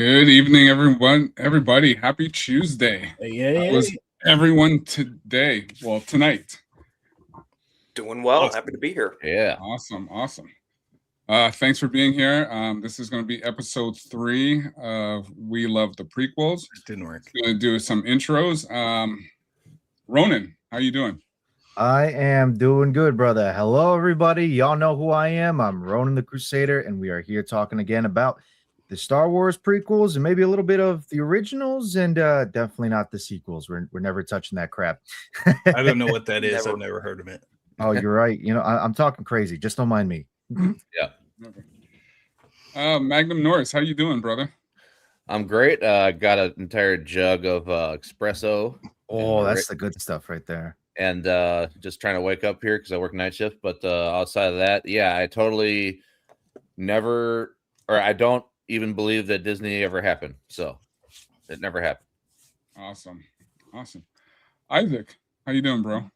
Good evening, everyone. Everybody, happy Tuesday. How was everyone today? Well, tonight. Doing well. Happy to be here. Yeah. Awesome. Thanks for being here. This is going to be episode 3 of We Love the Prequels. It didn't work. Going to do some intros. Ronin, how you doing? I am doing good, brother. Hello, everybody. Y'all know who I am. I'm Ronin the Crusader, and we are here talking again about the Star Wars prequels and maybe a little bit of the originals, and definitely not the sequels. We're never touching that crap. I don't know what that is. I've never heard of it. Oh, you're right. You know, I'm talking crazy. Just don't mind me. Yeah. Magnum Norris, how you doing, brother? I'm great. Got an entire jug of espresso. Oh, that's the good stuff right there. And just trying to wake up here because I work night shift. But outside of that, yeah, I totally never, or I don't even believe that Disney ever happened. So it never happened. Awesome. Isaac, how you doing, bro?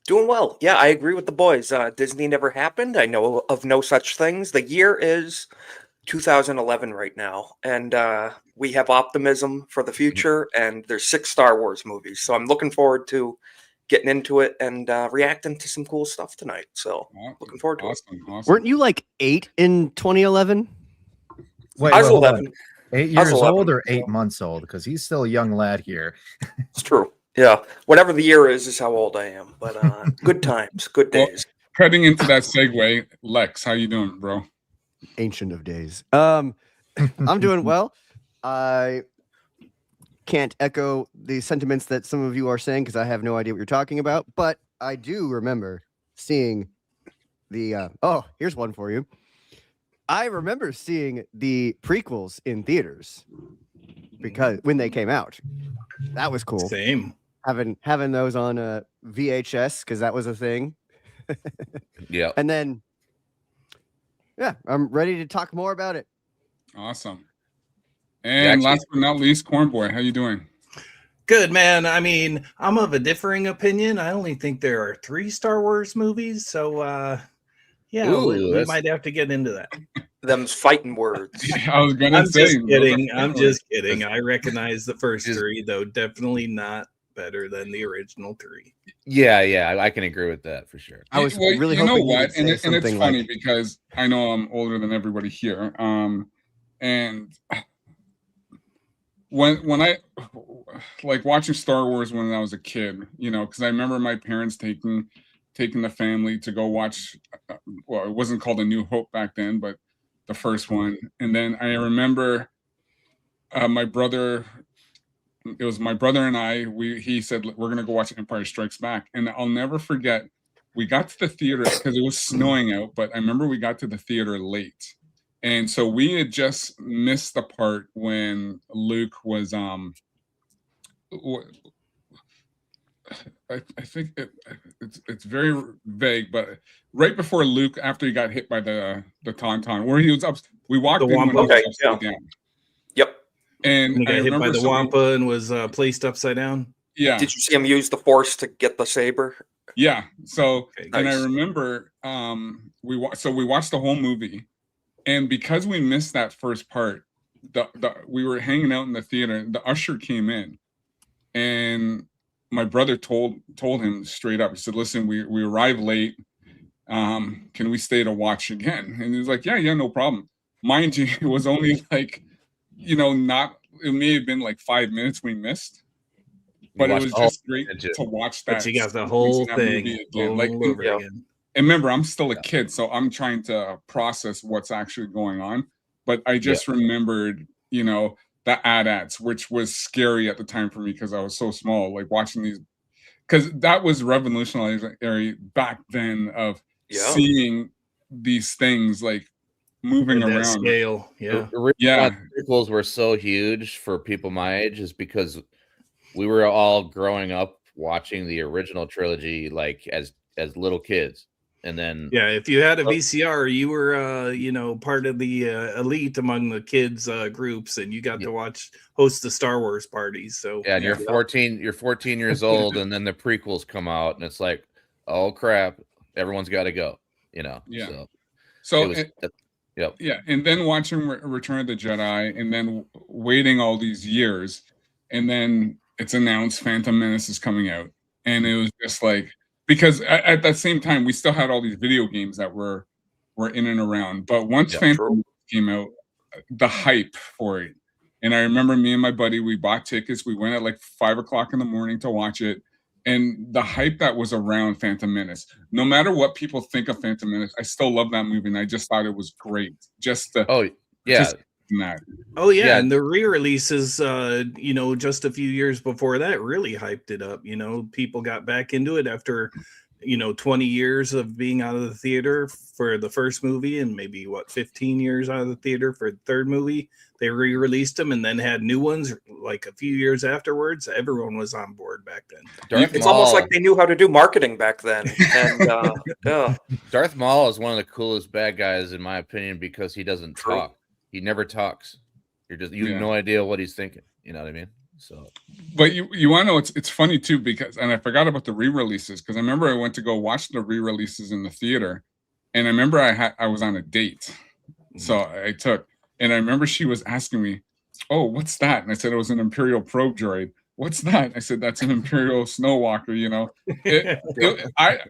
Doing well. Yeah, I agree with the boys. Disney never happened. I know of no such things. The year is 2011 right now, and we have optimism for the future, and there's 6 Star Wars movies. So I'm looking forward to getting into it and reacting to some cool stuff tonight. So looking forward to it. Awesome. Weren't you like 8 in 2011? Wait, I was 11. 8 years old or 8 months old? Because he's still a young lad here. It's true. Yeah, whatever the year is how old I am. But good times, good days. Well, cutting into that segue, Lex, how you doing, bro? Ancient of days. I'm doing well. I can't echo the sentiments that some of you are saying because I have no idea what you're talking about. But I do remember seeing the. Here's one for you. I remember seeing the prequels in theaters because when they came out, that was cool. Same. Having those on VHS because that was a thing. Yeah. And then, yeah, I'm ready to talk more about it. Awesome. And last but not least, Cornboi, how you doing? Good, man. I mean, I'm of a differing opinion. I only think there are 3 Star Wars movies, so yeah, we might have to get into that. Them's fighting words. I was gonna say. I'm just kidding. I recognize the first 3, though. Definitely not better than the original 3. Yeah, I can agree with that for sure. I was really hoping you would say and it's funny like... because I know I'm older than everybody here. And when I like watching Star Wars when I was a kid, you know, because I remember my parents taking the family to go watch. Well, it wasn't called A New Hope back then, but the first one. And then I remember my brother. It was my brother and I. He said we're gonna go watch Empire Strikes Back, and I'll never forget. We got to the theater because it was snowing out, but I remember we got to the theater late, and so we had just missed the part when Luke was I think it's very vague, but right before Luke, after he got hit by the tauntaun, where he was up, we walked in when he was upside down. Yep. And he got hit by the Wampa and was placed upside down. Yeah. Did you see him use the Force to get the saber? Yeah. So, nice. And I remember we watched the whole movie, and because we missed that first part, we were hanging out in the theater. The usher came in, and my brother told him straight up. He said, "Listen, we arrived late. Can we stay to watch again?" And he was like, "Yeah, no problem." Mind you, it was only like, you know, it may have been like 5 minutes we missed, but it was just great to watch that. But you got the whole thing again. Like, again. And remember, I'm still a kid, so I'm trying to process what's actually going on. But I just remembered, you know, the AT-ATs, which was scary at the time for me because I was so small, like watching these, because that was revolutionary back then of seeing these things like moving around. Scale, yeah. Prequels were so huge for people my age is because we were all growing up watching the original trilogy like as little kids. And then if you had a VCR, you were part of the elite among the kids groups, and you got to host the Star Wars parties. So and you're 14 years old, and then the prequels come out, and it's like, oh crap, everyone's got to go, you know. So Yep. Yeah, and then watching Return of the Jedi, and then waiting all these years, and then it's announced Phantom Menace is coming out, and it was just like, because at that same time we still had all these video games that were in and around, but once Yep. Phantom Menace came out, the hype for it, and I remember me and my buddy, we bought tickets, we went at like 5 o'clock in the morning to watch it, and the hype that was around Phantom Menace. No matter what people think of Phantom Menace, I still love that movie, and I just thought it was great. Just the Oh yeah. just that. Oh yeah, Yeah. and the re-releases, you know, just a few years before that really hyped it up. You know, people got back into it after, you know, 20 years of being out of the theater for the first movie, and maybe 15 years out of the theater for the third movie. They re-released them and then had new ones like a few years afterwards. Everyone was on board back then. It's almost like they knew how to do marketing back then. And yeah, Darth Maul is one of the coolest bad guys in my opinion because he doesn't True. talk. He never talks. You Yeah. have no idea what he's thinking. You know what I mean? So, But you want to know, it's funny too, because, and I forgot about the re-releases, because I remember I went to go watch the re-releases in the theater, and I remember I was on a date, so I took, and I remember she was asking me, "Oh, what's that?" And I said it was an Imperial probe droid. What's that? I said that's an Imperial Snowwalker. You know,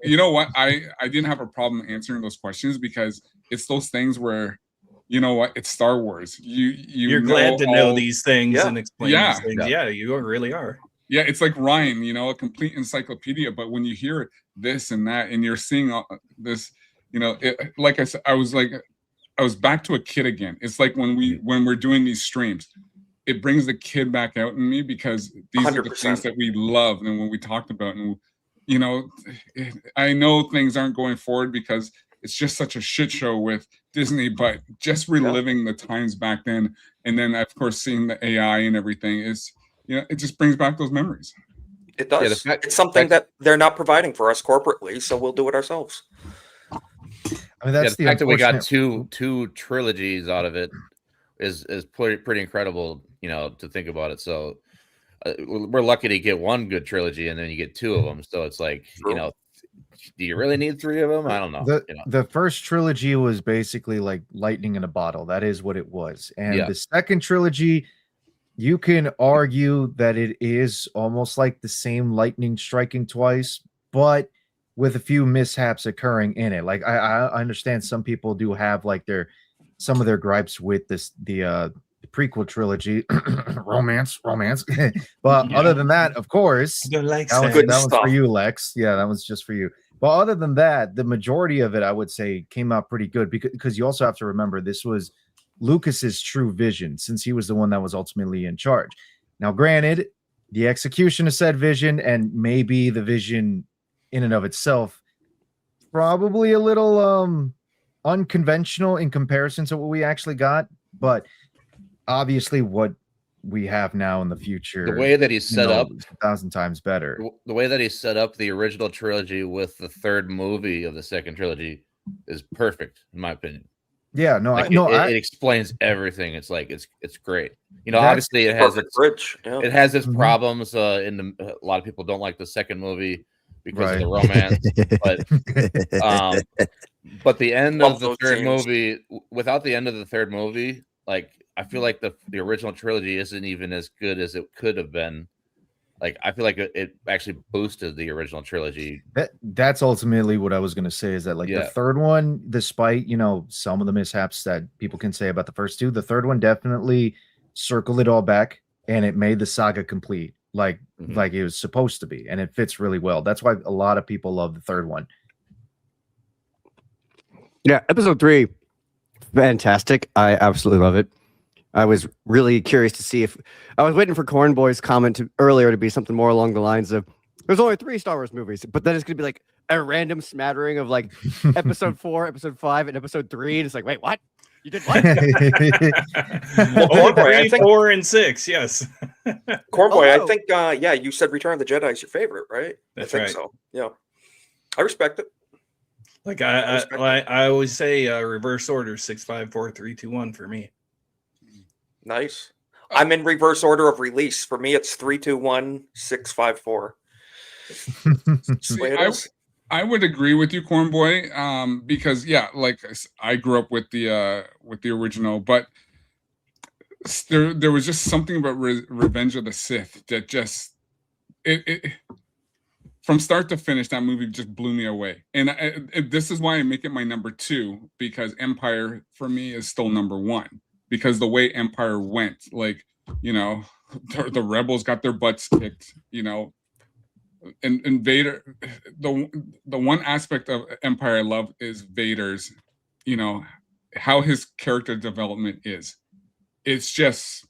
you know what? I didn't have a problem answering those questions, because it's those things where, you know what, it's Star Wars. You're glad to know these things Yeah. and explain Yeah. these things. Yeah, you really are. Yeah, it's like Ryan, you know, a complete encyclopedia. But when you hear this and that, and you're seeing all this, you know, like I said, I was back to a kid again. It's like when we're doing these streams, it brings the kid back out in me, because these are the 100%. things that we love, and when we talked about, and you know, I know things aren't going forward because it's just such a shit show with Disney, but just reliving the times back then, and then of course seeing the AI and everything is, you know, it just brings back those memories. it does. Yeah, the fact- It's something that they're not providing for us corporately, so we'll do it ourselves. I mean, that's the fact that we got unfortunate- two trilogies out of it is pretty incredible. You know, to think about it. So we're lucky to get one good trilogy, and then you get two of them. So it's like, True. you know, do you really need three of them? I don't know. You know? The first trilogy was basically like lightning in a bottle. That is what it was. And Yeah. the second trilogy, you can argue that it is almost like the same lightning striking twice, but with a few mishaps occurring in it. Like I understand some people do have like some of their gripes with the prequel trilogy, romance. But other than that, of course, I don't like that sex. one's for you, Lex. Yeah, that was just for you. But other than that, the majority of it, I would say, came out pretty good, because you also have to remember this was Lucas's true vision, since he was the one that was ultimately in charge. Now, granted, the execution of said vision, and maybe the vision in and of itself, probably a little unconventional in comparison to what we actually got, but obviously what we have now in the future, The way that he's set up, is 1,000 times better. the way that he set up the original trilogy with the third movie of the second trilogy is perfect, in my opinion. Yeah, no, Like, it explains everything. It's like it's great. You know, That's obviously it has its bridge. Yeah. it has its Mhm. problems. A lot of people don't like the second movie because of Right. the romance. But the end Love of the those third scenes. movie, without the end of the third movie, like I feel like the original trilogy isn't even as good as it could have been. Like I feel like it actually boosted the original trilogy. That's ultimately what I was going to say, is that like Yeah. the third one, despite, you know, some of the mishaps that people can say about the first two, the third one definitely circled it all back, and it made the saga complete like it was supposed to be, and it fits really well. That's why a lot of people love the third one. Yeah, episode 3, fantastic. I absolutely love it. I was really curious to see if I was waiting for Cornboi's comment earlier to be something more along the lines of there's only 3 Star Wars movies, but then it's gonna be like a random smattering of like episode 4, episode 5, and episode 3, and it's like, wait, what? You did what? Cornboi, I 3, think- 4, and 6. Yes. Cornboi, Oh, I think, yeah, you said Return of the Jedi is your favorite, right? That's I think right. so. Yeah. I respect it. Like respect I always say, reverse order 6, 5, 4, 3, 2, 1 for me. Nice. I'm in reverse order of release. For me, it's 3, 2, 1, 6, 5, 4. See, Way it is. I would agree with you, Cornboi, because yeah, like I grew up with the original, but there was just something about Revenge of the Sith that just it from start to finish, that movie just blew me away. And this is why I make it my number 2, because Empire for me is still number 1, because the way Empire went, like, you know, the rebels got their butts kicked, you know, and Vader, the one aspect of Empire I love is Vader's, you know, how his character development is. It's just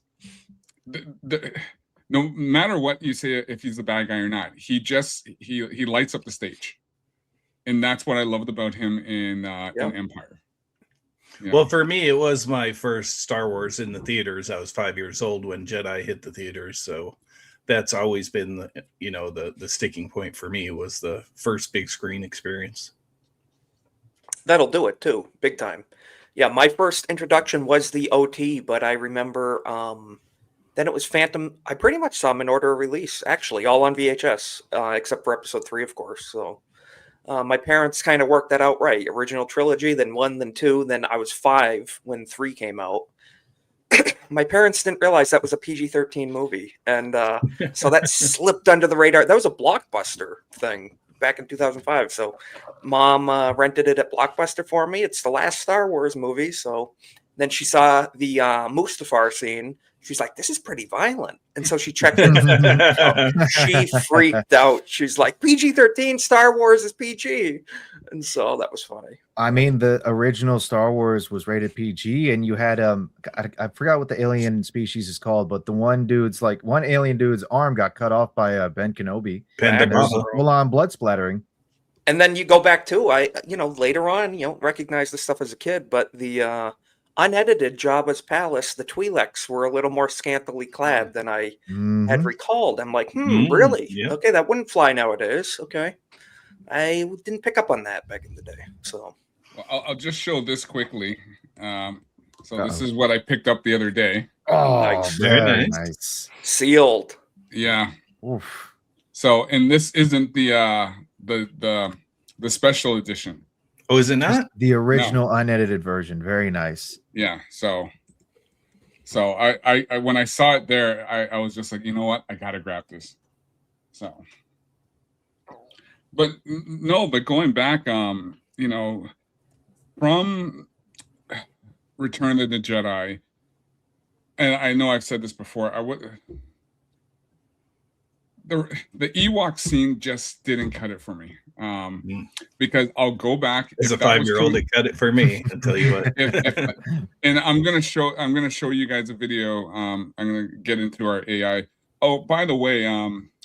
no matter what you say, if he's the bad guy or not, he lights up the stage, and that's what I loved about him in Empire. Yeah. Well, for me, it was my first Star Wars in the theaters. I was 5 years old when Jedi hit the theaters, so that's always been the sticking point for me, was the first big screen experience. That'll do it too, big time. Yeah, my first introduction was the OT, but I remember then it was Phantom. I pretty much saw them in order of release, actually, all on VHS, except for episode 3, of course. So my parents kind of worked that out right. Original trilogy, then 1, then 2, then I was 5 when 3 came out. My parents didn't realize that was a PG-13 movie, and so that slipped under the radar. That was a Blockbuster thing back in 2005. So Mom rented it at Blockbuster for me. It's the last Star Wars movie. So then she saw the Mustafar scene. She's like, "This is pretty violent," and so she checked it. She freaked out. She's like, "PG-13, Star Wars is PG," and so that was funny. I mean, the original Star Wars was rated PG, and you had I forgot what the alien species is called, but the one alien dude's arm got cut off by Ben Kenobi. Ben full on blood splattering. And then you go back to later on, you don't recognize this stuff as a kid, but the unedited Jabba's palace, the Twi'leks were a little more scantily clad than I had recalled. I'm like, really? Yeah. Okay, that wouldn't fly nowadays. Okay. I didn't pick up on that back in the day. So well, I'll just show this quickly. This is what I picked up the other day. Oh, nice. very nice. Sealed. Yeah. Oof. So, and this isn't the special edition. Oh, is it not? The original unedited version. Very nice. Yeah. So I when I saw it there, I was just like, you know what? I gotta grab this. So, but going back, from Return of the Jedi, and I know I've said this before, the Ewok scene just didn't cut it for me. Because I'll go back as a 5-year-old. It cut it for me. I'll tell you what. And I'm gonna show you guys a video. I'm gonna get into our AI. Oh, by the way,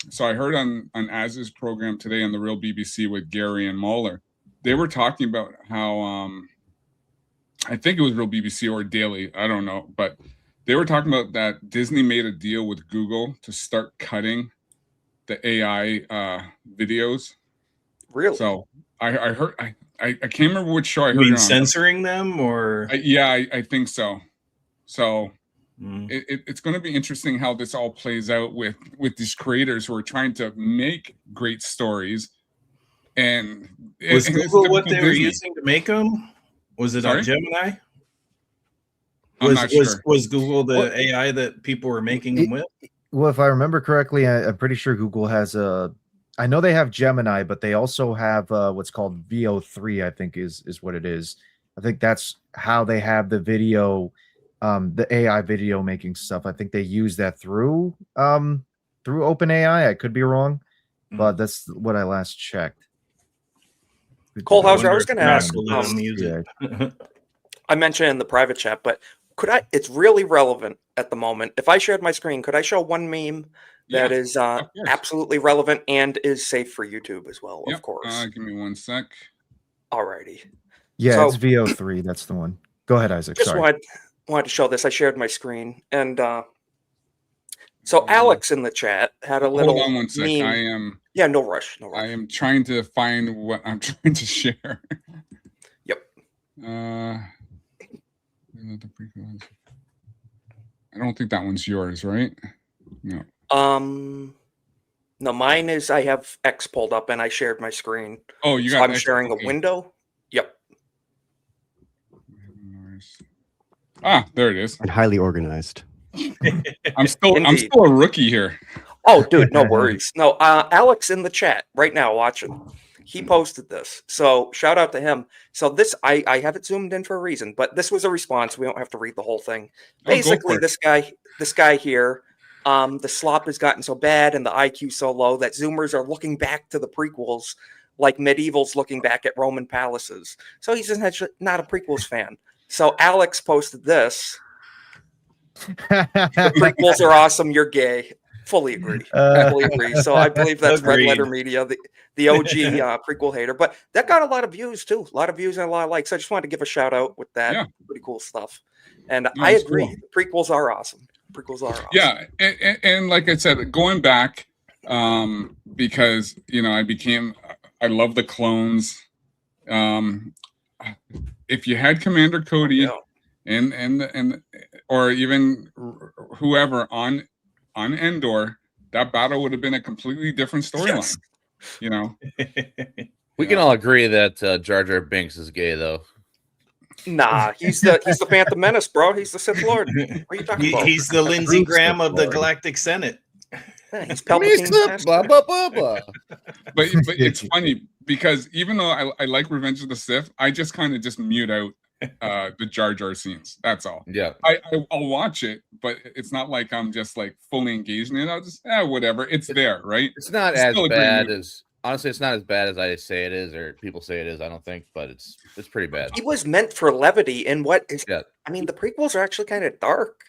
so I heard on Az's program today on the Real BBC with Gary and Mahler, they were talking about how I think it was Real BBC or Daily, I don't know, but they were talking about that Disney made a deal with Google to start cutting the AI videos. Really? So I heard I can't remember which show I heard. You mean censoring them, or I think so. So it's going to be interesting how this all plays out with these creators who are trying to make great stories. And was Google what they were using to make them? Was it on Gemini? Was Google the AI that people were making them with? Well, if I remember correctly, I'm pretty sure Google has I know they have Gemini, but they also have what's called VO3, I think is what it is. I think that's how they have the video, the AI video making stuff. I think they use that through OpenAI. I could be wrong, but that's what I last checked. Cole Hauser, I was going to ask. I mentioned in the private chat, but it's really relevant at the moment. If I shared my screen, could I show one meme that is absolutely relevant and is safe for YouTube as well? Of course. Give me one sec. Alrighty. Yeah, it's VO3. That's the one. Go ahead, Isaac. Just Sorry. wanted to show this. I shared my screen, and so Alex in the chat had a little. Hold on one sec. Meme. Yeah, no rush. I am trying to find what I'm trying to share. Yep. I don't think that one's yours, right? No. No, mine is I have X pulled up and I shared my screen. Oh, you So got I'm sharing okay. a window. Yep. Ah, there it is. And highly organized. I'm still Indeed. a rookie here. Oh, dude, no worries. No, Alex in the chat right now watching. He posted this. So shout out to him. So this I have it zoomed in for a reason, but this was a response. We don't have to read the whole thing. Oh, go Basically, for it. this guy here, the slop has gotten so bad and the IQ so low that Zoomers are looking back to the prequels like medievals looking back at Roman palaces. So he's essentially not a prequels fan. So Alex posted this. The prequels are awesome. You're gay. Fully agree. Fully agree. So I believe that's Red Agreed. Letter Media, the OG prequel hater. But that got a lot of views too. A lot of views and a lot of likes. I just wanted to give a shout out with that. Yeah. Pretty cool stuff. And No, I it's agree. cool. The prequels are awesome. Prequels are awesome. Yeah, and like I said, going back, because I love the clones. If you had Commander Cody Yeah. and or even whoever on Endor, that battle would have been a completely different storyline. Yes. You know, We can all agree that Jar Jar Binks is gay, though. Nah, he's the Phantom Menace, bro. He's the Sith Lord. What are you talking about? He's the Lindsey Bruce Graham of the Lord. Galactic Senate. Yeah, he's Palpatine's master. Blah, blah, blah, blah. but it's funny because even though I like Revenge of the Sith, I just kind of just mute out the Jar Jar scenes. That's all. Yeah. I'll watch it, but it's not like I'm just like fully engaged in it. I'll just whatever. It's there, right? It's not It's as still a great bad movie. as honestly, it's not as bad as I say it is, or people say it is. I don't think, but it's pretty bad. He was meant for levity, and what is? Yeah. I mean, the prequels are actually kind of dark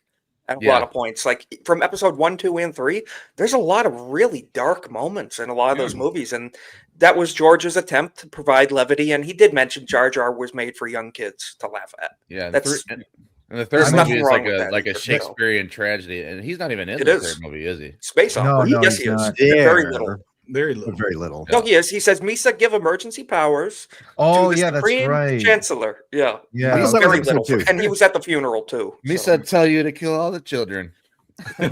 at a Yeah. lot of points. Like from episode 1, 2, and 3, there's a lot of really dark moments in a lot of those Yeah. movies, and that was George's attempt to provide levity. And he did mention Jar Jar was made for young kids to laugh at. Yeah, That's- and the third There's movie nothing is wrong like with a that like a either, Shakespearean tragedy, and he's not even in It the is. third movie, is he? Space No, opera. no, Yes, he's he is. not. Very There. little. Very But little. very little. No, he is. He says Misa give emergency powers Oh, to the yeah, that's Supreme right. Chancellor. Yeah. Yeah, I thought that was Very episode little. 2. And he was at the funeral too. Me so. said tell you to kill all the children. He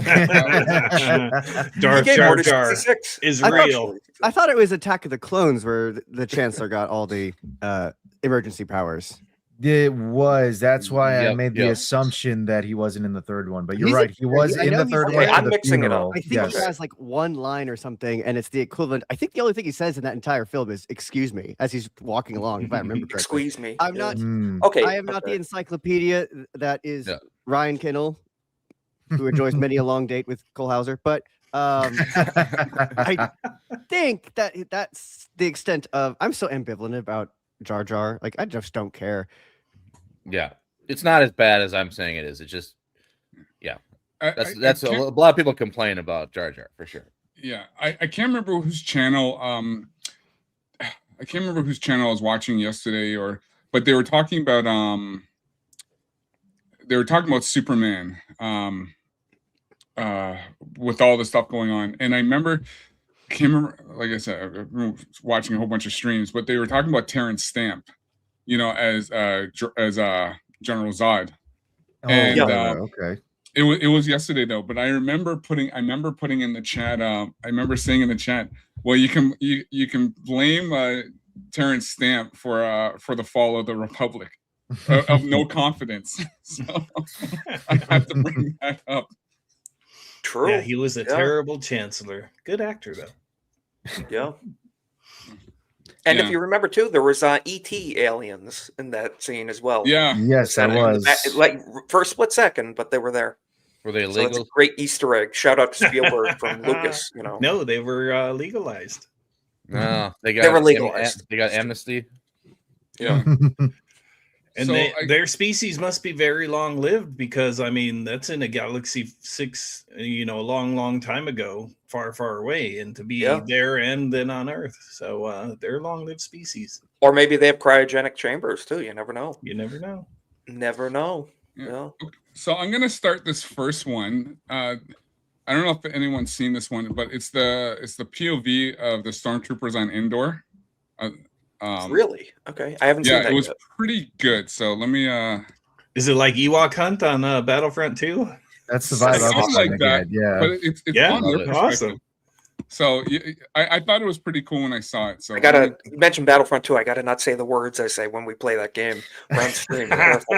Darth gave Jar orders Jar 66. is I thought- real. I thought it was Attack of the Clones where the Chancellor got all the emergency powers. It was. That's why I Yep, made the yep. assumption that he wasn't in the third one. But you're He's right. in He there. was I in know the he's third in one there. for I'm the mixing it up. funeral. I think Yes. he has like one line or something, and it's the equivalent. I think the only thing he says in that entire film is "excuse me" as he's walking along. If I remember correctly, Squeeze me. I'm Yeah. not. Mm. Okay. I am not the okay. encyclopedia that is Yeah. Ryan Kinnell, who enjoys many a long date with Cole Hauser. But I think that's the extent of. I'm so ambivalent about Jar Jar. Like I just don't care. Yeah, it's not as bad as I'm saying it is. It's just that's I a can't- lot of people complain about Jar Jar for sure. Yeah, I can't remember whose channel. I can't remember whose channel I was watching yesterday, but they were talking about Superman, with all the stuff going on, and I can't remember. Like I said, I remember watching a whole bunch of streams, but they were talking about Terrence Stamp, as General Zod. Oh, And, okay. It was yesterday though, but I remember putting in the chat. I remember saying in the chat, well, you can blame Terrence Stamp for the fall of the Republic of no confidence. So I have to bring that up. True. Yeah, he was a Yeah. terrible chancellor. Good actor though. Yeah. And Yeah. if you remember too, there was ET aliens in that scene as well. Yeah, Yes, I Said it in the was. back- like for a split second, but they were there. Were they So it's a illegal? great Easter egg. Shout out to Spielberg from Lucas. No, they were legalized. No, they got They were legalized. They got amnesty. Yeah. And So their species must be very long lived because I mean that's in a galaxy 6, a long time ago, far, far away, and to be Yeah. there and then on Earth. So they're long lived species. Or maybe they have cryogenic chambers too. You never know. You never know. Never know. Yeah. Yeah. So I'm gonna start this first one. I don't know if anyone's seen this one, but it's the POV of the stormtroopers on Endor. Really? Okay. I haven't seen Yeah, that it was yet. pretty good. So let me. Is it like Ewok Hunt on Battlefront 2? That's the vibe I Something was like trying to that, get. Yeah. but it's Yeah, on their love it. perspective. Awesome. So I thought it was pretty cool when I saw it. So I gotta you mentioned Battlefront 2. I gotta not say the words I say when we play that game. We're on stream. Careful.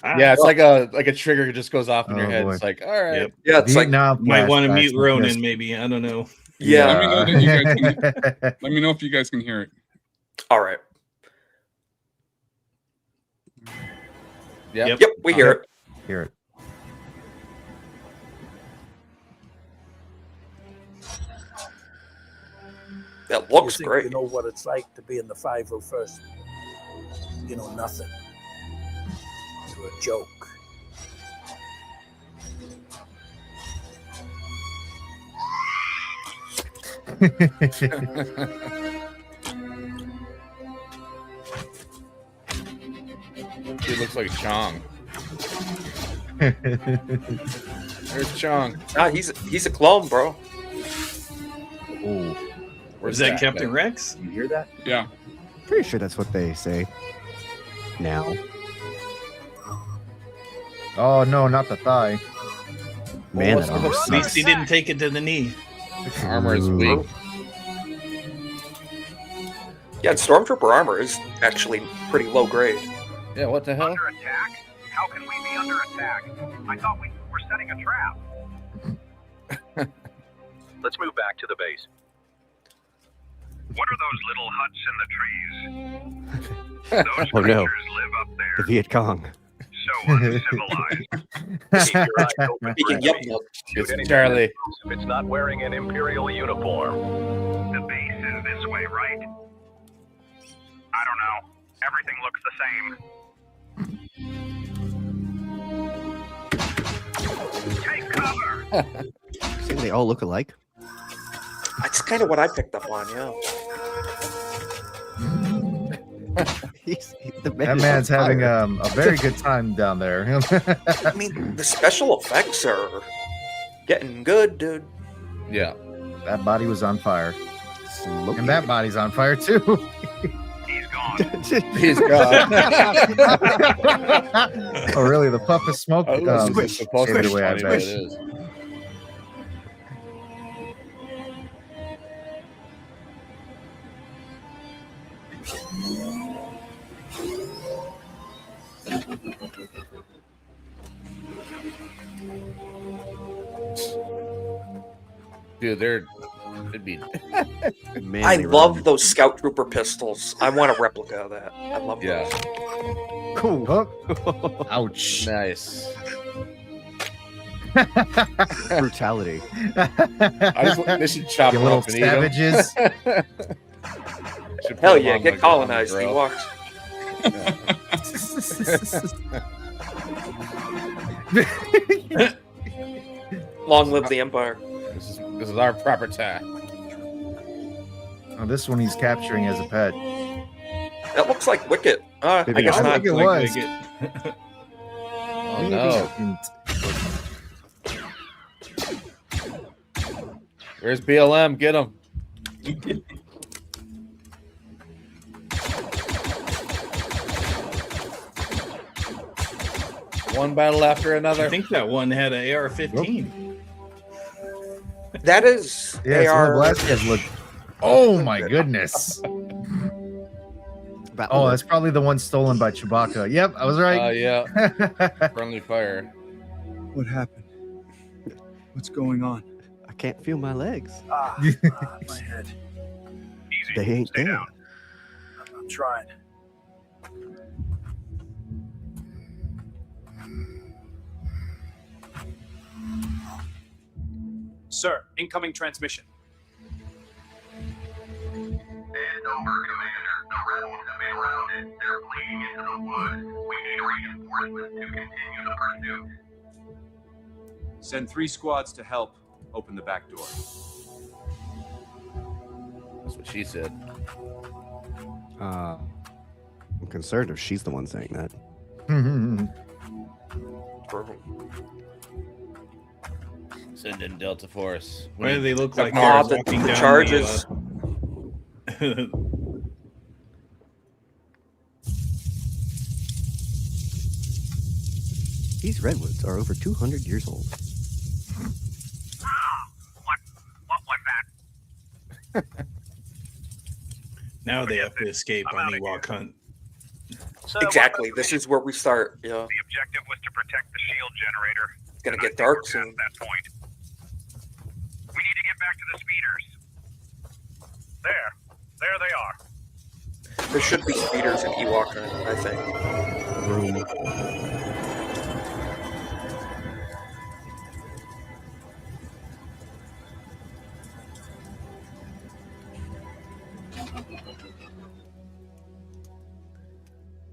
Yeah, it's like a trigger just goes off in your Oh, head. boy. It's like, all right. Yep. Yeah, it's like Vietnam Might want to flashbacks mute and Ronin, just- maybe. I don't know. yeah. Let me know that you guys can, let me know if you guys can hear it. All right. Yep. Yep, we hear it. Hear it. That You looks think great. You know what it's like to be in the 501st. You know nothing. You're a joke. He looks like Chong. There's Chong. Nah, he's a clone, bro. Ooh, Where's Is that Captain Rex? you hear that? Yeah. Pretty sure that's what they say now. Oh no, not the thigh. Man, what's that the armor hook? At least he sucks. didn't take it to the knee. Armor is weak. Yeah, and Stormtrooper armor is actually pretty low grade. Yeah, what the hell? Under attack? How can we be under attack? I thought we were setting a trap. Let's move back to the base. What are those little huts in the trees? Those Oh, no. creatures live up The there. Viet Cong. So uncivilized. Keep your eyes open for Speaking yep, enemies. look. Shoot anything Charlie. that moves if it's not wearing an Imperial uniform. The base is this way, right? I don't know. Everything looks the same. Take cover! See, they all look alike. That's kind of what I picked up on, yeah. The man That is man's on having fire. a very good time down there. I mean, the special effects are getting good, dude. Yeah. That body was on fire, Smoking. and that body's on fire too. He's gone. He's gone. Oh, really? The puff of smoke. Oh, Um, it's supposed to gave be it away, I funny, but bet. it is. Dude, it'd be Man, I they love run. those Scout Trooper pistols. I want a replica of that. I love yeah, those. Cool. Oh, ouch. nice. Brutality. They should chop You him little up and eat 'em. savages. Should put Hell him yeah, on get like a colonized, grill. Ewoks. Long live the Empire. This is our proper time. Oh, this one he's capturing as a pet. That looks like Wicket. I Maybe guess I not. think it Like was. Wicket. Oh no! Where's BLM? Get him! One battle after another. I think that one had an AR-15. That is Yeah, some of the AR. Velasquez look. Oh my goodness. Oh, that's probably the one stolen by Chewbacca. Yep, I was right. Yeah. Friendly fire. What happened? What's going on? I can't feel my legs. My head. Easy. They ain't Stay there. down. I'm trying. Sir, incoming transmission. And over, Commander. The rebels have been routed. They're fleeing into the woods. We need reinforcements to continue the pursuit. Send 3 squads to help open the back door. That's what she said. I'm concerned if she's the one saying that. Send in Delta Force. Why do they look like Ah, they're the walking down charges. These redwoods are over 200 years old. What was that? Now they have to escape on Ewok hunt. Exactly. This is where we start. Yeah. The objective was to protect the shield generator. It's gonna get dark We're past soon. that point. We need to get back to the speeders. There they are. There should be speeders in Ewok hunt, I think.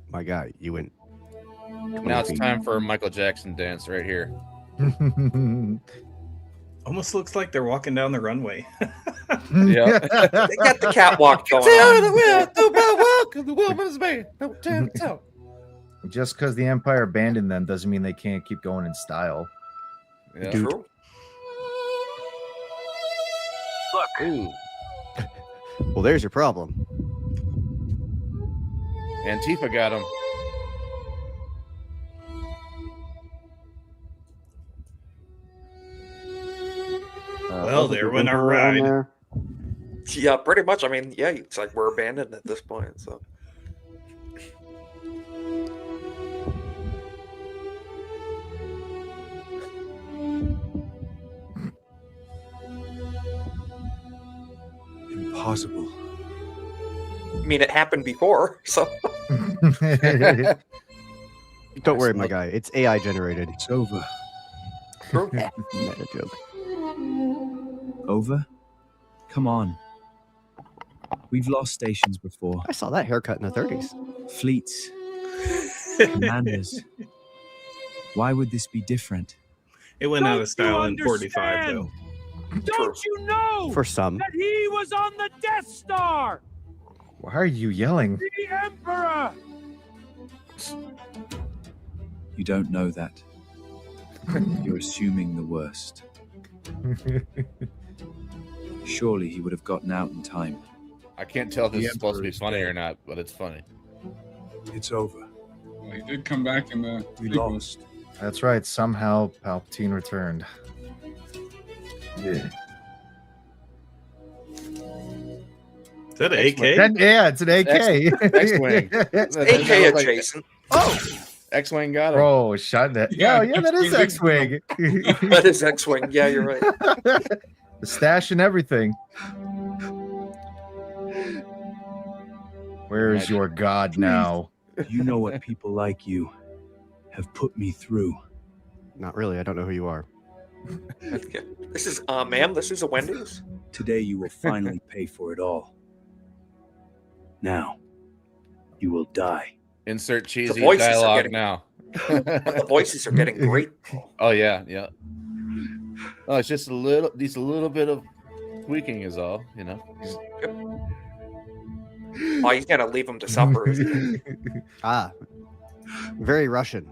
My guy, you went. Now it's time for a Michael Jackson dance right here. Almost looks like they're walking down the runway. Yeah. They got the catwalk going on. Just because the Empire abandoned them doesn't mean they can't keep going in style. Yeah. Dude. True. Ooh. Well, there's your problem. Antifa got him. Well, there went our ride. Yeah, pretty much. I mean, yeah, it's like we're abandoned at this point. So Impossible. I mean, it happened before. So Don't worry, my guy. It's AI generated. It's over. true. Meta joke. Over? Come on. We've lost stations before. I saw that haircut in the 30s. Fleets. Commanders. Why would this be different? It went out of style in 45, though. Don't you know For some. that he was on the Death Star? Why are you yelling? The Emperor! You don't know that. You're assuming the worst. Surely he would have gotten out in time. I can't tell if this The is supposed to be Emperor's funny dead. or not, but it's funny. It's over. Well, he did come back in the We prequels. lost. That's right. Somehow Palpatine returned. Yeah. Is that an AK? Yeah, it's an AK. X-Wing. AK adjacent. Oh, X-Wing got him. Bro, shot that. Yeah, Yeah, that is X-Wing. X-Wing. That is X-wing. Yeah, you're right. The stash and everything. Where is your god now? You know what people like you have put me through. Not really. I don't know who you are. Okay. This is, ma'am, this is a Wendy's. Today you will finally pay for it all. Now, you will die. Insert cheesy voices are dialogue getting- now. The voices are getting great. Oh yeah, yeah. Oh, it's just a little bit of tweaking is all, you know. Oh, he's gonna leave him to supper. isn't he? Ah. Very Russian.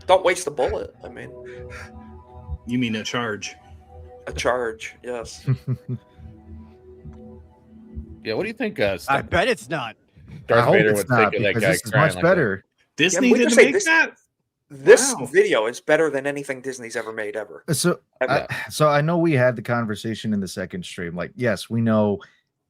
Don't waste a bullet. I mean, You mean a charge? a charge. Yes. Yeah, what do you think? I bet it's not. I Darth hope Vader it's would not, think of that because guy this is crying much like better. Disney we didn't just say make this- that? This Wow. video is better than anything Disney's ever made ever. So, so I know we had the conversation in the second stream. Like, yes, we know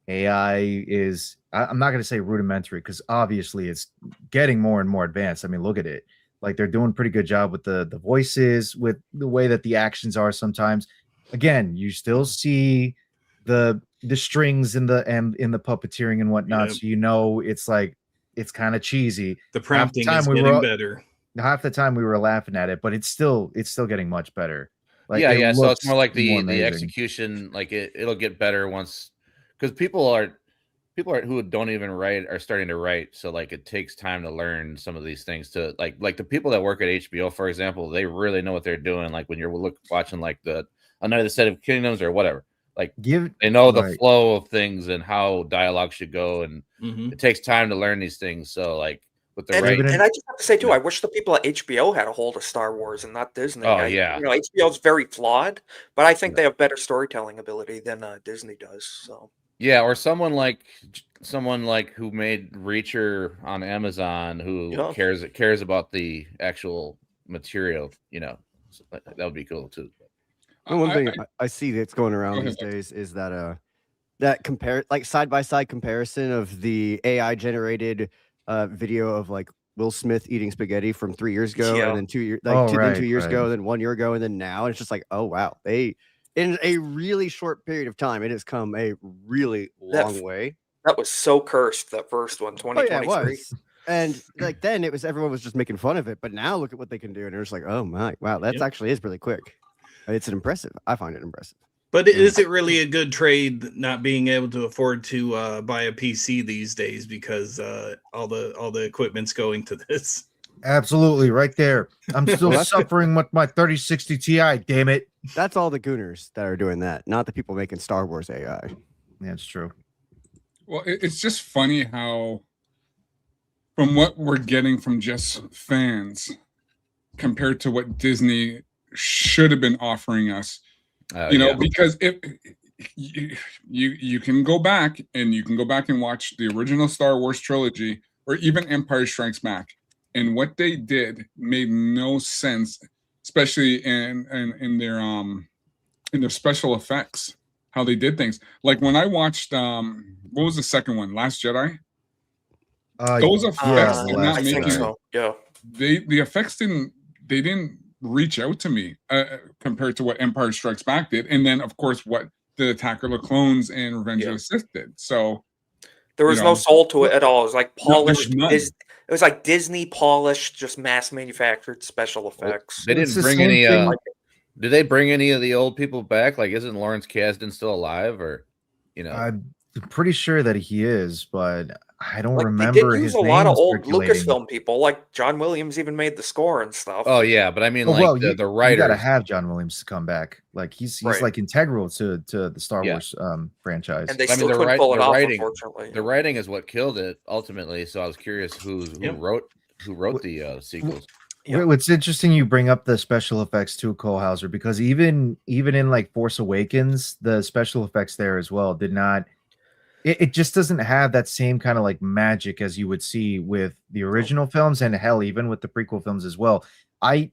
AI is. I'm not going to say rudimentary because obviously it's getting more and more advanced. I mean, look at it. Like they're doing a pretty good job with the voices, with the way that the actions are. Sometimes, again, you still see the strings in the puppeteering and whatnot. Yep. So you know it's like it's kind of cheesy. The prompting time is we getting were- better. Half the time we were laughing at it, but it's still getting much better. Like yeah, it yeah. So it's looks more like the amazing. execution. Like it'll get better once, because people are who don't even write are starting to write. So like it takes time to learn some of these things. To like the people that work at HBO, for example, they really know what they're doing. Like when you're watching like another set of Kingdoms or whatever. Like they know the right. flow of things and how dialogue should go, and Mhm. it takes time to learn these things. So like with the And, right, and I just have to say too, I wish the people at HBO had a hold of Star Wars and not Disney. Oh, yeah. You know, HBO's very flawed, but I think they have better storytelling ability than Disney does. So yeah, or someone like who made Reacher on Amazon who Yeah. cares about the actual material. You know, so that would be cool too. One thing I see that's going around these ahead. days is that that compare like side by side comparison of the AI generated video of like Will Smith eating spaghetti from 3 years ago, Yeah. and then 2 years, Oh, then 2 right, years ago, right. then 1 year ago, and then now, and it's just like, oh wow, they in a really short period of time, it has come a really long way. That was so cursed, that first one, Oh yeah, 2023. it was. And like then it was everyone was just making fun of it, but now look at what they can do, and it's like, oh my, wow, that's Yep. actually is really quick. It's an impressive. I find it impressive. But is it really a good trade not being able to afford to buy a PC these days because all the equipment's going to this? Absolutely, right there. I'm still Well, that's good. suffering with my 3060 Ti. Damn it. That's all the gooners that are doing that, not the people making Star Wars AI. That's true. Well, it's just funny how, from what we're getting from just fans, compared to what Disney should have been offering us, because if you can go back and watch the original Star Wars trilogy or even Empire Strikes Back, and what they did made no sense, especially in their special effects, how they did things. Like when I watched what was the second one, Last Jedi? Those effects did not I make think it. so. Yeah. The effects didn't reach out to me compared to what Empire Strikes Back did, and then of course what the Attack of the Clones and Revenge of the Sith did. So there was no soul to it at all. It was like polished. none. It was like Disney polished, just mass manufactured special effects. They didn't bring any. Did they bring any of the old people back? Like, isn't Lawrence Kasdan still alive? Or, I'm pretty sure that he is, but I don't Like, remember they did his use a name lot of old circulating. Lucasfilm people. Like John Williams even made the score and stuff. Oh yeah, but I mean, Oh, like well, the you writers. got to have John Williams to come back. Like he's Right. like integral to the Star Yeah. Wars franchise. And they I mean, still couldn't pull it the off, writing, unfortunately. the writing is what killed it ultimately. So I was curious who wrote the sequels. Yeah. What's interesting, you bring up the special effects too, Cole Hauser, because even in like Force Awakens, the special effects there as well did not. It just doesn't have that same kind of like magic as you would see with the original films, and hell, even with the prequel films as well. I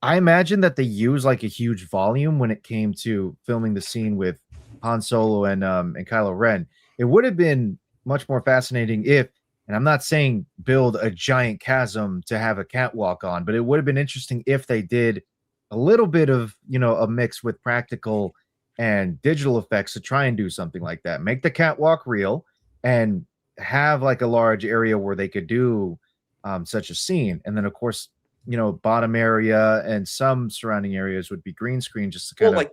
imagine that they use like a huge volume when it came to filming the scene with Han Solo and Kylo Ren. It would have been much more fascinating if, and I'm not saying build a giant chasm to have a catwalk on, but it would have been interesting if they did a little bit of, a mix with practical and digital effects to try and do something like that. Make the catwalk real and have like a large area where they could do such a scene. And then, of course, bottom area and some surrounding areas would be green screen just to kind of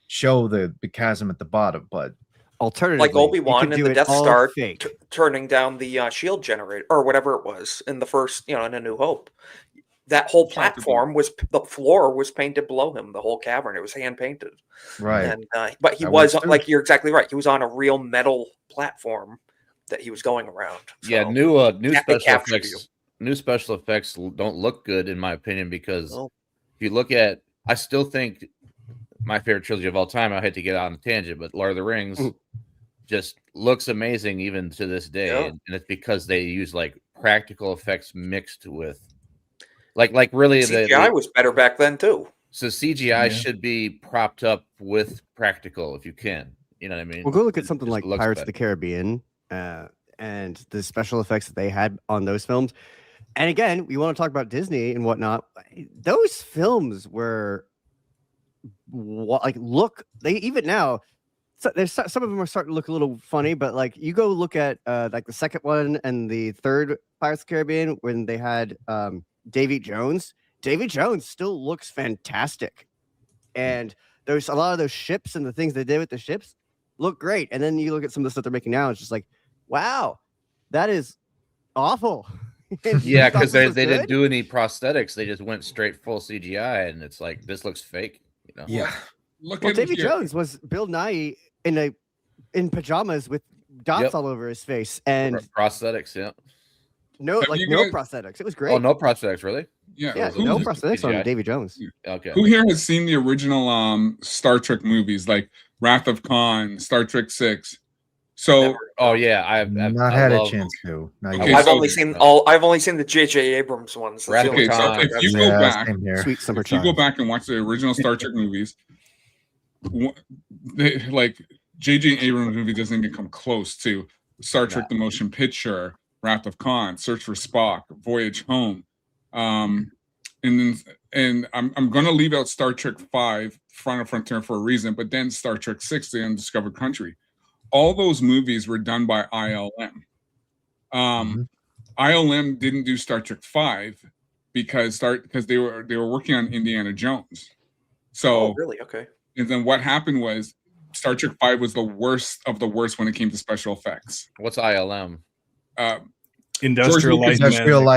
show the chasm at the bottom. But alternatively, like Obi-Wan and the Death all Star fake. turning down the shield generator or whatever it was in the first, in A New Hope. That whole platform the floor was painted below him, the whole cavern. It was hand painted. Right. And but he That was works too. like, you're exactly right. He was on a real metal platform that he was going around. Yeah, So, new it special captured effects. New special effects don't look good in my opinion because No. if you look at, I still think my favorite trilogy of all time. I hate to get out on a tangent, but Lord of the Rings just looks amazing even to this day, Yeah. and it's because they use like practical effects mixed with like really CGI was better back then too. So CGI should be propped up with practical if you can. You know what I mean? We'll go look at something Just like looks Pirates of better. the Caribbean and the special effects that they had on those films. And again, we want to talk about Disney and whatnot. Those films were they even now. So there's some of them are starting to look a little funny, but like you go look at like the second one and the third Pirates of the Caribbean when they had Davy Jones. Davy Jones still looks fantastic, and there's a lot of those ships and the things they did with the ships look great. And then you look at some of the stuff they're making now, it's just like, wow, that is awful. Yeah, because they didn't do any prosthetics; they just went straight full CGI, and it's like this looks fake. You know? Yeah. Well, Davy Jones was Bill Nye in pajamas with dots all over his face and prosthetics. Yeah. No, Have like you no guys- prosthetics. It was great. Oh, no prosthetics, really? Yeah, Who- no prosthetics on CGI? Davy Jones. Okay. Who here has seen the original Star Trek movies like Wrath of Khan, Star Trek 6? So Oh yeah, I've not I had a love- chance to. Not Okay, yet. I've so- only seen the J.J. Abrams ones. That's Wrath the of only okay, so Khan. time if you I've go seen. Yeah, back, same here. Sweet summer if you go child. back and watch the original Star Trek movies, like J.J. Abrams movie doesn't even come close to Star Trek: The Motion Picture, Wrath of Khan, Search for Spock, Voyage Home, and I'm going to leave out Star Trek V, Final Frontier for a reason, but then Star Trek VI, The Undiscovered Country. All those movies were done by ILM. ILM didn't do Star Trek V because they were working on Indiana Jones. So really? Okay. And then what happened was Star Trek V was the worst of the worst when it came to special effects. What's ILM? Industrial Light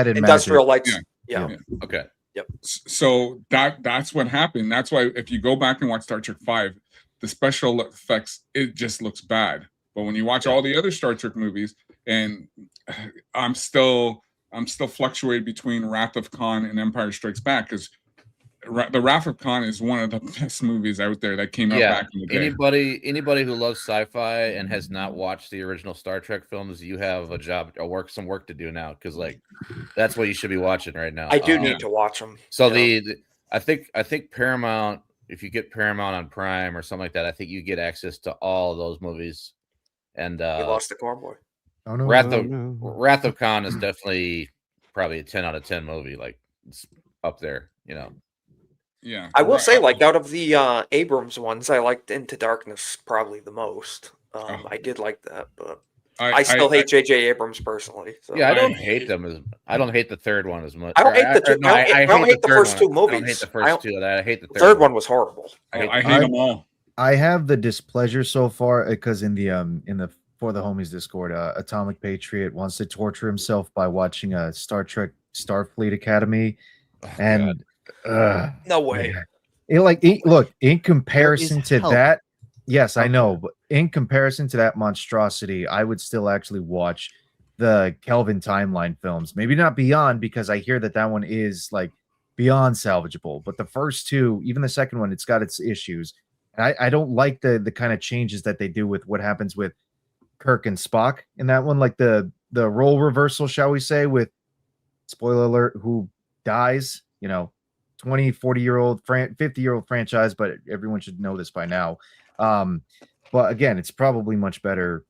and Industrial Lights. Yeah. Okay. Yep. So that's what happened. That's why if you go back and watch Star Trek V, the special effects, it just looks bad. But when you watch all the other Star Trek movies, and I'm still fluctuating between Wrath of Khan and Empire Strikes Back, because the Wrath of Khan is one of the best movies out there that came out back in the day. Anybody who loves sci-fi and has not watched the original Star Trek films, you have some work to do now, because like that's what you should be watching right now. I do need to watch them. So I think Paramount, if you get Paramount on Prime or something like that, I think you get access to all of those movies. And you lost the Cornboi. Oh no! Wrath of Khan is definitely probably a 10 out of 10 movie. Like it's up there, you know. Yeah, I will say, like, out of the Abrams ones, I liked Into Darkness probably the most. I did like that, but I still hate J.J. Abrams personally. So. Yeah, I don't hate them. I don't hate the third one as much. I don't hate the two. I don't hate the first two movies. I don't hate the first two. I hate the third one was horrible. I hate them all. I have the displeasure so far because in the For the Homies Discord, Atomic Patriot wants to torture himself by watching a Star Trek Starfleet Academy, and no way. Look, in comparison to that, yes, I know, but in comparison to that monstrosity, I would still actually watch the Kelvin Timeline films. Maybe not Beyond, because I hear that one is like beyond salvageable, but the first two, even the second one, it's got its issues. And I don't like the kind of changes that they do with what happens with Kirk and Spock in that one, like the role reversal, shall we say, with spoiler alert, who dies, 20, 40-year-old, 50-year-old franchise, but everyone should know this by now. But again, it's probably much better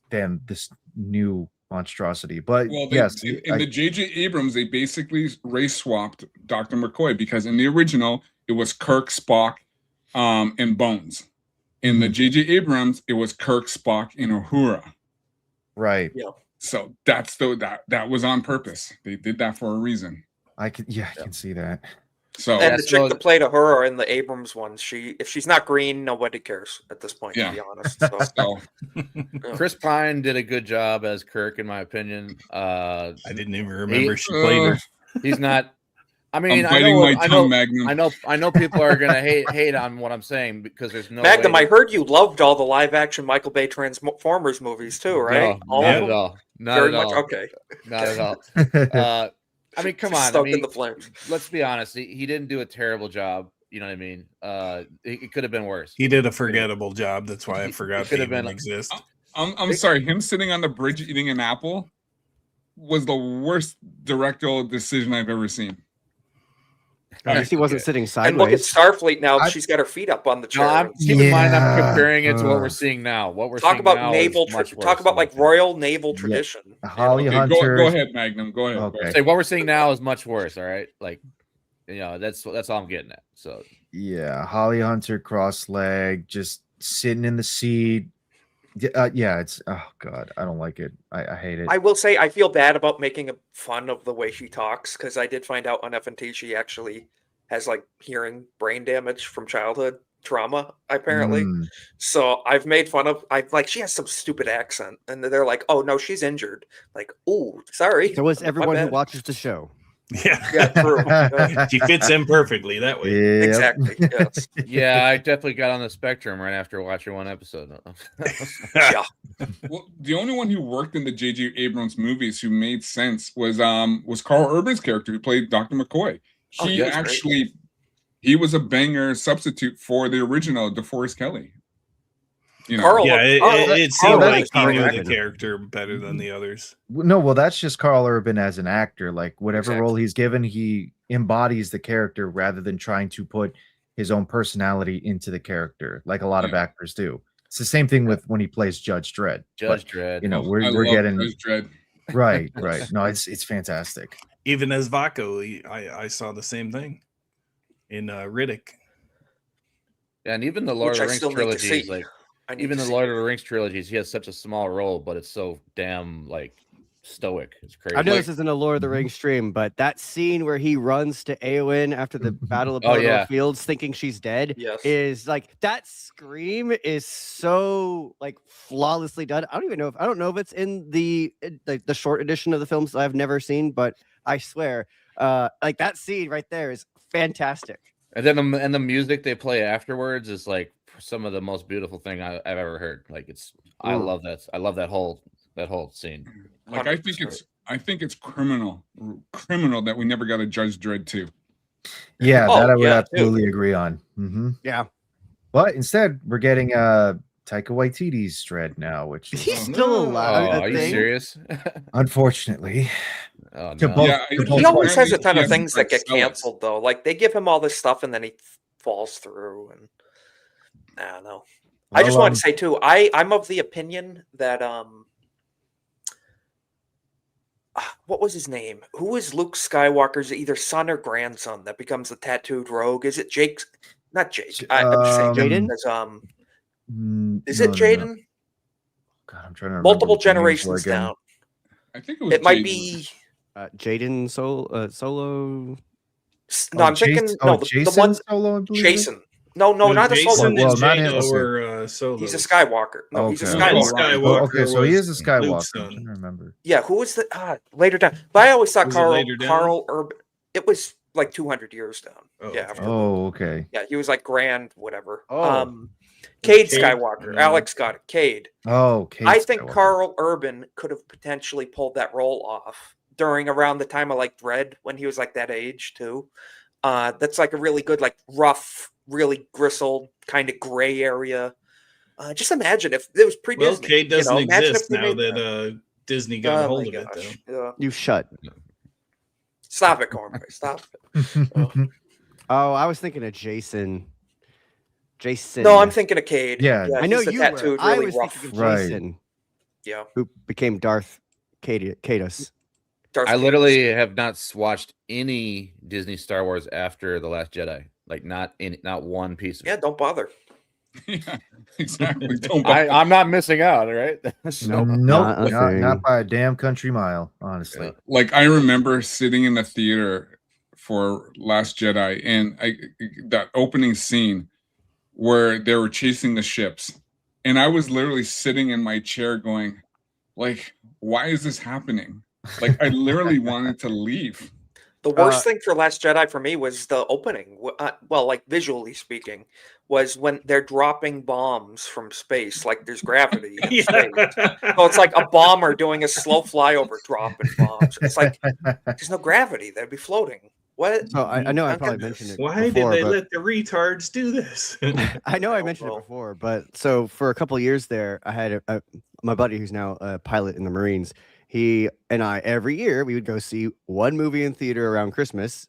than this new monstrosity. But yes, in the J.J. Abrams, they basically race swapped Dr. McCoy, because in the original it was Kirk, Spock, and Bones. In the J.J. Abrams, it was Kirk, Spock, and Uhura. Right. Yeah. So that's that was on purpose. They did that for a reason. I can see that. So and the chick that played Uhura in the Abrams ones, if she's not green, nobody cares at this point, to be honest. So. Chris Pine did a good job as Kirk, in my opinion. I didn't even remember she played her. He's not. I mean, I know people are gonna hate on what I'm saying, because there's no Magnum. I heard you loved all the live action Michael Bay Transformers movies too, right? No, not at all. Not at all. Okay. Not at all. I mean, come on. In the flames. Let's be honest. He didn't do a terrible job. You know what I mean? It could have been worse. He did a forgettable job. That's why I forgot he didn't exist. I'm sorry. Him sitting on the bridge eating an apple was the worst directorial decision I've ever seen. At least he wasn't sitting sideways. And look at Starfleet now. She's got her feet up on the chair. Keep in mind, I'm comparing it to what we're seeing now. What we're talk seeing about now naval. Talk about like Royal Naval tradition. Holly Hunter. Go ahead, Magnum. Go ahead. Okay. Say what we're seeing now is much worse. All right, like that's all I'm getting at. So yeah, Holly Hunter, cross leg, just sitting in the seat. It's oh god, I don't like it. I hate it. I will say I feel bad about making fun of the way she talks, because I did find out on FNT she actually has like hearing brain damage from childhood trauma, apparently. So I've made fun of. She has some stupid accent, and they're like, "Oh no, she's injured." Like, "Oh, sorry." So is everyone who watches the show. Yeah, true. She fits in perfectly that way. Yep. Exactly. Yes. Yeah, I definitely got on the spectrum right after watching one episode. Yeah. Well, the only one who worked in the J.J. Abrams movies who made sense was Carl Urban's character who played Dr. McCoy. He was a banger substitute for the original DeForest Kelly. Carl, it seemed like he knew the character better than the others. No, well, that's just Carl Urban as an actor. Like whatever role he's given, he embodies the character rather than trying to put his own personality into the character, like a lot of actors do. It's the same thing with when he plays Judge Dredd. Judge But, Dredd. You know, I we're love getting Judge Dredd. right. No, it's fantastic. Even as Vaco, I saw the same thing in Riddick. Yeah, and even the Lord Which of I the Rings still need to trilogies, see. like I need even to the see Lord it. of the Rings trilogies, he has such a small role, but it's so damn like stoic. It's crazy. I know Like- this isn't a Lord of the Rings stream, but that scene where he runs to Eowyn after the Battle of Oh, Pelennor yeah. Fields, thinking she's dead, Yes. is like that scream is so like flawlessly done. I don't know if it's in the short edition of the films I've never seen, but I swear, like that scene right there is fantastic. And then the music they play afterwards is like some of the most beautiful thing I've ever heard. Like I Ooh. love that. I love that whole scene. Like I think it's criminal that we never got a Judge Dredd 2. Yeah, Oh, that I would yeah, absolutely agree on. Yeah, But instead, we're getting Taika Waititi's Dredd now, which is, he's still Oh, alive. are you serious? unfortunately, Oh, to no. both, Yeah, to Dude, both he always has a apparently ton he of has to, things like, that get sell it. canceled, though. Like they give him all this stuff, and then he falls through. And I don't know. I just Well, want to say too, I'm of the opinion that what was his name? Who is Luke Skywalker's either son or grandson that becomes the tattooed rogue? Is it Jake? Not Jake. I'm just saying Jaden? Is no, it no. Jaden? God, I'm trying to remember Multiple what the names were generations again. down. I think it was. It might Jaden. be. Jaden Solo. No, I'm thinking no. The Jason one Solo, I believe it is? Jason. No, not a Jason solo. Well, and not Jano him, okay. were Solos. He's a Skywalker. No, he's a Okay. Ben Skywalker. Skywalker. Okay, so he is a was Skywalker. Luke's I'm son. trying to remember. Yeah, who was the later down? But I always thought Was it later down? Carl Urban. It was like 200 years down. Oh, yeah, okay. after Luke. Oh, okay. Yeah, he was like grand whatever. Oh. Cade Cade, Skywalker. yeah. Alex got it. Cade. Oh, okay. I think Carl Urban could have potentially pulled that role off during around the time of like Dredd when he was like that age too. That's like a really good, like rough, really gristled kind of gray area. Just imagine if it was pre-Disney. Well, Cade doesn't imagine exist if they now made that Disney got a Oh hold my of it, gosh. though. Yeah. You shut. Stop it, Cornboi. Stop it. Oh, I was thinking of Jason. Jason. No, I'm thinking of Cade. Yeah. I know he's the you were. tattooed, I really was rough. thinking of Right. Jason, Yeah. who became Darth Cadus. Darth I Vader's- literally have not watched any Disney Star Wars after The Last Jedi. Like not one piece of Yeah, it. don't bother. Yeah, exactly. Don't bother. I'm not missing out, right? No, Not nope, a not thing. by a damn country mile, honestly. Like I remember sitting in the theater for Last Jedi and that opening scene where they were chasing the ships, and I was literally sitting in my chair going, like, why is this happening? Like I literally wanted to leave. The worst thing for Last Jedi for me was the opening. Well, like visually speaking, was when they're dropping bombs from space, like there's gravity in space. So it's like a bomber doing a slow flyover, dropping bombs. It's like there's no gravity; they'd be floating. What? So I know I How probably could- mentioned it Why before, did they but let the retards do this? I know I don't mentioned know. it before, but so for a couple of years there, I had my buddy who's now a pilot in the Marines. He and I every year we would go see one movie in theater around Christmas.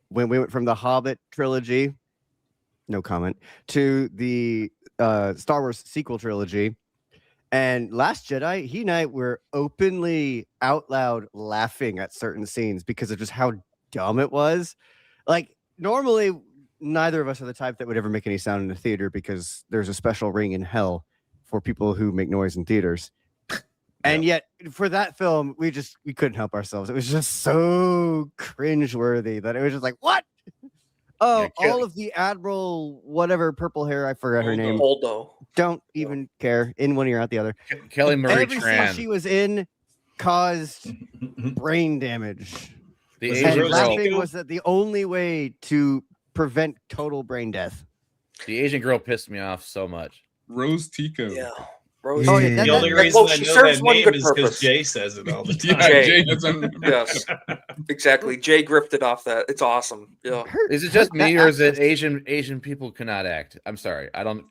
When we went from the Hobbit trilogy, no comment, to the Star Wars sequel trilogy, and Last Jedi, he and I were openly out loud laughing at certain scenes because of just how dumb it was. Like normally, neither of us are the type that would ever make any sound in a theater because there's a special ring in hell for people who make noise in theaters. And yet, for that film, we couldn't help ourselves. It was just so cringeworthy that it was just like, what? Oh, Yeah, all of the Admiral, whatever, purple hair, I forgot her name. Holdo. Don't even care. In one ear, out the other. Kelly Marie Every scene Tran. she was in caused brain damage. The Was And Asian Rose girl. laughing Tico? was the only way to prevent total brain death. The Asian girl pissed me off so much. Rose Tico. Yeah. Rose. Oh, yeah, that- The only that- reason well, I she know serves that one name good is because purpose. Jay says it all the time. Yeah, Jay. Jay doesn't. Yes, exactly. Jay grifted off that. It's awesome. Yeah. Is it just me, that or is it access- Asian people cannot act? I'm sorry. I don't.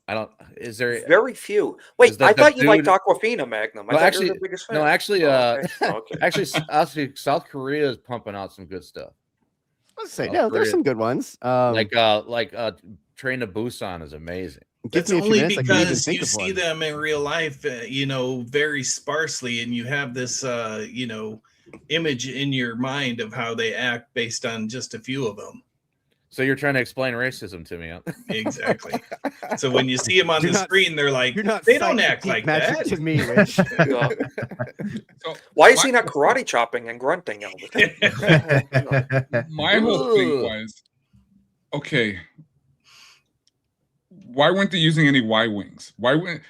Is there? Very few. Wait, Is the- I the thought you liked dude- Aquafina Magnum. I No, thought actually, you were the biggest fan. no, actually, Oh, okay. actually, South Korea is pumping out some good stuff. Let's say Oh, no. There's brilliant. some good ones. Like Train to Busan is amazing. Give That's me a few only minutes, I can't even because think you of see one. them in real life, very sparsely, and you have this, image in your mind of how they act based on just a few of them. So you're trying to explain racism to me, huh? Exactly. So when you see them on You're the not- screen, they're like, You're not they don't citing act deep like magic that. to me, Rich. Yeah. So Why is he not karate chopping and grunting all the time? my whole thing Ugh. was, okay, why weren't they using any Y wings? Why weren't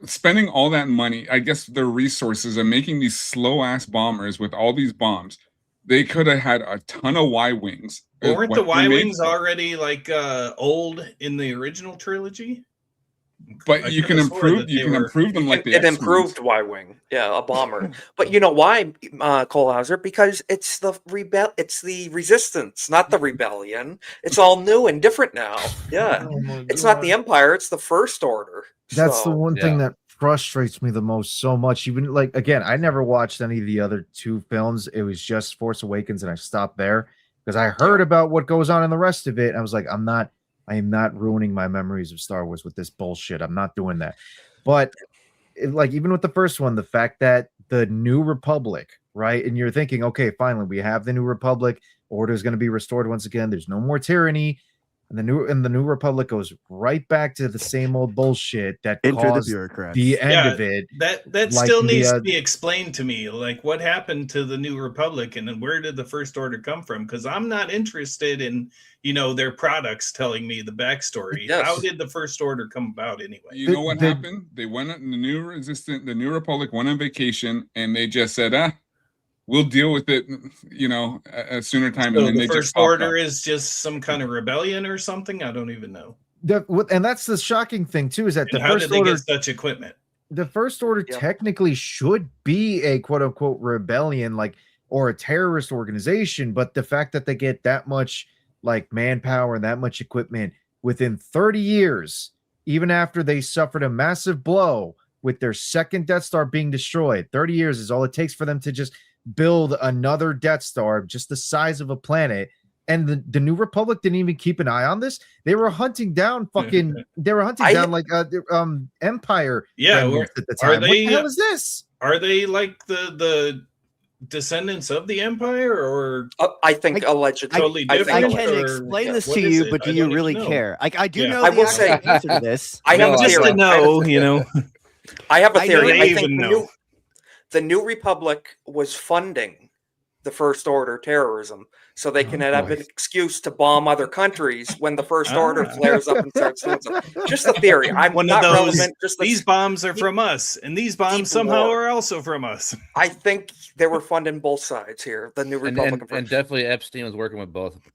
spending all that money? I guess their resources and making these slow ass bombers with all these bombs. They could have had a ton of Y wings. Well, weren't What the they Y made wings for. already like old in the original trilogy? But I you coulda can swore improve. that You they can were- improve them like the An X-Wings. improved Y-wing, yeah, a bomber. But you know why, Cole Hauser? Because it's the resistance, not the rebellion. It's all new and different now. Yeah, Oh my it's not the God. Empire; it's the First Order. That's the So, one thing Yeah. that frustrates me the most so much. Even like again, I never watched any of the other two films. It was just Force Awakens, and I stopped there because I heard about what goes on in the rest of it. And I was like, I am not ruining my memories of Star Wars with this bullshit. I'm not doing that. But like even with the first one, the fact that the New Republic, right? And you're thinking, okay, finally, we have the New Republic. Order is going to be restored once again. There's no more tyranny. And the New Republic goes right back to the same old bullshit that Enter the caused bureaucrats. the end Yeah, of it. that like still in the, needs to be explained to me. Like, what happened to the New Republic, and then where did the First Order come from? Because I'm not interested in their products telling me the backstory. Yes. How did the First Order come about anyway? You know what happened? They went the New Republic went on vacation, and they just said, we'll deal with it, at a sooner time. So And then the they just First popped Order up. is just some kind of rebellion or something. I don't even know. And that's the shocking thing too, is that And the how First did they Order, get such equipment? the First Order Yep. technically should be a quote unquote rebellion, like or a terrorist organization, but the fact that they get that much like manpower and that much equipment within 30 years, even after they suffered a massive blow with their second Death Star being destroyed, 30 years is all it takes for them to just build another Death Star just the size of a planet. And the New Republic didn't even keep an eye on this. They were hunting down Empire Yeah, remnants at the are time. What they- the hell is this? Are they like the descendants of the Empire, or I think allegedly. totally I different? I think can or explain yeah, this what to is you, it? but do I you don't really even know. care? Like, I do Yeah. know I the will actual say- answer to this. I have No, a I Just theory. to know, I have a I theory. know I they think even the know. the New Republic was funding the First Order terrorism, so they can have boy. an excuse to bomb other countries when the First Order Ah. flares up and starts doing something. Just a theory. I'm One of not those. relevant. Just These bombs are from us, and these bombs deep somehow war. are also from us. I think they were funding both sides here. The New And, Republic and, and definitely Epstein was working with both of them.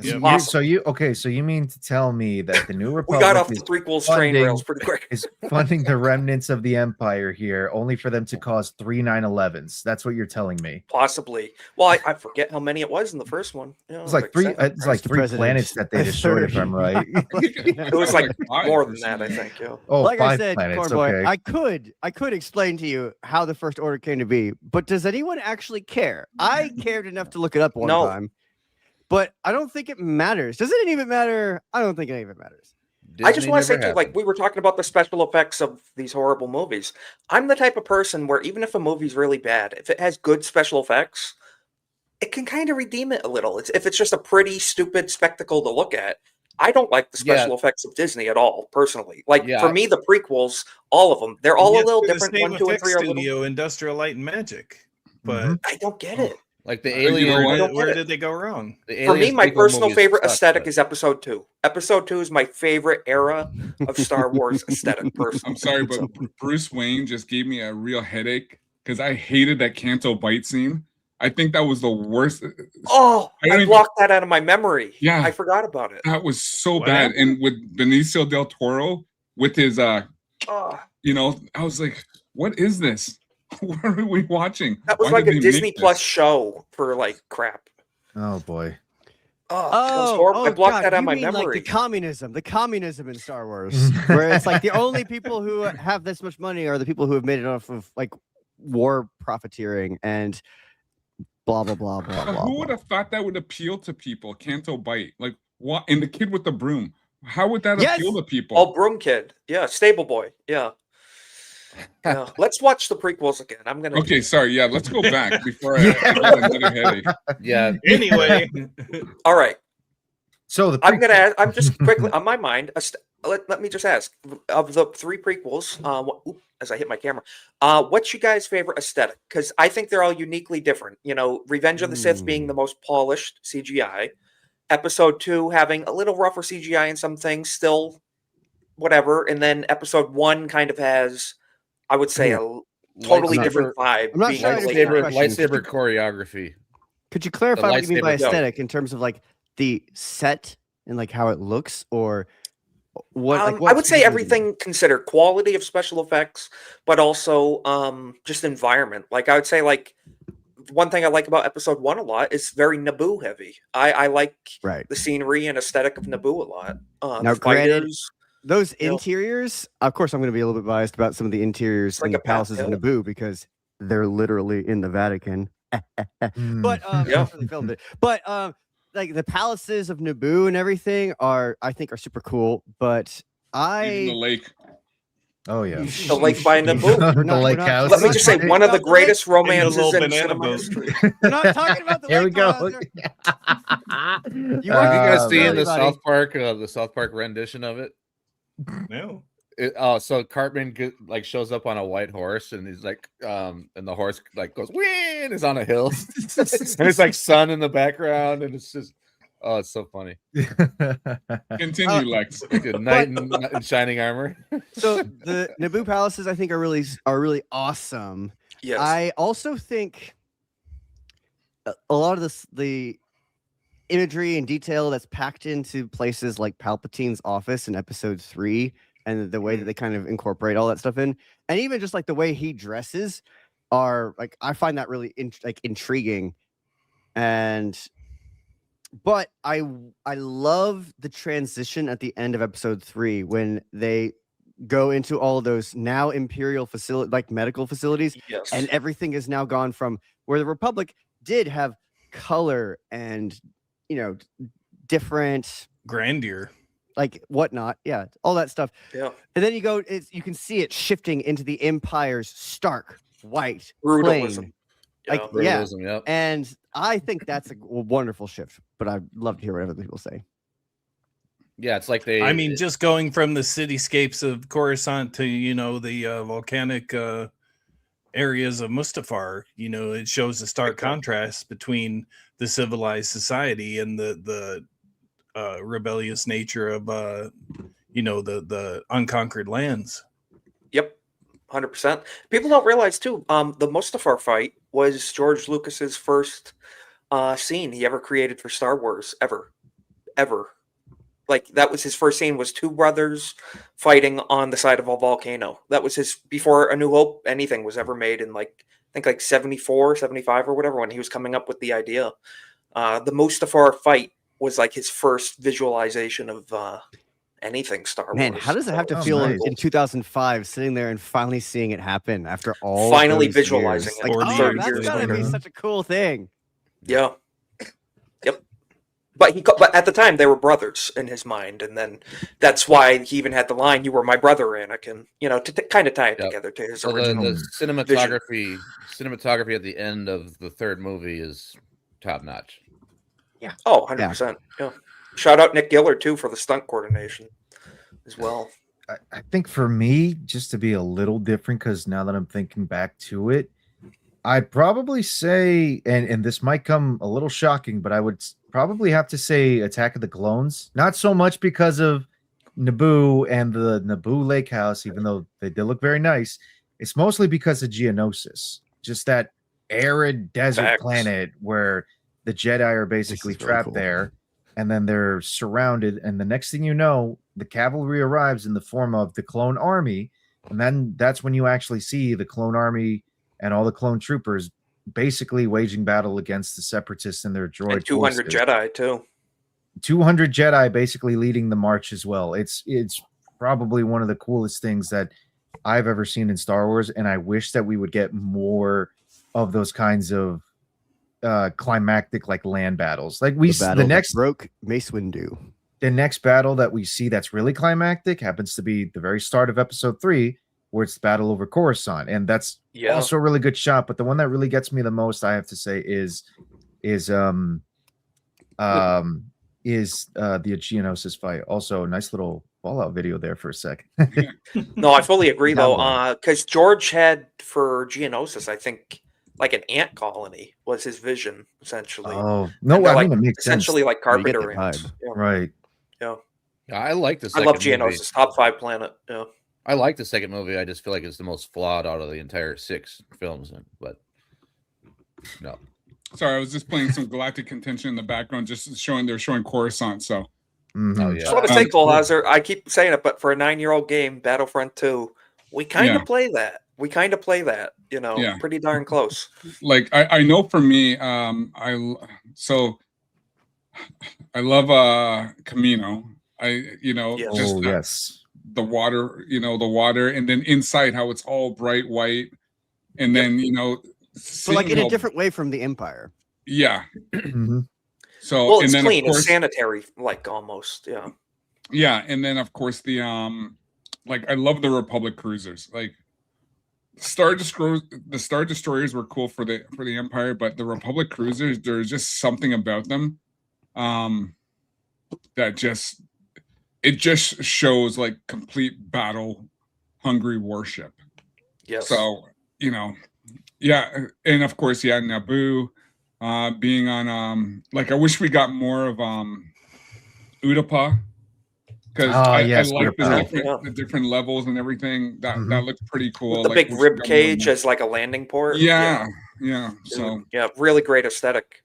Yep. Possible. So you mean to tell me that the New We Republic got off the is prequels train funding- rails pretty quick. is funding the remnants of the Empire here only for them to cause 3 9/11s? That's what you're telling me. Possibly. Well, I forget how many it was in the first one. It's like three. 7. It's like the 3 president. planets that they destroyed, if I'm right. It was like Five more or than that, I think. Yeah. Oh, Like I 5 said, planets. Cornboi, Okay. I could explain to you how the First Order came to be, but does anyone actually care? I cared enough to look it up one No. time, but I don't think it matters. Does it even matter? I don't think it even matters. I just Disney want to say, never too, like happened. we were talking about the special effects of these horrible movies. I'm the type of person where even if a movie's really bad, if it has good special effects, it can kind of redeem it a little. If it's just a pretty stupid spectacle to look at, I don't like the special effects of Disney at all, personally. Like Yeah. for me, the prequels, all of them, they're all Yes, a little they're the different. same 1, 2, and effects 3 are a little. studio, Industrial Light and Magic. But Mhm. I don't get it. Like the You know alien. what? don't where get it. did they go wrong? the For me, Aliens my prequel personal movies favorite suck, aesthetic but- is Episode 2. Episode 2 is my favorite era of Star Wars aesthetic. Personally, I'm sorry, but So- Bruce Wayne just gave me a real headache because I hated that Canto bite scene. I think that was the worst. oh, I don't I even- blocked that out of my memory. Yeah. I forgot about it. That was so What bad. happened? And with Benicio del Toro, with his, Oh, I was like, what is this? What are we watching? that was Why like did a they Disney make this? Plus show for like crap. Oh boy. Oh, that was horrible. I blocked God, that out you of my mean like memory. the communism in Star Wars, where it's like the only people who have this much money are the people who have made it off of like war profiteering and blah blah blah blah But blah. who would have thought that would appeal to people? Canto bite, like what? And the kid with the broom. How would that Yes! appeal to people? Oh, Broom Kid. Yeah, Stable Boy. Yeah. Yeah. Let's watch the prequels again. I'm gonna. Okay, sorry. Yeah, let's go back before I Yeah. get another headache. Yeah. Anyway, All right. So the I'm gonna. prequel- Ask, I'm just quickly on my mind. Let me just ask of the 3 prequels. As I hit my camera, what's you guys' favorite aesthetic? Because I think they're all uniquely different. You know, Revenge of the Sith being the most polished CGI, Episode 2 having a little rougher CGI in some things, still whatever, and then Episode 1 kind of has, I would say, a totally Lightsaber- different vibe. I'm not being sure I a late understand your night. question. lightsaber choreography. Could you clarify what you mean by lightsaber- no. aesthetic in terms of like the set and like how it looks, or what? Like, I what would say specifically do you mean? everything considered quality of special effects, but also just environment. Like I would say, like one thing I like about Episode 1 a lot is very Naboo heavy. I like Right. the scenery and aesthetic of Naboo a lot. Now, The granted, fighters, those you know. interiors, of course, I'm going to be a little bit biased about some of the interiors It's like in the a path palaces of hill. Naboo because they're literally in the Vatican. But Yeah. that's where they filmed it. But like the palaces of Naboo and everything I think are super cool. But Even the lake. Oh yeah. The lake by Naboo. The not- lake we're not- house. Let me not just say, talking one of the about the lake. greatest romances little in banana cinema boat. history. We're not talking about the Here we lake. go. Bowser. Have you You are guys Oh, seen man. the South Park rendition of it? no. So Cartman shows up on a white horse, and he's like, and the horse like goes, "Wee!" and is on a hill, and it's like sun in the background, and it's just, oh, it's so funny. Continue, Lex. Like a knight in shining armor. So the Naboo palaces, I think, are really awesome. Yes. I also think a lot of the imagery and detail that's packed into places like Palpatine's office in Episode 3, and the way that they kind of incorporate all that stuff in, and even just like the way he dresses, are like, I find that really intriguing. But I love the transition at the end of Episode 3 when they go into all those now Imperial facility, like medical facilities, Yes. and everything is now gone from where the Republic did have color and, you know, different Grandeur. like whatnot, yeah, all that stuff. Yeah. And then you can see it shifting into the Empire's stark white Brutalism. plain. Yeah. Like, yeah, Brutalism, yep. and I think that's a wonderful shift. But I'd love to hear what other people say. Yeah, it's like they. I mean, just going from the cityscapes of Coruscant to, you know, the volcanic areas of Mustafar, you know, it shows a stark contrast between the civilized society and the rebellious nature of, you know, the unconquered lands. Yep. 100%. People don't realize too, the Mustafar fight was George Lucas's first scene he ever created for Star Wars ever. Like that was his first scene, was two brothers fighting on the side of a volcano. That was his, before A New Hope anything was ever made in like, I think like 74, 75 or whatever, when he was coming up with the idea. The Mustafar fight was like his first visualization of anything Star Wars. Man, how does it have to Oh, feel nice. in 2005, sitting there and finally seeing it happen after all Finally those visualizing years? it Like, 40 oh, years that's later. gotta be such a cool thing. Yeah. Yep. But at the time they were brothers in his mind, and then that's why he even had the line, "You were my brother, Anakin." You know, to kind of tie it Yep. together to his So original. the cinematography at the end of the third movie is top notch. Oh, 100%. Yeah. Shout out Nick Gillard too for the stunt coordination as well. I think for me, just to be a little different, because now that I'm thinking back to it, I'd probably say, and this might come a little shocking, but I would probably have to say Attack of the Clones. Not so much because of Naboo and the Naboo Lake House, even though they did look very nice. It's mostly because of Geonosis, just that arid desert Facts. planet where the Jedi are basically really trapped cool. there, and then they're surrounded. And the next thing you know, the cavalry arrives in the form of the clone army, and then that's when you actually see the clone army and all the clone troopers basically waging battle against the separatists and their droid And 200 forces. Jedi too. 200 Jedi basically leading the march as well. It's probably one of the coolest things that I've ever seen in Star Wars, and I wish that we would get more of those kinds of climactic like land battles. Like The battle the next that broke Mace Windu. the next battle that we see that's really climactic happens to be the very start of episode 3, where it's the battle over Coruscant, and that's also a really good shot. But the one that really gets me the most, I have to say, is the Geonosis fight. Also, nice little Fallout video there for a second. No, I fully agree though, Download. because George had for Geonosis, I think, like an ant colony was his vision essentially. Oh no, And they're, I mean like, it makes sense. essentially like Oh, you get the carpenter ants. vibe. Yeah. Right. Yeah. I like the I second love movie. Geonosis, top 5 planet. Yeah. I like the second movie. I just feel like it's the most flawed out of the entire 6 films. But no. Sorry, I was just playing some Galactic Contention in the background, just showing they're showing Coruscant. So Mhm. Oh, Just yeah. want to say, Colhauser, I keep saying it, but for a 9-year-old game, Battlefront 2, we kind of Yeah. play that. You know, Yeah. pretty darn close. like I know for me, I love Camino. Yes. Just Oh that- yes. the water, and then inside how it's all bright white, and then So like seeing in a how- different way from the Empire. yeah. Mhm. So Well, and it's then clean, of course, it's sanitary, like almost. Yeah. yeah, and then of course the like I love the Republic cruisers. Like the Star Destroyers were cool for the Empire, but the Republic cruisers, there's just something about them that just shows like complete battle hungry warship. Yes. So, yeah, and of course, yeah, Naboo being on like I wish we got more of Utapau, because I yes, like Utapau. the different levels and everything. That Mhm. looks pretty cool. With the like, big wish we rib got more of cage them. as like a landing port. Yeah. Dude, So yeah, really great aesthetic.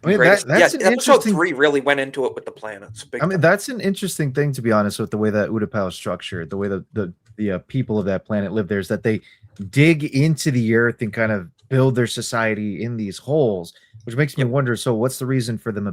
I mean, Greatest- that's an episode interesting 3 really went into it with the planets. Big I mean, time. that's an interesting thing, to be honest, with the way that Utapau is structured, the way the people of that planet live there, is that they dig into the earth and kind of build their society in these holes, which makes me wonder. So, what's the reason for them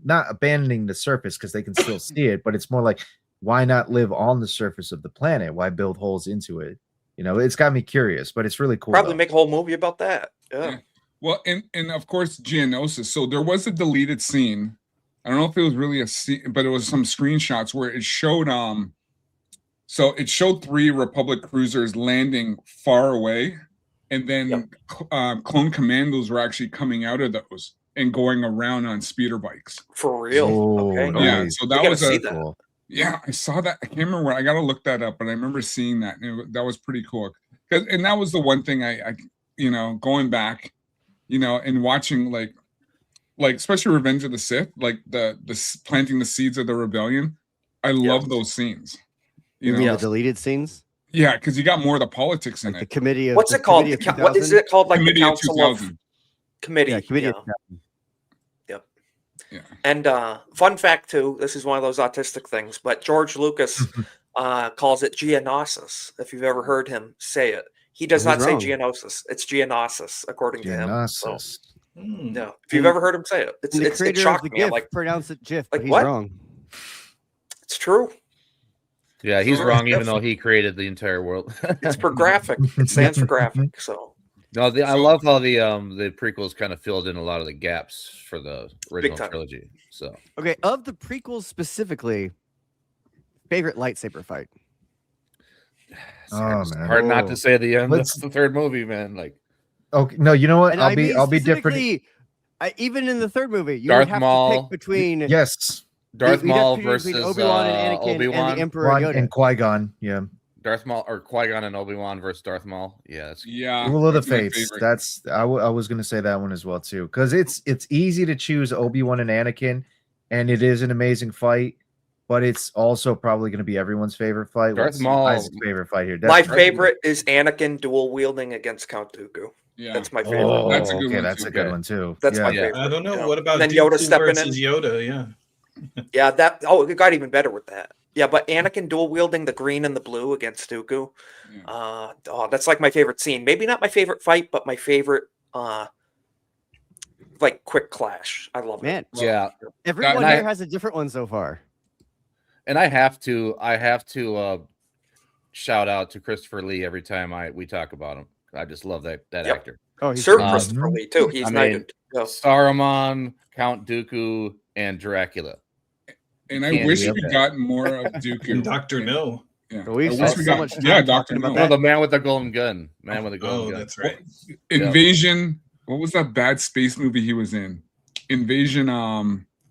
not abandoning the surface, because they can still see it, but it's more like, why not live on the surface of the planet? Why build holes into it? It's got me curious, but it's really cool. Probably though. make a whole movie about that. Yeah. well, and of course Geonosis. So there was a deleted scene. I don't know if it was really a scene, but it was some screenshots where it showed so it showed 3 Republic cruisers landing far away, and then clone commandos were actually coming out of those and going around on speeder bikes. For real. Oh, Okay. Yeah, nice. so We that gotta was see a that. Cool. yeah, I saw that. I can't remember where. I got to look that up, but I remember seeing that, and that was pretty cool. And that was the one thing I going back, and watching like especially Revenge of the Sith, like the planting the seeds of the rebellion. I love those scenes. You mean Yeah. the deleted scenes? Yeah, because you got more of the politics in Like the it. committee of What's the it called? Committee of What is 2000? it called? Like Committee the of Council of 2000. Committee. Yeah, committee yeah. of 2000. Yeah. And fun fact too, this is one of those autistic things, but George Lucas calls it Geonosis. If you've ever heard him say it, he does Well, not he's say wrong. Geonosis. It's Geonosis, according to him. So, Geonosis. yeah, if you've ever heard him say it, And the it creator of shocked the me. I'm GIF like, pronounced it GIF, like but he's what? wrong. It's true. Yeah, he's So- wrong, even though he created the entire world. It's for graphic. It stands for graphic. So No, I love how the prequels kind of filled in a lot of the gaps for the original time. trilogy. So Okay, of the prequels specifically, favorite lightsaber fight. it's hard, Oh, it's man. hard not Oh. to say the end Let's- of the third movie, man. Like Okay, no, you know what? And I'll I be mean different. specifically, even in the third movie, you Darth would have to Maul. pick between Yes, Darth you'd have to Maul pick versus between Obi-Wan and Anakin and the Obi-Wan. Emperor Yoda. and Qui-Gon. Yeah, Darth Maul or Qui-Gon and Obi-Wan versus Darth Maul. Yeah, that's Yeah, Duel of the that's my Fates. favorite. That's I was gonna say that one as well too, because it's easy to choose Obi-Wan and Anakin, and it is an amazing fight, but it's also probably gonna be everyone's favorite fight. Darth What's Maul- Isaac's favorite fight here? my Definitely. favorite is Anakin dual wielding against Count Dooku. Yeah, That's my favorite. Oh, That's a good okay, one that's too. a good Okay. one too. That's my Yeah. favorite. I don't know. Yeah. What about Then Yoda Dooku stepping in? versus Yoda? Yeah. Yeah, that. Oh, it got even better with that. Yeah, but Anakin dual wielding the green and the blue against Dooku. Yeah. That's like my favorite scene. Maybe not my favorite fight, but my favorite like quick clash. I love Man, it. yeah. everyone and I- here has a different one so far. And I have to shout out to Christopher Lee every time we talk about him. I just love that Yep. actor. Oh, he's Sir great. Christopher Lee too. He's I mean, knighted. Yeah. Saruman, Count Dooku, and Dracula. And I Can't wish do we that. got more of Dooku. And Doctor No. Yeah. We've I spent wish so we got, much time yeah, talking Doctor about No. Oh, the man with the golden gun. Man with the golden Oh, gun. that's right. Invasion. What was that bad space movie he was in? Invasion.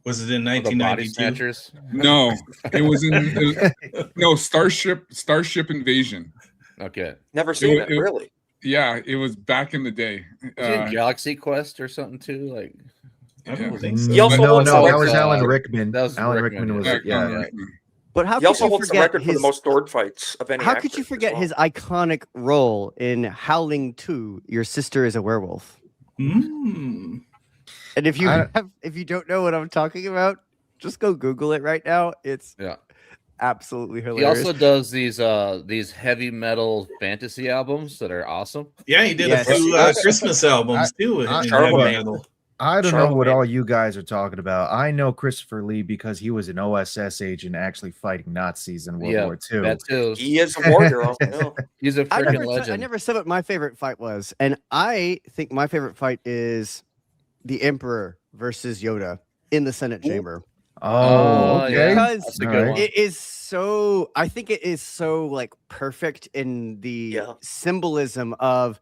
Was it in Oh, the body 1992? snatchers. No, it was in Starship Invasion. Okay. Never seen it, it- really. Yeah, it was back in the day. Was he in Galaxy Quest or something too? Like, I don't Yeah. think so. He also No, holds no, the that was record- Alan Rickman. that was Alan Rickman, Rickman was yeah, it? Yeah. Alan Rickman. But how He could also you holds the forget record for his the most sword fights of any How actor could you as forget well. his iconic role in Howling 2, Your Sister is a Werewolf? Mm. And if you I- if you don't know what I'm talking about, just go Google it right now. It's yeah. absolutely He hilarious. also does these heavy metal fantasy albums that are awesome. Yeah, he did Yes. a few Christmas albums too. in heavy Charlemagne. metal. I don't know what Charlemagne. all you guys are talking about. I know Christopher Lee because he was an OSS agent actually fighting Nazis in World Yeah, War II. that too. He is a war hero. Yeah. He's a I freaking never, legend. I never said what my favorite fight was, and I think my favorite fight is the Emperor versus Yoda in the Senate chamber. Oh, Oh, okay. yeah. Because That's a good Alright. one. it is so, I think it is so like perfect in the Yeah. symbolism of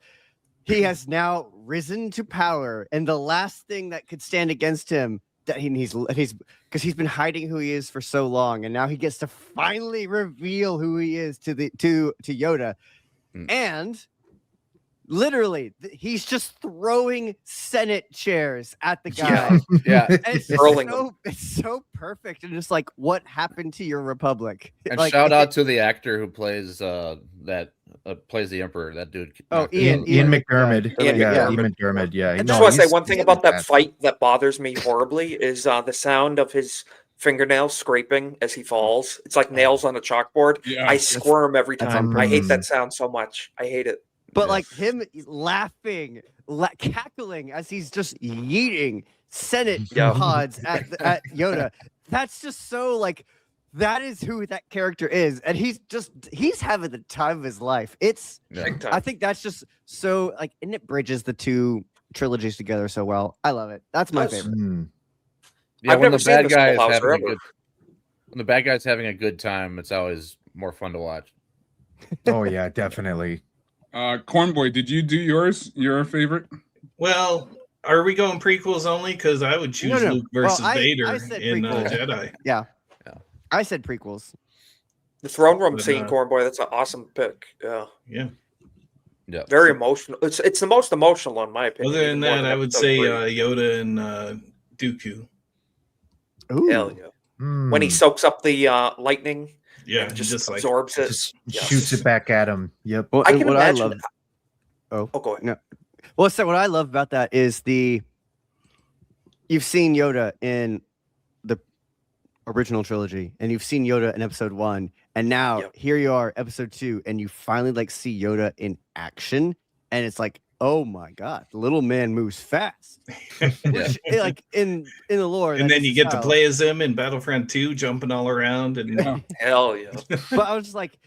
he has now risen to power, and the last thing that could stand against him that he's because he's been hiding who he is for so long, and now he gets to finally reveal who he is to Yoda, and literally he's just throwing Senate chairs at the guy. Yeah. And it's just Hurling it's so perfect, and just like, what happened to your republic? And Like, shout out to the actor who plays plays the Emperor. That dude. Oh, knocked it Ian- out. Ian McDermott. Ian Yeah, McDermott. Ian McDermott. Yeah. I No, just want to say he's- one thing he's about that fantastic. fight that bothers me horribly is the sound of his fingernails scraping as he falls. It's like nails on a chalkboard. Yeah. I squirm every that's on time. I hate purpose. that sound so much. I hate it. But Yeah. like him laughing, cackling as he's just yeeting Senate Yeah. pods at Yoda. That's just so like, that is who that character is, and he's having the time of his life. It's Yeah. Big time. I think that's just so like, and it bridges the two trilogies together so well. I love it. That's my Does. favorite. Hmm. Yeah, I've when never the seen bad this guy is Full House having a forever. good, when the bad guy's having a good time, it's always more fun to watch. Oh yeah, definitely. Cornboi, did you do yours? Your favorite? Well, are we going prequels only? Because I would choose No. Luke Well, versus I Vader said in prequels. Jedi. Yeah. Yeah. I said prequels. The throne room But, scene, Cornboi. That's an awesome pick. Yeah, Yeah. Yeah. very emotional. It's the most emotional in my opinion. Other even than more that, I would Episode say 3. Yoda and Dooku. Ooh. Hell yeah. Hmm. When he soaks up the lightning, Yeah, and just, like absorbs it. just Yes. shoots it back at him. Yep. Well, I and can what imagine. I love. Oh, Oh, go ahead. no. Well, so what I love about that is you've seen Yoda in the original trilogy, and you've seen Yoda in episode 1, and now Yep. here you are, episode 2, and you finally like see Yoda in action, and it's like, oh my god, the little man moves fast. Which, like in the lore, and that then is you his get to style. play as him in Battlefront 2, jumping all around, and Yeah. Hell yeah. But I was just like,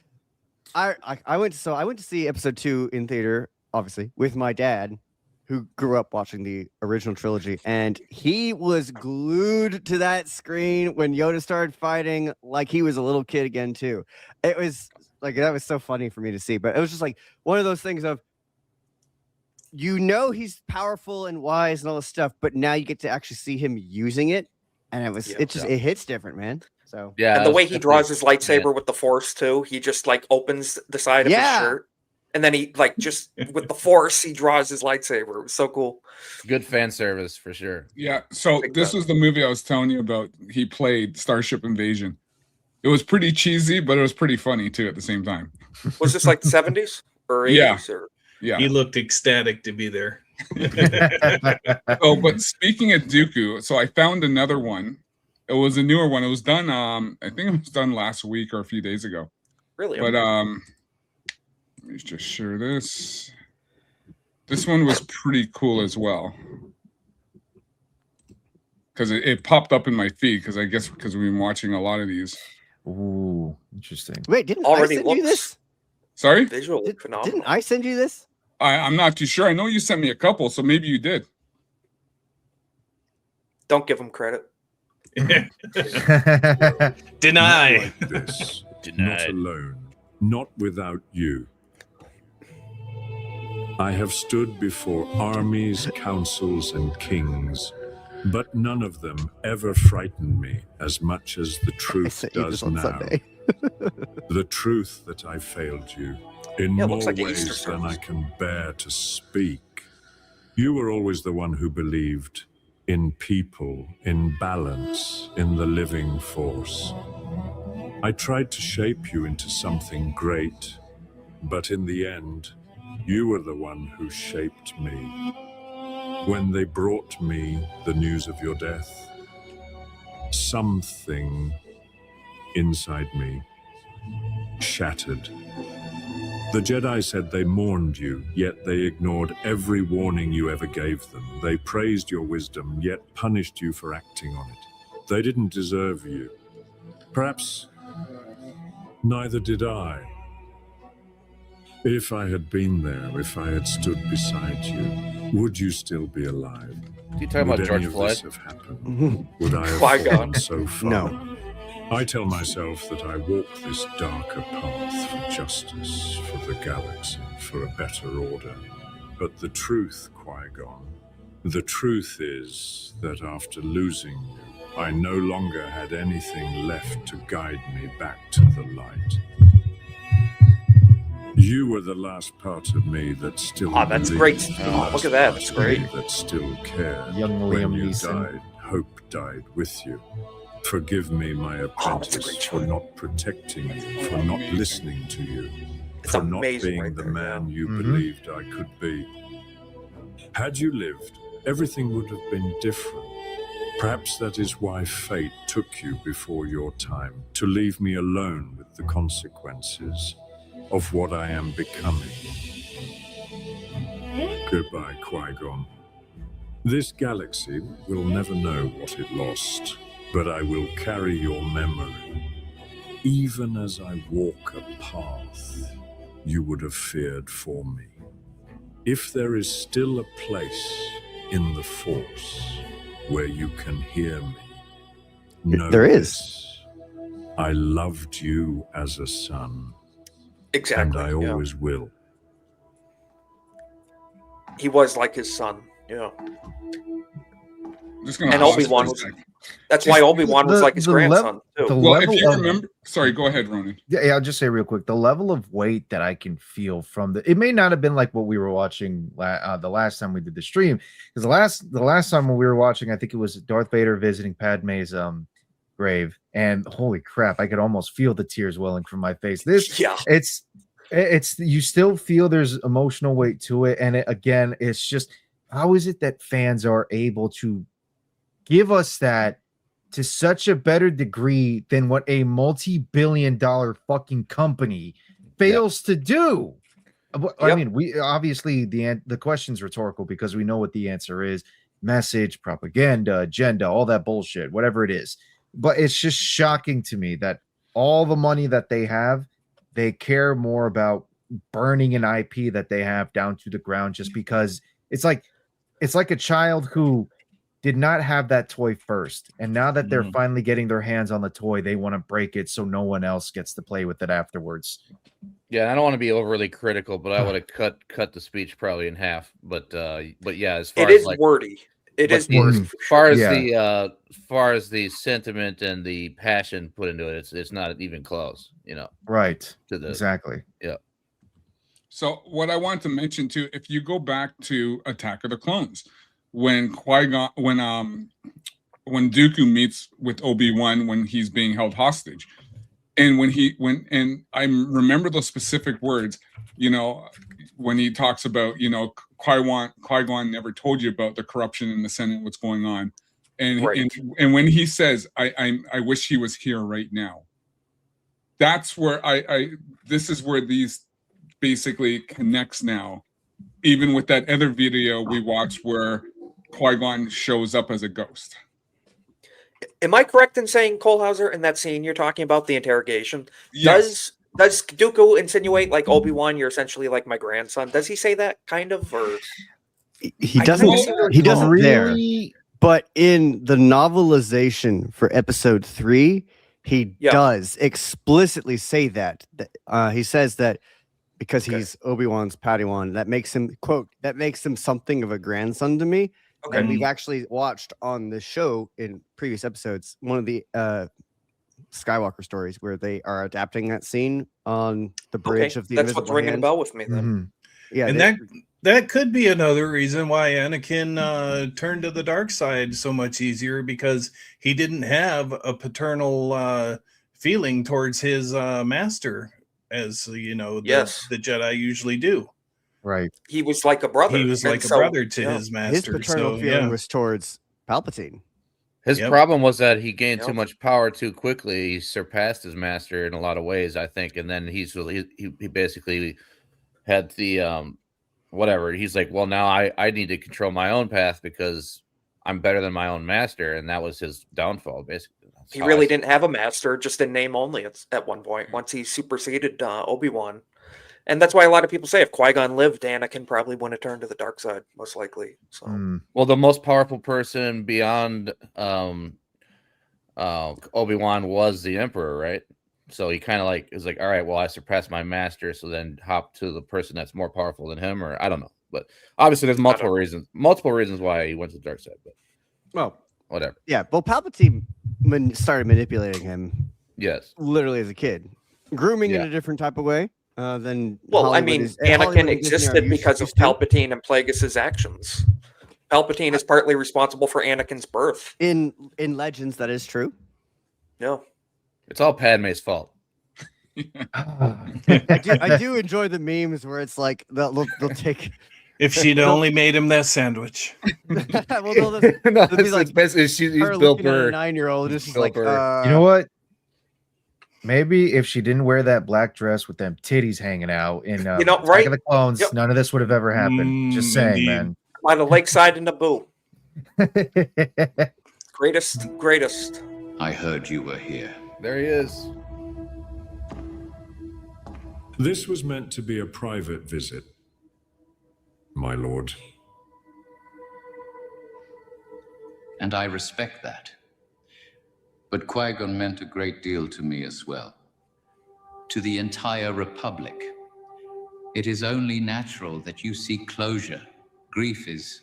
I went to see episode 2 in theater, obviously, with my dad, who grew up watching the original trilogy, and he was glued to that screen when Yoda started fighting, like he was a little kid again too. It was like, that was so funny for me to see, but it was just like one of those things of, he's powerful and wise and all this stuff, but now you get to actually see him using it, and it hits different, man. So Yeah. And the that way was he draws his definitely- lightsaber with the Force too, he just like opens the side of his shirt, and then he like just with the Force he draws his lightsaber. It was so cool. Good fan service for sure. Yeah. So Big this time. was the movie I was telling you about. He played Starship Invasion. It was pretty cheesy, but it was pretty funny too at the same time. Was this like the 70s or 80s? Yeah. Or Yeah. he looked ecstatic to be there. Oh, but speaking of Dooku, so I found another one. It was a newer one. It was done. I think it was done last week or a few days ago. really? But let me just share this. This one was pretty cool as well. Because it popped up in my feed, because I guess because we've been watching a lot of these. Ooh, interesting. wait, didn't Already I send you looks this? Sorry? visually phenomenal. Didn't I send you this? I'm not too sure. I know you sent me a couple, so maybe you did. Don't give him credit. Deny. Not like this. Not Denied. alone. Not without you. I have stood before armies, councils, and kings, but none of them ever frightened me as much as the truth sent you does this on now. Sunday. The truth that I failed you in Yeah, it more looks like an Easter ways than I service. can bear to speak. You were always the one who believed in people, in balance, in the living force. I tried to shape you into something great, but in the end, you were the one who shaped me. When they brought me the news of your death, something inside me shattered. The Jedi said they mourned you, yet they ignored every warning you ever gave them. They praised your wisdom, yet punished you for acting on it. They didn't deserve you. Perhaps neither did I. If I had been there, if I had stood beside you, would you still be alive? You talking Would about any George of Floyd? this have happened? Would I have Qui-Gon. fallen so far? No. I tell myself that I walk this darker path for justice, for the galaxy, for a better order. But the truth, Qui-Gon, the truth is that after losing you, I no longer had anything left to guide me back to the light. You were the last part of me that still Ah, that's great. believed, the Oh, last look at that. part That's of great. me that still cared. Young When Liam you Neeson. died, hope died with you. Forgive me, my Oh, that's a apprentice, great for shot. not protecting you, for not listening to you, It's for not amazing being right the there, man you Mhm. believed I could be. Had you lived, everything would have been different. Perhaps that is why fate took you before your time, to leave me alone with the consequences of what I am becoming. Goodbye, Qui-Gon. This galaxy will never know what it lost, but I will carry your memory. Even as I walk a path you would have feared for me. If there is still a place in the Force where you can hear me, know There is. this. I loved you as a son, Exactly. and I yeah. always will. He was like his son. Yeah. I'm just gonna And pause Obi-Wan for a was- sec. That's why Obi-Wan was like his grandson, too. the Well, if level you of, remember, sorry, go ahead, Ronan. yeah, I'll just say real quick, the level of weight that I can feel from it may not have been like what we were watching the last time we did the stream, because the last time when we were watching, I think it was Darth Vader visiting Padme's grave, and holy crap, I could almost feel the tears welling from my face. This, Yeah. it's you still feel there's emotional weight to it, and again, it's just how is it that fans are able to give us that to such a better degree than what a multi-billion-dollar fucking company fails to do. I Yep. mean, we obviously the question's rhetorical because we know what the answer is: message, propaganda, agenda, all that bullshit, whatever it is. But it's just shocking to me that all the money that they have, they care more about burning an IP that they have down to the ground just because it's like a child who did not have that toy first, and now that they're finally getting their hands on the toy, they want to break it so no one else gets to play with it afterwards. Yeah, I don't want to be overly critical, but I would have cut the speech probably in half. But yeah, as far It as is like wordy. It but is wordy. Mm. For as far sure. as Yeah. far as the sentiment and the passion put into it, it's not even close. Right. To the Exactly. yeah. So what I want to mention too, if you go back to Attack of the Clones, when Qui-Gon, when Dooku meets with Obi-Wan when he's being held hostage, and and I remember those specific words, when he talks about, Qui-Gon never told you about the corruption in the Senate, what's going on, and Right. and when he says, I wish he was here right now. That's where this is where these basically connects now, even with that other video we watched where Qui-Gon shows up as a ghost. Am I correct in saying, Colehauser, in that scene you're talking about, the interrogation, Yes. does Dooku insinuate, like, Obi-Wan, you're essentially like my grandson? Does he say that, kind of, or He I doesn't. kinda seem to He doesn't recall. there. Really, But in the novelization for episode 3, he does explicitly say that. He says that because he's Obi-Wan's Padawan, that makes him, quote, that makes him something of a grandson to me. Okay. And we've actually watched on the show in previous episodes one of the Skywalker stories where they are adapting that scene on the bridge of the That's Invisible what's ringing a Hand. bell with me then. Yeah, and that could be another reason why Anakin turned to the dark side so much easier, because he didn't have a paternal feeling towards his master, as you know, the Jedi usually do. Right. He was like a brother. He was like a brother to his master. His paternal feeling was towards Palpatine. His problem was that he gained too much power too quickly. He surpassed his master in a lot of ways, I think. And then he basically had the whatever. He's like, well, now I need to control my own path because I'm better than my own master, and that was his downfall, basically. He really didn't have a master, just in name only at one point, once he superseded Obi-Wan. And that's why a lot of people say if Qui-Gon lived, Anakin probably wouldn't have turned to the dark side, most likely. So, well, the most powerful person beyond Obi-Wan was the Emperor, right? So he kind of like is like, all right, well, I surpassed my master, so then hop to the person that's more powerful than him, or I don't know. But obviously, there's multiple reasons why he went to the dark side. But well, whatever. Yeah, well, Palpatine started manipulating him. Yes, literally as a kid, grooming in a different type of way. Than Anakin existed because of Palpatine and Plagueis' actions. Palpatine is partly responsible for Anakin's birth. In Legends, that is true. No, it's all Padme's fault. I do enjoy the memes where it's like they'll take. If she'd only made him that sandwich. Well, they'll be like basically she's Bill Burr, a 9-year-old, and it's just like, you know what? Maybe if she didn't wear that black dress with them titties hanging out in Attack of the Clones, none of this would have ever happened. Just saying, man. By the lakeside in Naboo. Greatest. I heard you were here. There he is. This was meant to be a private visit, my lord. And I respect that. But Qui-Gon meant a great deal to me as well. To the entire Republic. It is only natural that you seek closure. Grief is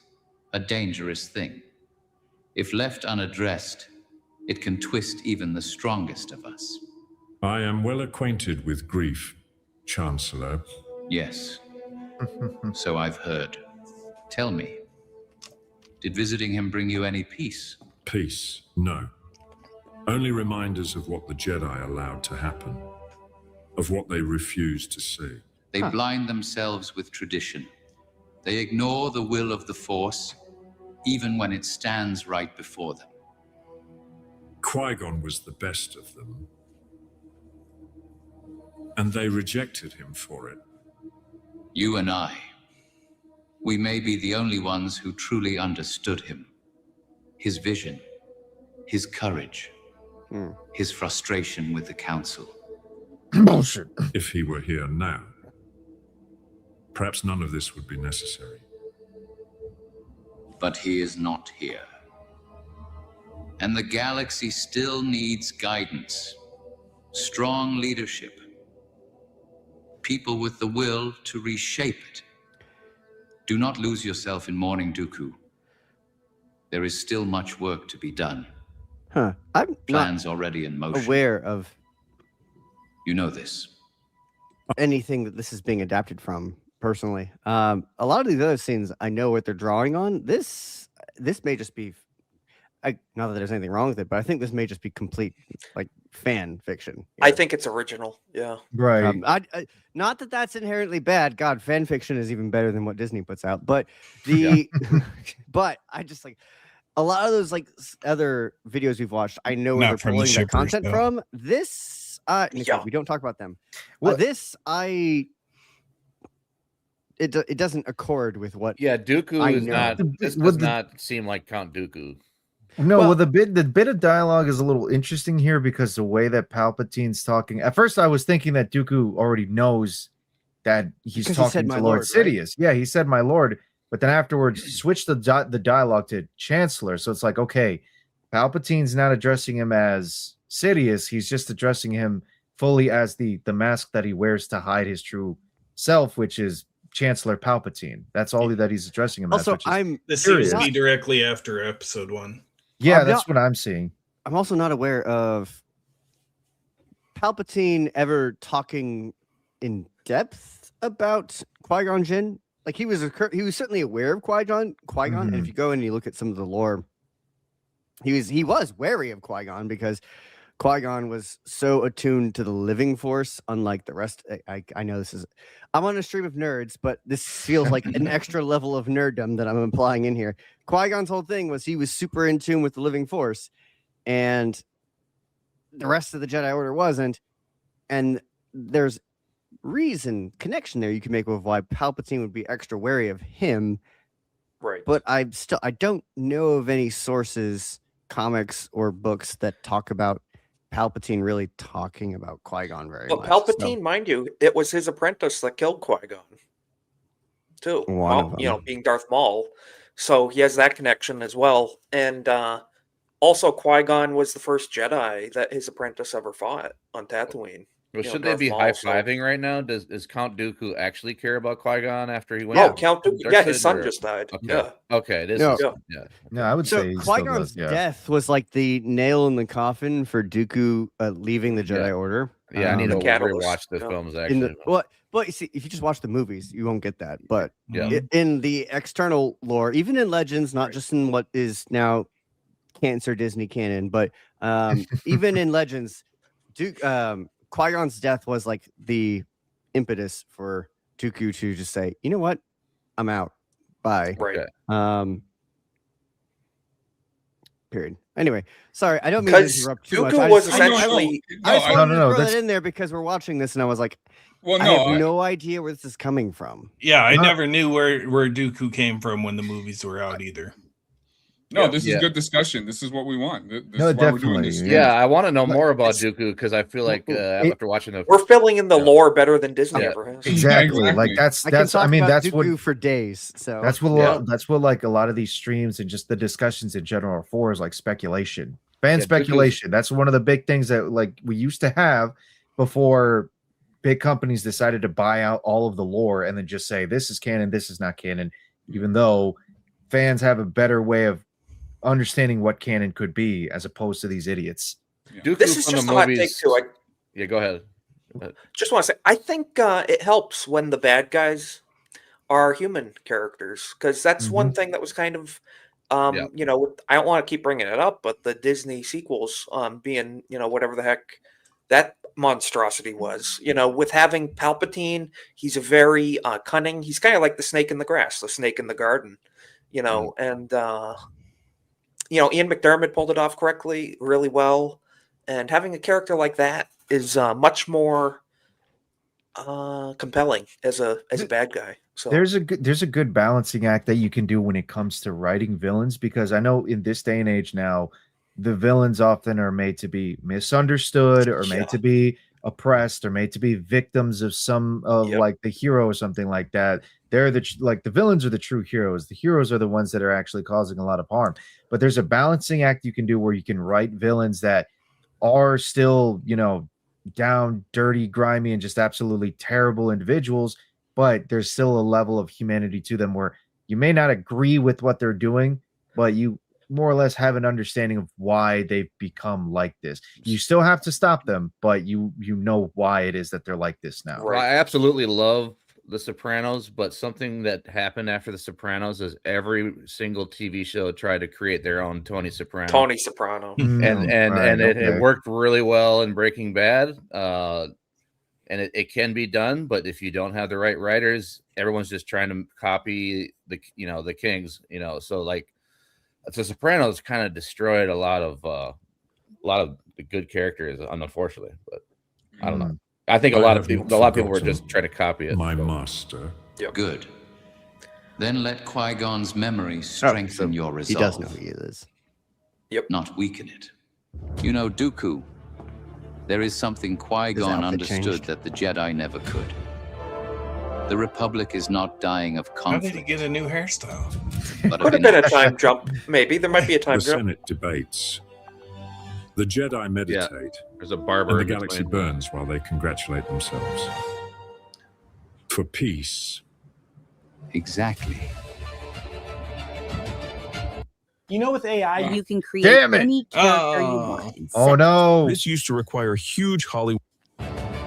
a dangerous thing. If left unaddressed, it can twist even the strongest of us. I am well acquainted with grief, Chancellor. Yes. So I've heard. Tell me, did visiting him bring you any peace? Peace? No. Only reminders of what the Jedi allowed to happen, of what they refused to see. They blind themselves with tradition. They ignore the will of the Force, even when it stands right before them. Qui-Gon was the best of them, and they rejected him for it. You and I, we may be the only ones who truly understood him. His vision, his courage, his frustration with the Council. Bullshit. If he were here now, perhaps none of this would be necessary. But he is not here. And the galaxy still needs guidance, strong leadership, people with the will to reshape it. Do not lose yourself in mourning Dooku. There is still much work to be done. I'm Plans already in motion. Aware of You know this. anything that this is being adapted from, personally. A lot of these other scenes, I know what they're drawing on. This may just be, not that there's anything wrong with it, but I think this may just be complete like fan fiction. I think it's original. Yeah. Right. Not that that's inherently bad. God, fan fiction is even better than what Disney puts out. But the, but I just like a lot of those like other videos we've watched. I know where they're pulling their content from. This, Nicole, we don't talk about them. It doesn't accord with what. Yeah, Dooku is not. This does not seem like Count Dooku. No, well, the bit of dialogue is a little interesting here because the way that Palpatine's talking. At first, I was thinking that Dooku already knows that he's talking to Lord Sidious. Right? Yeah, he said "my lord," but then afterwards switch the dialogue to Chancellor. So it's like, okay, Palpatine's not addressing him as Sidious. He's just addressing him fully as the mask that he wears to hide his true self, which is Chancellor Palpatine. That's all that he's addressing him Also, as. This seems to be directly after Episode 1. Yeah, that's what I'm seeing. I'm also not aware of Palpatine ever talking in depth about Qui-Gon Jinn. Like he was certainly aware of Qui-Gon, and if you go and you look at some of the lore, he was wary of Qui-Gon because Qui-Gon was so attuned to the living force, unlike the rest. I know I'm on a stream of nerds, but this feels like an extra level of nerddom that I'm implying in here. Qui-Gon's whole thing was he was super in tune with the living force, and the rest of the Jedi Order wasn't. And there's connection there you can make with why Palpatine would be extra wary of him. Right. But I don't know of any sources, comics or books that talk about Palpatine really talking about Qui-Gon very much. Palpatine, mind you, it was his apprentice that killed Qui-Gon too. Being Darth Maul. So he has that connection as well. And also Qui-Gon was the first Jedi that his apprentice ever fought on Tatooine. Well, should they be high-fiving right now? Does Count Dooku actually care about Qui-Gon after he went? No, Count Dooku. Yeah, his son just died. Okay. Yeah. Okay. No, I would say Qui-Gon's death was like the nail in the coffin for Dooku leaving the Jedi Order. Yeah, I need to rewatch the films actually. Well, you see, if you just watch the movies, you won't get that. But in the external lore, even in Legends, not just in what is now Cancer Disney canon, but even in Legends, Qui-Gon's death was like the impetus for Dooku to just say, you know what, I'm out. Bye. Right. Period. Anyway, sorry, I don't mean to interrupt too much. Dooku was essentially. I just wanted to throw that in there because we're watching this, and I was like, I have no idea where this is coming from. Yeah, I never knew where Dooku came from when the movies were out either. No, this is good discussion. This is what we want. This No, is why we're definitely, doing this. Yeah, I want to know more about Dooku because I feel like after watching the, we're filling in the lore better than Disney ever has. Exactly. Like that's I mean that's Dooku what for days. So that's what like a lot of these streams and just the discussions in general are for, is like speculation. Speculation. That's one of the big things that like we used to have before big companies decided to buy out all of the lore and then just say this is canon, this is not canon, even though fans have a better way of understanding what canon could be as opposed to these idiots. This is just a hot take too. Yeah, go ahead. Just want to say, I think it helps when the bad guys are human characters, because that's one thing that was kind of, I don't want to keep bringing it up, but the Disney sequels being, whatever the heck that monstrosity was, with having Palpatine, he's a very cunning. He's kind of like the snake in the grass, the snake in the garden, and Ian McDermott pulled it off really well, and having a character like that is much more compelling as a bad guy. So there's a good balancing act that you can do when it comes to writing villains, because I know in this day and age now, the villains often are made to be misunderstood or made to be oppressed or made to be victims of some of like the hero or something like that. They're the villains are the true heroes. The heroes are the ones that are actually causing a lot of harm. But there's a balancing act you can do where you can write villains that are still, down, dirty, grimy, and just absolutely terrible individuals, but there's still a level of humanity to them where you may not agree with what they're doing, but you more or less have an understanding of why they've become like this. You still have to stop them, but you know why it is that they're like this now. Well, I absolutely love The Sopranos, but something that happened after The Sopranos is every single TV show tried to create their own Tony Soprano. And it worked really well in Breaking Bad. And it can be done, but if you don't have the right writers, everyone's just trying to copy the Kings, so like The Sopranos kind of destroyed a lot of the good characters, unfortunately, but I don't know. I think a lot of people were just trying to copy it. My master. Good. Then let Qui-Gon's memory strengthen your resolve. He does know who he is. Yep. Not weaken it. Dooku, there is something Qui-Gon understood that the Jedi never could. The Republic is not dying of How did he conflict, get a new hairstyle? but Could of have been a inaction. time jump. Maybe there might be a time The jump. Senate debates. The Jedi meditate. There's a barber. And the in galaxy between. burns while they congratulate themselves. For peace. Exactly. You know, with AI, You can create Damn it. any character you Oh. want. in Oh seconds. no. This used to require huge Hollywood.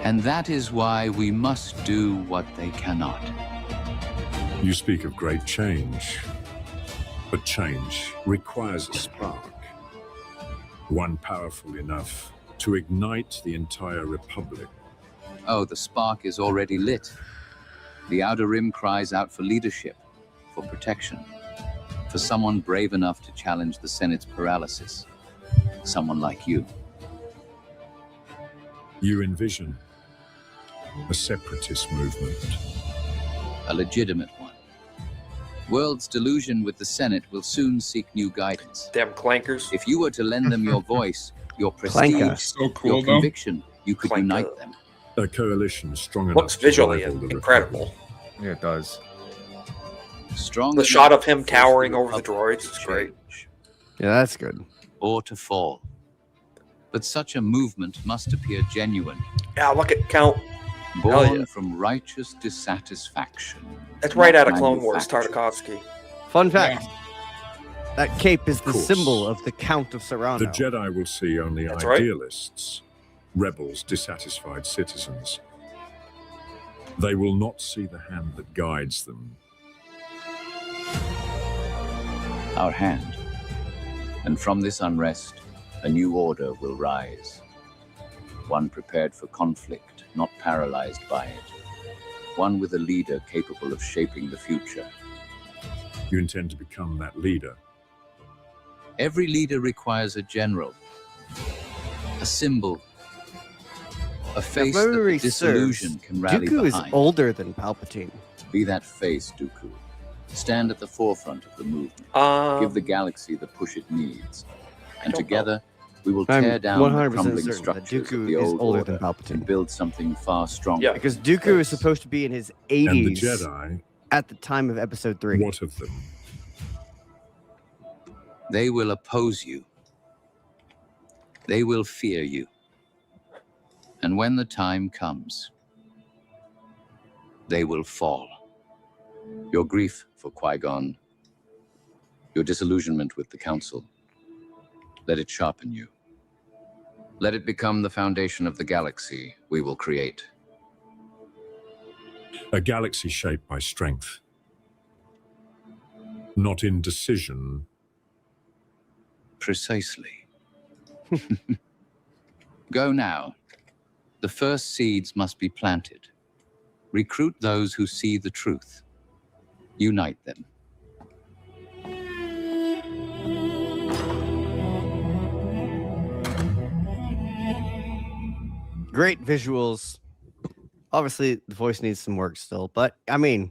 And that is why we must do what they cannot. You speak of great change. But change requires a spark. One powerful enough to ignite the entire Republic. Oh, the spark is already lit. The Outer Rim cries out for leadership, for protection, for someone brave enough to challenge the Senate's paralysis. Someone like you. You envision a separatist movement. A legitimate one. World's delusion with the Senate will soon seek new guidance. Damn clankers. If you were to lend them your voice, your Clanker. prestige, So cool, your though. conviction, you could Clanker. unite them. A coalition strong enough Looks to visually rival the incredible. Yeah, it does. Strong The shot enough of him to force towering the over the Republic droids to is great. change, Yeah, that's good. or to fall. But such a movement must appear genuine, Yeah, look at Count. born yeah. from righteous dissatisfaction. That's right not out of Clone Wars, manufactured. Tartakovsky. Fun fact. That cape is the Course. symbol of the Count of Serrano. The Jedi will see only That's right. idealists, rebels, dissatisfied citizens. They will not see the hand that guides them. Our hand. And from this unrest, a new order will rise. One prepared for conflict, not paralyzed by it. One with a leader capable of shaping the future. You intend to become that leader. Every leader requires a general, a symbol, a face that the memory disillusion serves, can rally Dooku is behind. older than Palpatine. Be that face, Dooku. Stand at the forefront of the movement. Give the galaxy the push it needs. And don't together, we will I'm tear down the 100% crumbling certain that structures of Dooku the is old older order than Palpatine. and build something far stronger. Yeah. Because Dooku is supposed to be in his 80s And the Jedi, at the time of Episode 3. what of them? They will oppose you. They will fear you. And when the time comes, they will fall. Your grief for Qui-Gon, your disillusionment with the Council, let it sharpen you. Let it become the foundation of the galaxy we will create. A galaxy shaped by strength. Not indecision. Precisely. Go now. The first seeds must be planted. Recruit those who see the truth. Unite them. Great visuals. Obviously, the voice needs some work still, but I mean,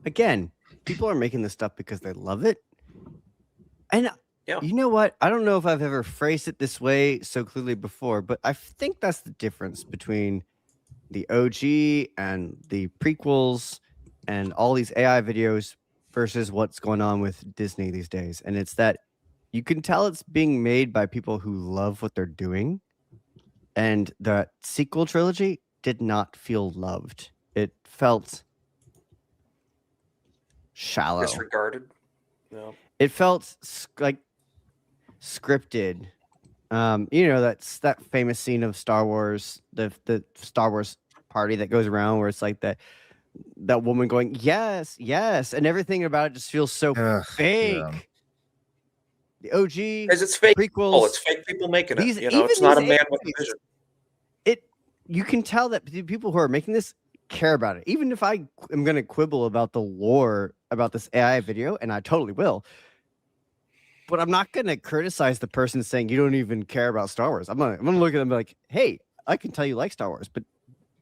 again, people are making this stuff because they love it. And Yeah. you know what? I don't know if I've ever phrased it this way so clearly before, but I think that's the difference between the OG and the prequels and all these AI videos versus what's going on with Disney these days. And it's that you can tell it's being made by people who love what they're doing. And the sequel trilogy did not feel loved. It felt shallow. Disregarded. No. It felt like scripted. You know, that's that famous scene of Star Wars, the Star Wars party that goes around where it's like that woman going, yes, yes, and everything about it just feels so fake. yeah. The OG, Because it's fake. prequels. Oh, it's fake people making These- it. You know, it's even not a these man with a AIs, vision. You can tell that the people who are making this care about it. Even if I am going to quibble about the lore about this AI video, and I totally will, but I'm not going to criticize the person saying you don't even care about Star Wars. I'm gonna look at them and be like, hey, I can tell you like Star Wars, but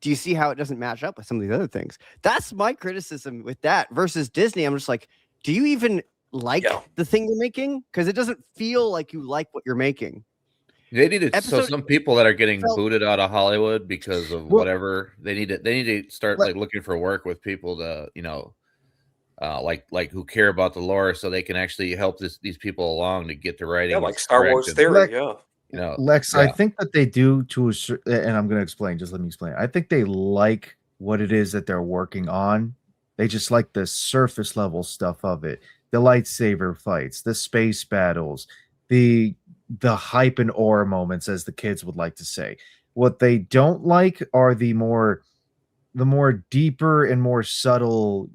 do you see how it doesn't match up with some of these other things? That's my criticism with that versus Disney. I'm just like, do you even like the thing you're making? Because it doesn't feel like you like what you're making. They need to. So Episode some people that are getting felt- booted out of Hollywood because of Well- whatever they need to. They need to start like looking for work with people to, like who care about the lore, so they can actually help these people along to get the writing. Yeah, like Star correct Wars and, theory. Yeah. Lex, yeah. I think that they do and I'm going to explain. Just let me explain. I think they like what it is that they're working on. They just like the surface level stuff of it, the lightsaber fights, the space battles, the hype and aura moments, as the kids would like to say. What they don't like are the more deeper and more subtle,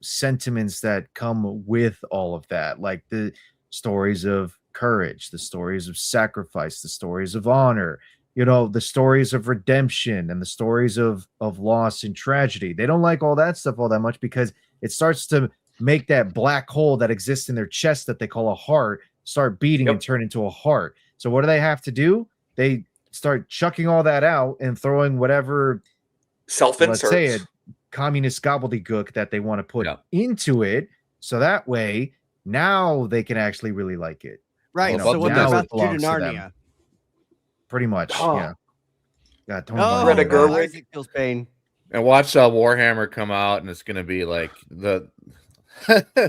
sentiments that come with all of that, like the stories of courage, the stories of sacrifice, the stories of honor, the stories of redemption and the stories of loss and tragedy. They don't like all that stuff all that much because it starts to make that black hole that exists in their chest that they call a heart start beating and turn into a heart. So what do they have to do? They start chucking all that out and throwing whatever let's say it communist gobbledygook that they want to put into it, so that way now they can actually really like it. Right. Well, So what they're now about it to do to belongs to them. Narnia. Pretty much, yeah. God, don't Oh, mind that. Isaac feels pain. And watch Warhammer come out, and it's going to be like the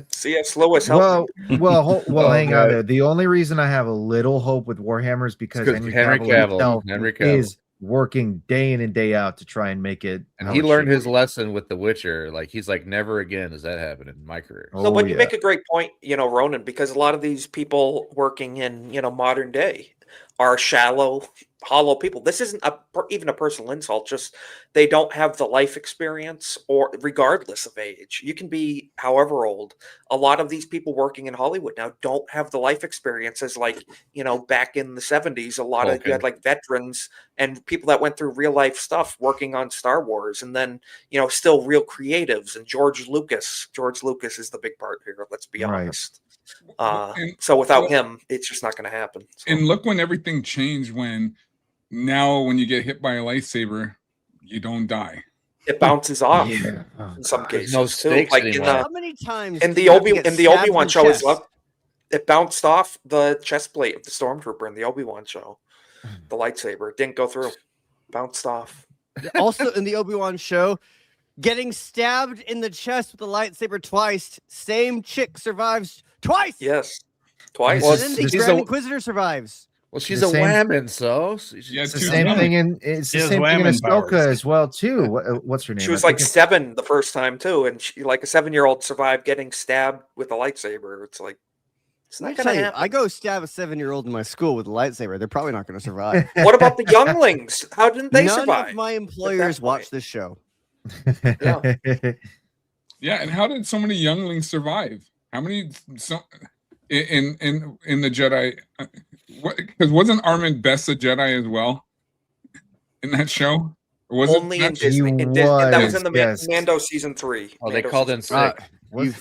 C.S. Lewis. Well, Oh, hang God. on there. The only reason I have a little hope with Warhammer is because Henry Cavill is working day in and day out to try and make it. And he learned his lesson with The Witcher. Like, he's like, never again does that happen in my career. No, but you make a great point, Ronan, because a lot of these people working in, modern day are shallow, hollow people. This isn't even a personal insult, just they don't have the life experience, or regardless of age. You can be however old. A lot of these people working in Hollywood now don't have the life experiences like, back in the 70s. A lot of you had like veterans and people that went through real life stuff working on Star Wars, and then, still real creatives. And George Lucas is the big part here. Let's be honest. So without him, it's just not going to happen. So. And look when everything changed, when you get hit by a lightsaber, you don't die. It bounces off in some cases. No too. stakes Like anymore. How many times in do the you have to get stabbed Obi-Wan in the show is chest? it bounced off the chest plate of the stormtrooper in the Obi-Wan show. The lightsaber, it didn't go through. Bounced off. Also in the Obi-Wan show, getting stabbed in the chest with a lightsaber twice. Same chick survives twice. Yes. Twice. And then the Grand Inquisitor survives. Well, she's The a same- whammon, so It's the same thing in Ahsoka as well too. What's her name? She was I like think it's- 7 the first time too, and she, like a 7-year-old, survived getting stabbed with a lightsaber. It's like it's Let not me gonna tell you, happen. I go stab a 7-year-old in my school with a lightsaber. They're probably not going to survive. What about the younglings? How didn't they None survive? of my employers watch this show. Yeah, and how did so many younglings survive? How many in the Jedi? Because wasn't Armin Best a Jedi as well in that show? Or was Only in Disney. That was in the Mando season 3. Oh, they Mando called in season sick.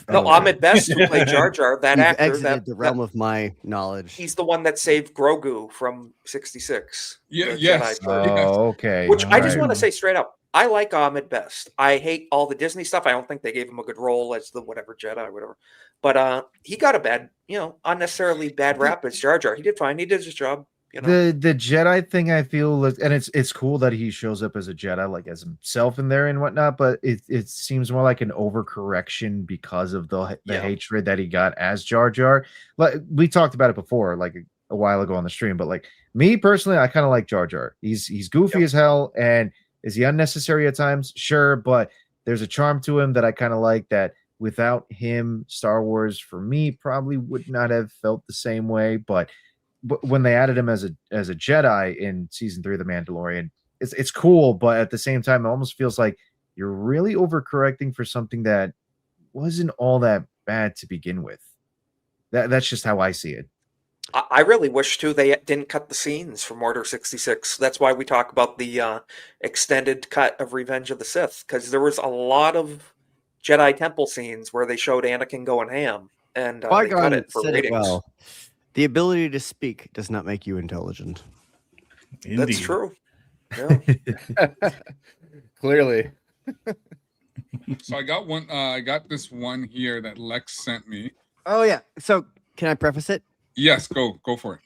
No, Ahmed Best, who played Jar Jar, that You've actor, exited the realm of my knowledge. he's the one that saved Grogu from 66. Yeah, the yes. Jedi Traitor. Oh, okay. Which I just Alright. want to say straight up, I like Ahmed Best. I hate all the Disney stuff. I don't think they gave him a good role as the whatever Jedi, whatever. But he got a bad, unnecessarily bad rap as Jar Jar. He did fine. He did his job. The Jedi thing, I feel, and it's cool that he shows up as a Jedi, like as himself in there and whatnot. But it seems more like an overcorrection because of the hatred that he got as Jar Jar. Like we talked about it before, like a while ago on the stream. But like me personally, I kind of like Jar Jar. He's goofy as hell, and is he unnecessary at times? Sure, but there's a charm to him that I kind of like. That without him, Star Wars for me probably would not have felt the same way. But when they added him as a Jedi in season 3 of The Mandalorian, it's cool, but at the same time, it almost feels like you're really overcorrecting for something that wasn't all that bad to begin with. That's just how I see it. I really wish too they didn't cut the scenes from Order 66. That's why we talk about the extended cut of Revenge of the Sith, because there was a lot of Jedi Temple scenes where they showed Anakin going ham, and they cut Qui-Gon it for said ratings. it well. The ability to speak does not make you intelligent. That's true. Yeah. Clearly. So I got one. I got this one here that Lex sent me. Oh yeah. So can I preface it? Yes, go for it.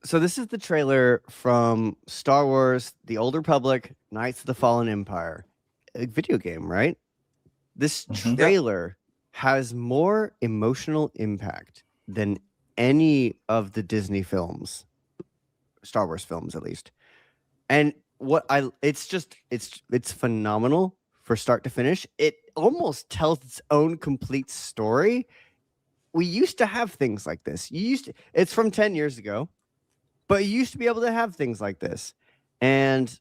So this is the trailer from Star Wars: The Old Republic, Knights of the Fallen Empire, a video game, right? This trailer has more emotional impact than any of the Disney films, Star Wars films at least. And it's phenomenal for start to finish. It almost tells its own complete story. We used to have things like this. It's from 10 years ago, but you used to be able to have things like this. And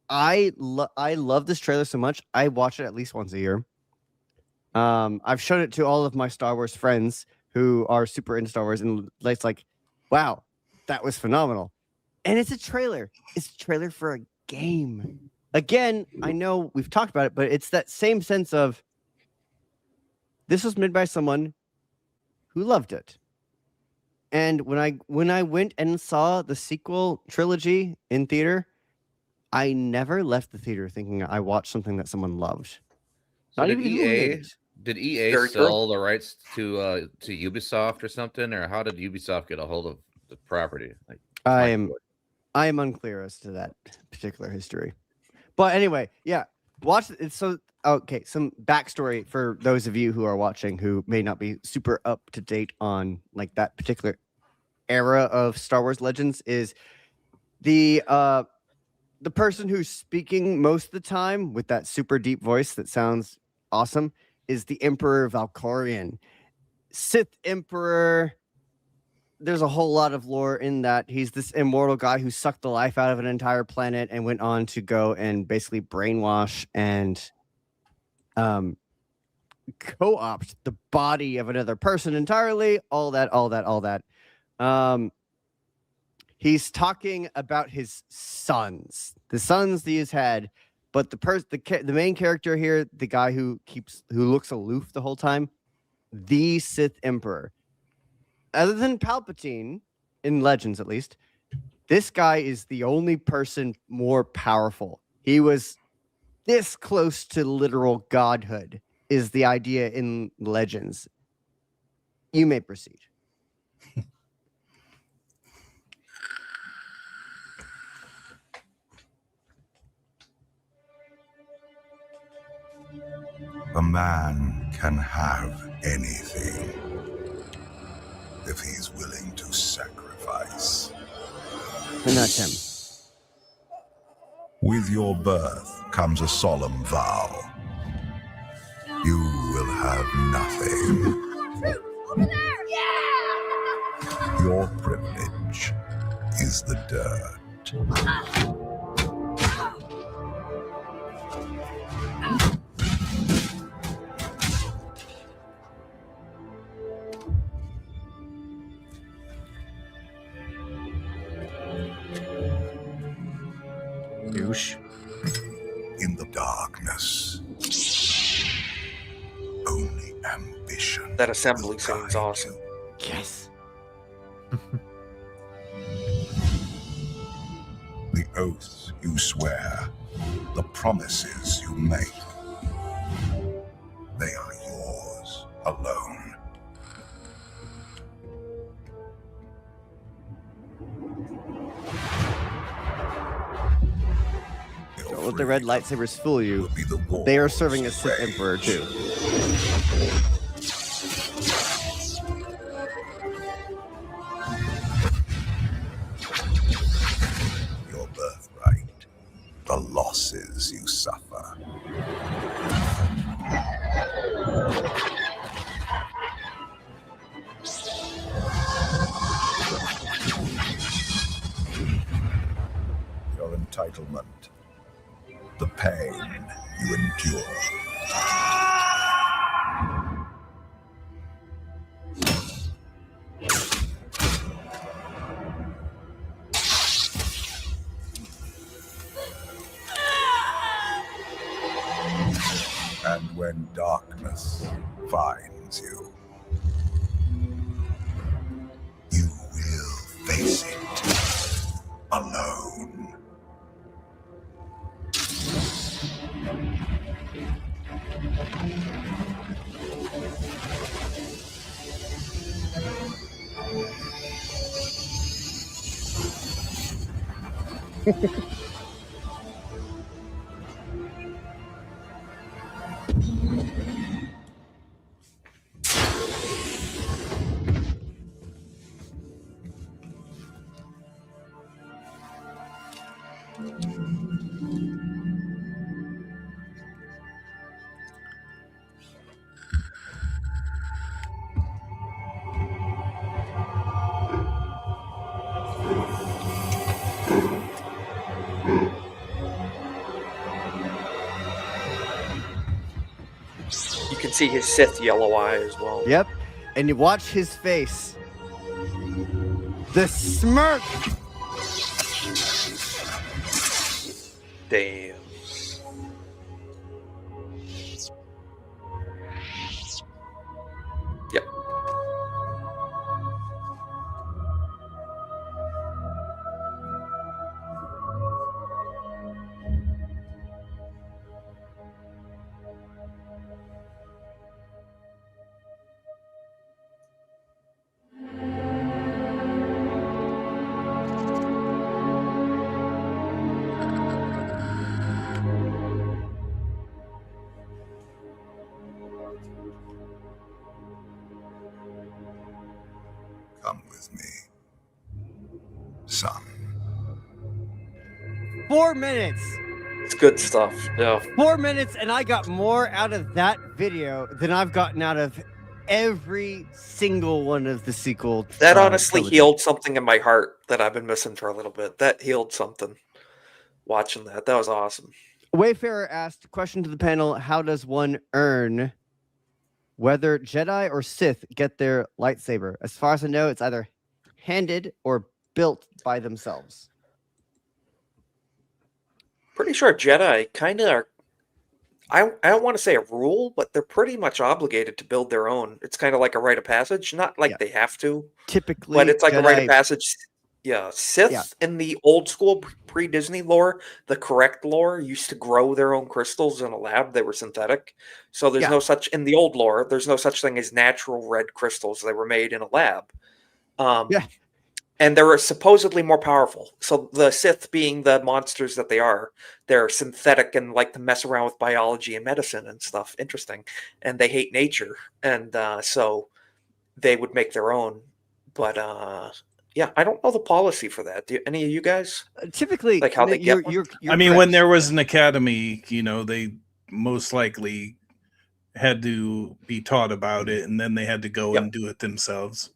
I love this trailer so much. I watch it at least once a year. I've shown it to all of my Star Wars friends who are super into Star Wars, and it's like, wow, that was phenomenal. And it's a trailer. It's a trailer for a game. Again, I know we've talked about it, but it's that same sense of this was made by someone who loved it. And when I went and saw the sequel trilogy in theater, I never left the theater thinking I watched something that someone loved. So Not even who made it. did EA Very sell the rights to Ubisoft or something, or how did Ubisoft get a hold of the property? Like, I am unclear as to that particular history. But anyway, yeah, watch it. So okay, some backstory for those of you who are watching who may not be super up to date on like that particular era of Star Wars Legends is the person who's speaking most of the time with that super deep voice that sounds awesome is the Emperor Valkorion. Sith Emperor. There's a whole lot of lore in that. He's this immortal guy who sucked the life out of an entire planet and went on to go and basically brainwash and co-opt the body of another person entirely. All that. He's talking about his sons, the sons that he's had, but the main character here, the guy who looks aloof the whole time, the Sith Emperor. Other than Palpatine, in Legends at least, this guy is the only person more powerful. He was this close to literal godhood, is the idea in Legends. You may proceed. A man can have anything if he's willing to sacrifice. And that's him. With your birth comes a solemn vow. You will have nothing. Over there! Yeah! Your privilege is the dirt. Douche. In the darkness, only ambition. That assembly scene's awesome. Yes. The oaths you swear, the promises you make, they are yours alone. Don't let the red lightsabers fool you. They are serving as Sith Emperor too. Your birthright, the losses you suffer. Your entitlement, the pain you endure. And when darkness finds you, you will face it alone. You can see his Sith yellow eye as well. Yep. And you watch his face. The smirk. Damn. Yep. Come with me, son. 4 minutes. It's good stuff. Yeah. 4 minutes, and I got more out of that video than I've gotten out of every single one of the sequel. That honestly trilogy. healed something in my heart that I've been missing for a little bit. That healed something. Watching that. That was awesome. Wayfarer asked, question to the panel, how does one earn whether Jedi or Sith get their lightsaber? As far as I know, it's either handed or built by themselves. Pretty sure Jedi kind of are. I don't want to say a rule, but they're pretty much obligated to build their own. It's kind of like a rite of passage. Not like they have to. Typically, but it's like a rite of Jedi- passage. Yeah, Sith in the old school pre-Disney lore, the correct lore used to grow their own crystals in a lab. They were synthetic. So there's no such, in the old lore, there's no such thing as natural red crystals. They were made in a lab. And they're supposedly more powerful. So the Sith, being the monsters that they are, they're synthetic and like to mess around with biology and medicine and stuff. Interesting. And they hate nature. And so they would make their own. But yeah, I don't know the policy for that. Do any of you guys? Typically, like how they get one? I mean, when there was an academy, you know, they most likely had to be taught about it, and then they had to go and do it themselves.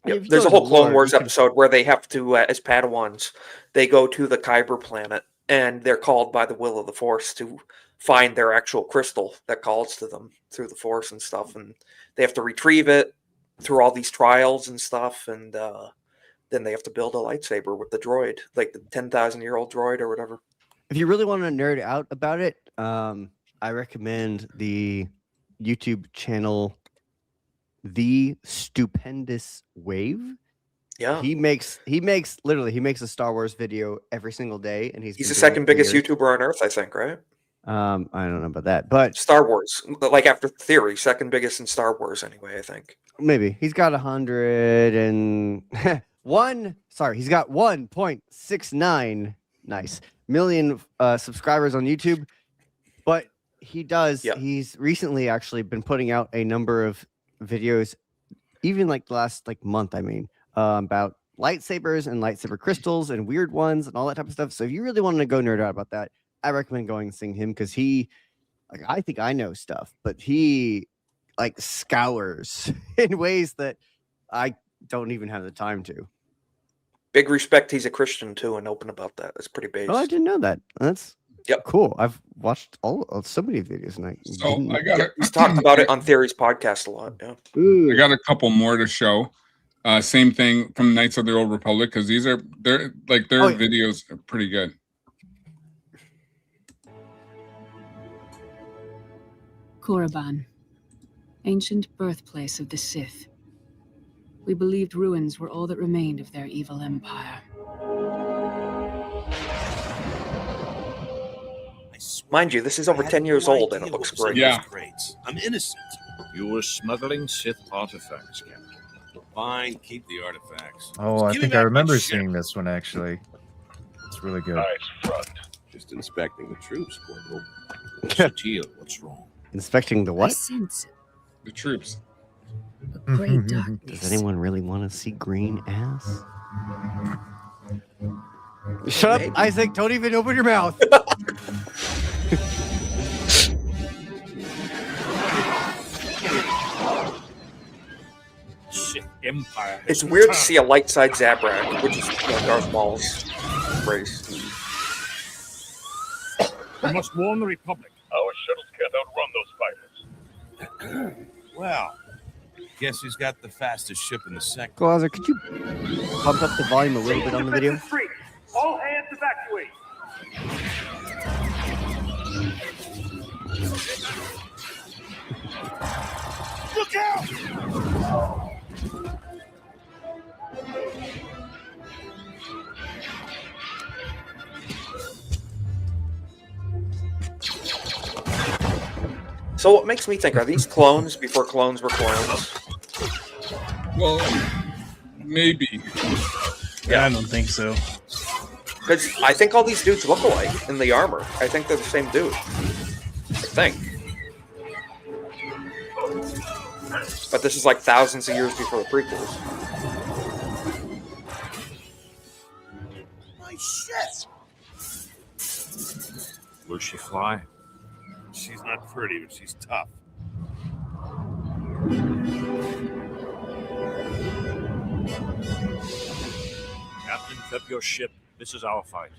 Yep. There's a whole Clone Wars episode where they have to, as Padawans, they go to the Kyber planet, and they're called by the will of the Force to find their actual crystal that calls to them through the Force and stuff, and they have to retrieve it through all these trials and stuff, and then they have to build a lightsaber with the droid, like the 10,000-year-old droid or whatever. If you really want to nerd out about it, I recommend the YouTube channel The Stupendous Wave. Yeah, he makes a Star Wars video every single day, and he's the been second doing it for biggest years. YouTuber on Earth, I think, right? I don't know about that, but Star Wars, like after Theory, second biggest in Star Wars, anyway. I think maybe he's got 101. Sorry, he's got 1.69 million subscribers on YouTube, but he does. He's recently actually been putting out a number of videos, even like the last month. I mean, about lightsabers and lightsaber crystals and weird ones and all that type of stuff. So if you really want to go nerd out about that, I recommend going and seeing him, because he, I think I know stuff, but he scours in ways that I don't even have the time to. big respect. He's a Christian too, and open about that. That's pretty basic. Oh, I didn't know that. That's cool. I've watched so many videos, and he's talked about it on Theory's podcast a lot. Yeah, I got a couple more to show. Same thing from Knights of the Old Republic, because their videos are pretty good. Korriban, ancient birthplace of the Sith. We believed ruins were all that remained of their evil empire. mind you, this is over 10 years old, and it looks great. Yeah. I'm innocent. You were smuggling Sith artifacts, Captain. Fine, keep the artifacts. Oh, I think I remember seeing this one actually. That's was really good. Nice front. Just inspecting the troops, Cornboi. Sateel, what's wrong? Inspecting the I what? sense The troops. a great darkness. Does anyone really want to see green ass? Shut up, Isaac. Don't even open your mouth. Sith Empire. It's weird to see a light side Zabrak, which is Darth Maul's race. We must warn the Republic. Our shuttles can't outrun those fighters. Well, guess who's got the fastest ship in the sector? Gozer, could you pump up the volume a little bit on the video? All hands evacuate. Look out! So what makes me think, are these clones before clones were clones? Well, maybe. Yeah, I don't think so. Because I think all these dudes look alike in the armor. I think they're the same dude. I think. But this is like thousands of years before the prequels. My shit! Will she fly? She's not pretty, but she's tough. Captain, prep your ship. This is our fight.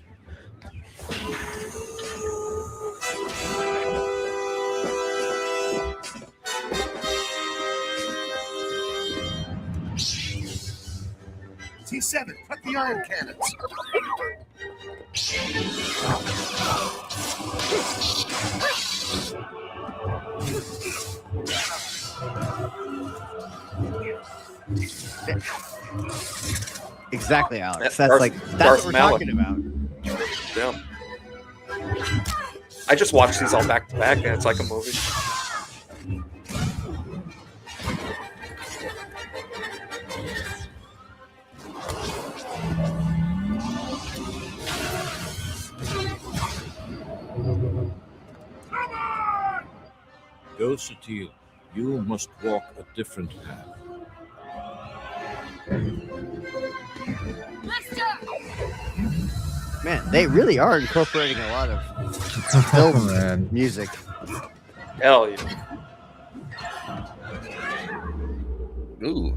T7, put the iron cannons. Exactly, Alex. That's Darth- like that's Darth what we're Malak. talking about. Yeah. I just watched these all back to back, and it's like a movie. Go, Sateel. You must walk a different path. Man, they really are incorporating a lot of film music. Hell yeah. Ooh. Oh,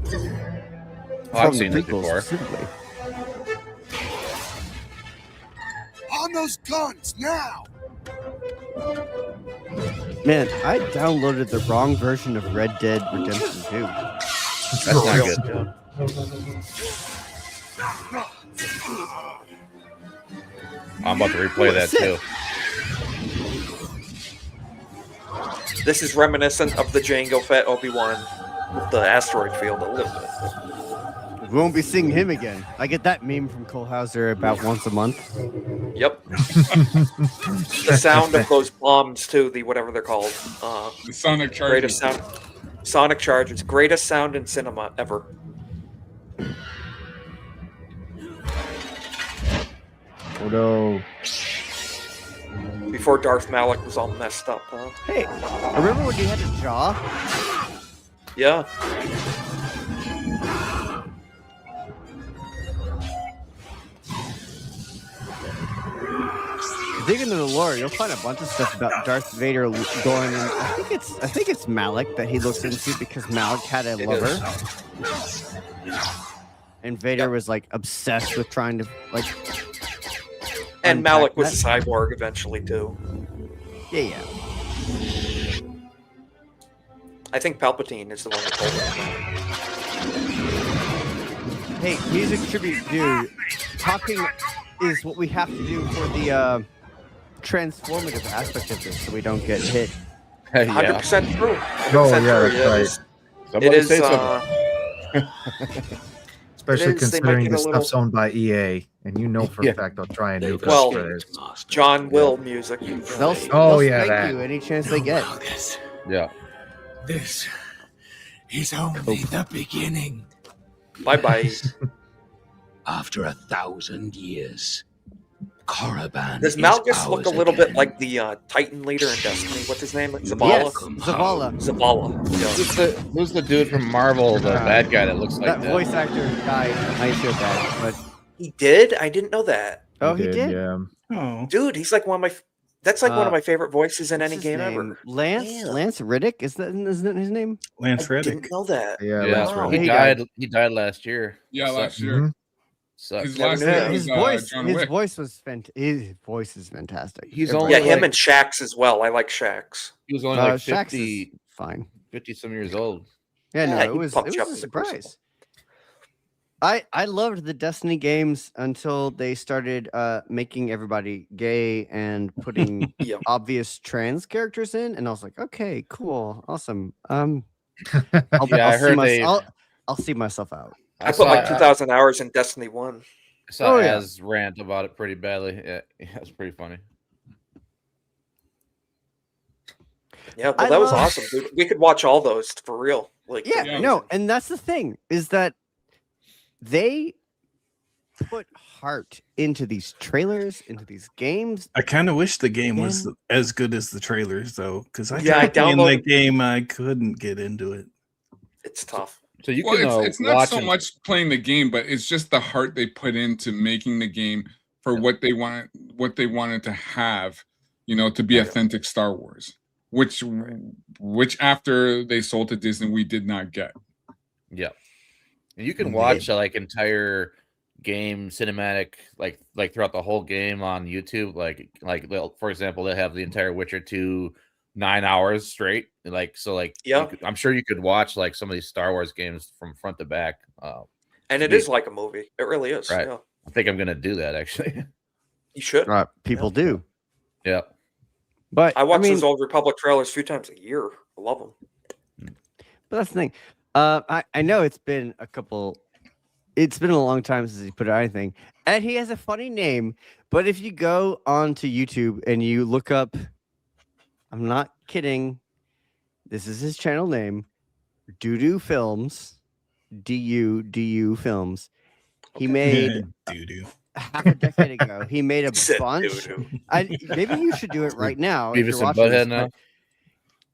From I've the seen this prequels before. specifically. On those guns, now! Man, I downloaded the wrong version of Red Dead Redemption 2. That's not good. I'm about to replay that too. This is reminiscent of the Jango Fett Obi-Wan with the asteroid field a little bit. We won't be seeing him again. I get that meme from Cole Hauser about once a month. Yep. The sound of those bombs too, the whatever they're called. The sonic charges. Greatest sound. Sonic charges. Greatest sound in cinema ever. Photo. Before Darth Malak was all messed up, huh? Hey, remember when he had a jaw? Yeah. Dig into the lore, you'll find a bunch of stuff about Darth Vader going. And I think it's Malak that he looks into because Malak had a lover, and Vader was like obsessed with trying to like. And unpack Malak was that. a cyborg eventually too. Yeah. I think Palpatine is the one that told him. Hey, music tribute, dude. Talking is what we have to do for the transformative aspect of this, so we don't get hit. 100% true. 100% Oh, true. yeah, It that's is- Somebody it is. say something. Especially It is, they considering make it this a little- stuff's owned by EA, and you know for a fact they'll try and nuke Well, us for this. John Will music. Oh, They'll yeah, spank that. you any chance they get. Yeah. This is only the beginning. Bye bye. After 1,000 years, Korriban Does is Malgus look a ours little bit again. like the Titan leader in Destiny? What's his name? Zavala? Yes, Zavala. Zavala. Who's the dude from Marvel, the bad guy that looks like that voice actor died. I feel bad, but He did? I didn't know that. oh, he did. Yeah. Oh, Dude, he's like one of my. That's like one of my favorite voices in what's any his game name? ever. Lance Riddick isn't his name? Lance I Reddick. didn't know that. Yeah, Yeah, Lance Reddick. he died. He died last year. Yeah, last Sucks. year. Sucks. His last name was John His Wick. voice was his voice is fantastic. He's Everybody- only Yeah, him like- and Shax as well. I like Shax. He was only like Shax 50, is fine. 50 some years old. Yeah, no, Yeah, it he was pumped you up a as a surprise. I loved the Destiny games until they started making everybody gay and putting obvious trans characters in, and I was like, okay, cool, awesome. Yeah, I heard I'll see myself out. I put like 2,000 hours in Destiny 1. I saw Oh, yeah. Az rant about it pretty badly. Yeah, it was pretty funny. Yeah, well, that was awesome, dude. We could watch all those for real. Like, Yeah, no, and that's the thing is that they put heart into these trailers, into these games. I kind of wish the game was as good as the trailers, though, because I Yeah, I tried playing downloaded- that game. I couldn't get into it. It's tough. So you Well, can it's not watch so and- much playing the game, but it's just the heart they put into making the game for what they wanted to have, you know, to be authentic Star Wars, which after they sold to Disney, we did not get. Yeah, and you can watch like entire game cinematic, like throughout the whole game on YouTube. Like for example, they have the entire Witcher 2 9 hours straight. Yeah. I'm sure you could watch like some of these Star Wars games from front to back. And it is like a movie. It really is. Right. Yeah. I think I'm gonna do that actually. You should. People do. Yeah. But I watch mean, those old Republic trailers a few times a year. I love them. But that's the thing. I know it's been a long time since he put out anything, and he has a funny name. But if you go onto YouTube and you look up, I'm not kidding, this is his channel name, Doo Films, DU Films. He made half a decade ago. He made a bunch. Maybe you should do it right now. if Beavis you're and watching this, Butthead now? but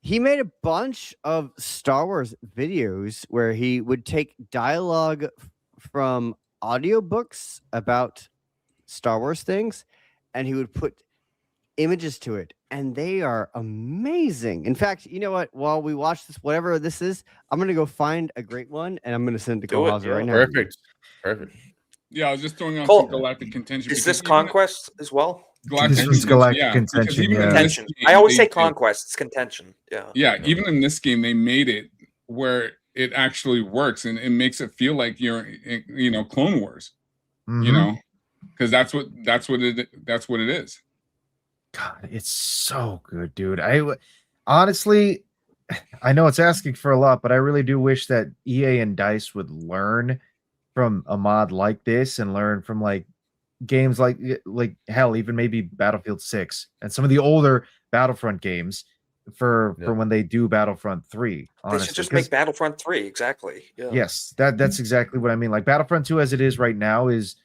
he made a bunch of Star Wars videos where he would take dialogue from audiobooks about Star Wars things, and he would put images to it, and they are amazing. In fact, you know what? While we watch this, whatever this is, I'm gonna go find a great one, and I'm gonna send it to Kohauser right now. Perfect. Yeah, I was just throwing out Cole, some Galactic Contention. Is because this even- Conquest as well? Galactic This was Contention, Galactic yeah, because Contention, even in yeah. this Contention. game, I always they say Conquest. It's contention. Yeah. Yeah, even in this game, they made it where it actually works, and it makes it feel like you're, you know, Clone Wars. You Mhm. know, because that's what it is. God, it's so good, dude. Honestly, I know it's asking for a lot, but I really do wish that EA and DICE would learn from a mod like this and learn from like games like hell, even maybe Battlefield 6 and some of the older Battlefront games for when they do Battlefront 3. Honestly, They should just 'cause- make Battlefront 3. Exactly. Yeah. Yes, that's exactly what I mean. Like Battlefront 2 as it is right now it's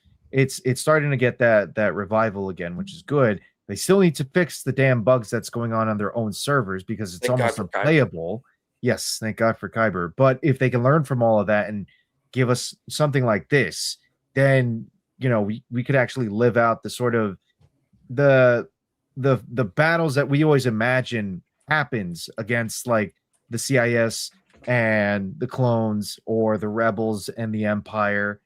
starting to get that revival again, which is good. They still need to fix the damn bugs that's going on their own servers because it's Thank God almost for Kyber. unplayable. Yes, thank God for Kyber. But if they can learn from all of that and give us something like this, then you know we could actually live out the sort of the battles that we always imagine happens against like the CIS and the clones or the rebels and the Empire.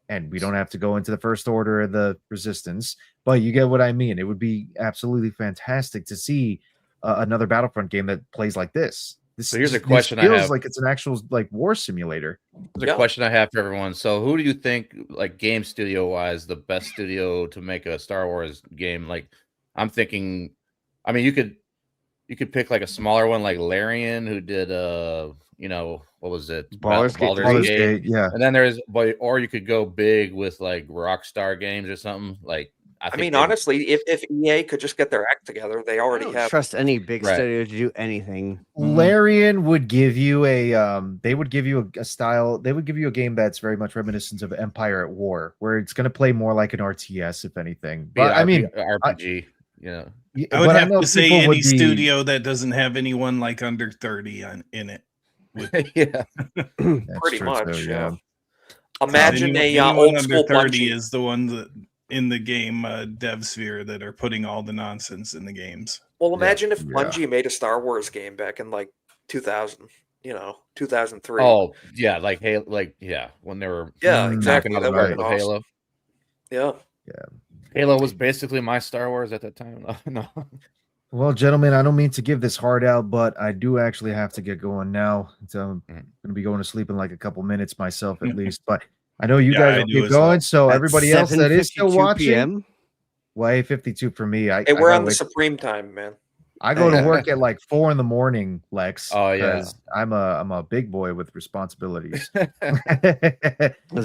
And we don't have to go into the First Order or the Resistance, but you get what I mean. It would be absolutely fantastic to see another Battlefront game that plays like this. So here's a this question I feels have. like it's an actual like war simulator. There's a question I have for everyone. So, who do you think, like game studio wise, the best studio to make a Star Wars game? Like, I'm thinking, I mean, you could pick like a smaller one, like Larian, who did you know, what was it? Baldur's Gate, yeah. And then or you could go big with like Rockstar Games or something. Like, I mean, honestly, if EA could just get their act together, they I already don't have. trust any big Right. studio to do anything. Larian would give you they would give you a style, they would give you a game that's very much reminiscent of Empire at War, where it's going to play more like an RTS, if anything. But I mean, RPG, yeah. I would but have know to say people any would be- studio that doesn't have anyone like under 30 in it. Yeah. Pretty true, much, too, yeah. yeah. Imagine anyone old under school 30 Bungie. is the one that in the game dev sphere that are putting all the nonsense in the games. Well, imagine if Yeah. Bungie made a Star Wars game back in like 2000, 2003. Oh yeah, like Halo, when they were exactly. knocking out That the would park have with been Halo. awesome. Yeah. Halo was basically my Star Wars at that time. No. Well, gentlemen, I don't mean to give this hard out, but I do actually have to get going now. So I'm going to be going to sleep in like a couple minutes myself, at least. But I know you guys will keep going. So At everybody else that is still 7:52 watching, PM? well, 8:52 for me. Hey, I we're gotta on the wake- supreme time, man. I go to work at like 4 a.m, Lex. Oh, yeah. 'cause I'm a big boy with responsibilities. Is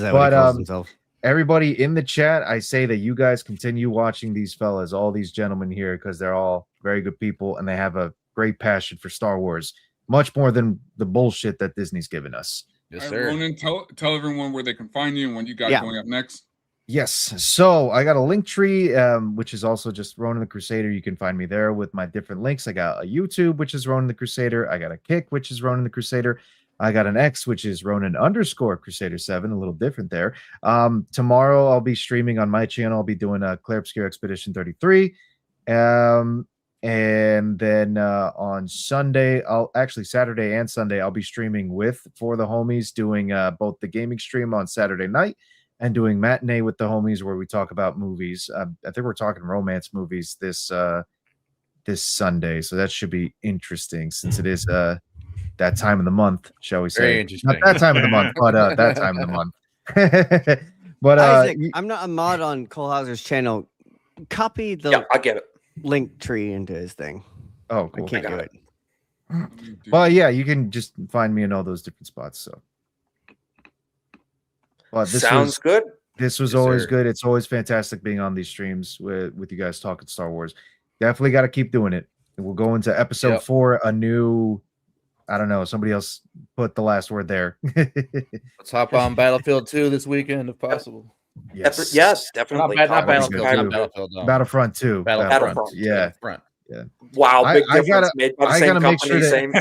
that what he calls himself? Everybody in the chat, I say that you guys continue watching these fellas, all these gentlemen here, because they're all very good people and they have a great passion for Star Wars, much more than the bullshit that Disney's given us. Yes, All sir. right, Ronan, tell everyone where they can find you and what you got Yeah. going up next. Yes. So I got a link tree, which is also just Ronin the Crusader. You can find me there with my different links. I got a YouTube, which is Ronin the Crusader. I got a Kick, which is Ronin the Crusader. I got an X, which is Ronin_Crusader7, a little different there. Tomorrow I'll be streaming on my channel. I'll be doing a Clear Obscure Expedition 33. And then on Sunday, Saturday and Sunday, I'll be streaming with For the Homies, doing both the gaming stream on Saturday night and doing matinee with the homies where we talk about movies. I think we're talking romance movies this Sunday, so that should be interesting since it is that time of the month, shall we say? Very interesting. Not that time of the month, but that time of the month. But Isaac, I'm not a mod on Cole Hauser's channel. Copy the I get it. link tree into his thing. Oh, cool. I can't do it. Well, yeah, you can just find me in all those different spots. So, but this Sounds good. This was Yes, always sir. good. It's always fantastic being on these streams with you guys talking Star Wars. Definitely got to keep doing it. And we'll go into episode Yep. 4. A new, I don't know. Somebody else put the last word there. Let's hop on Battlefield 2 this weekend if possible. Yes, definitely. Not That'd be Battlefield, good, not too. Battlefield. No. Battlefront 2. Battlefront, Yeah. Front. Yeah. Wow, big I difference gotta- made by the I same gotta make company, sure same.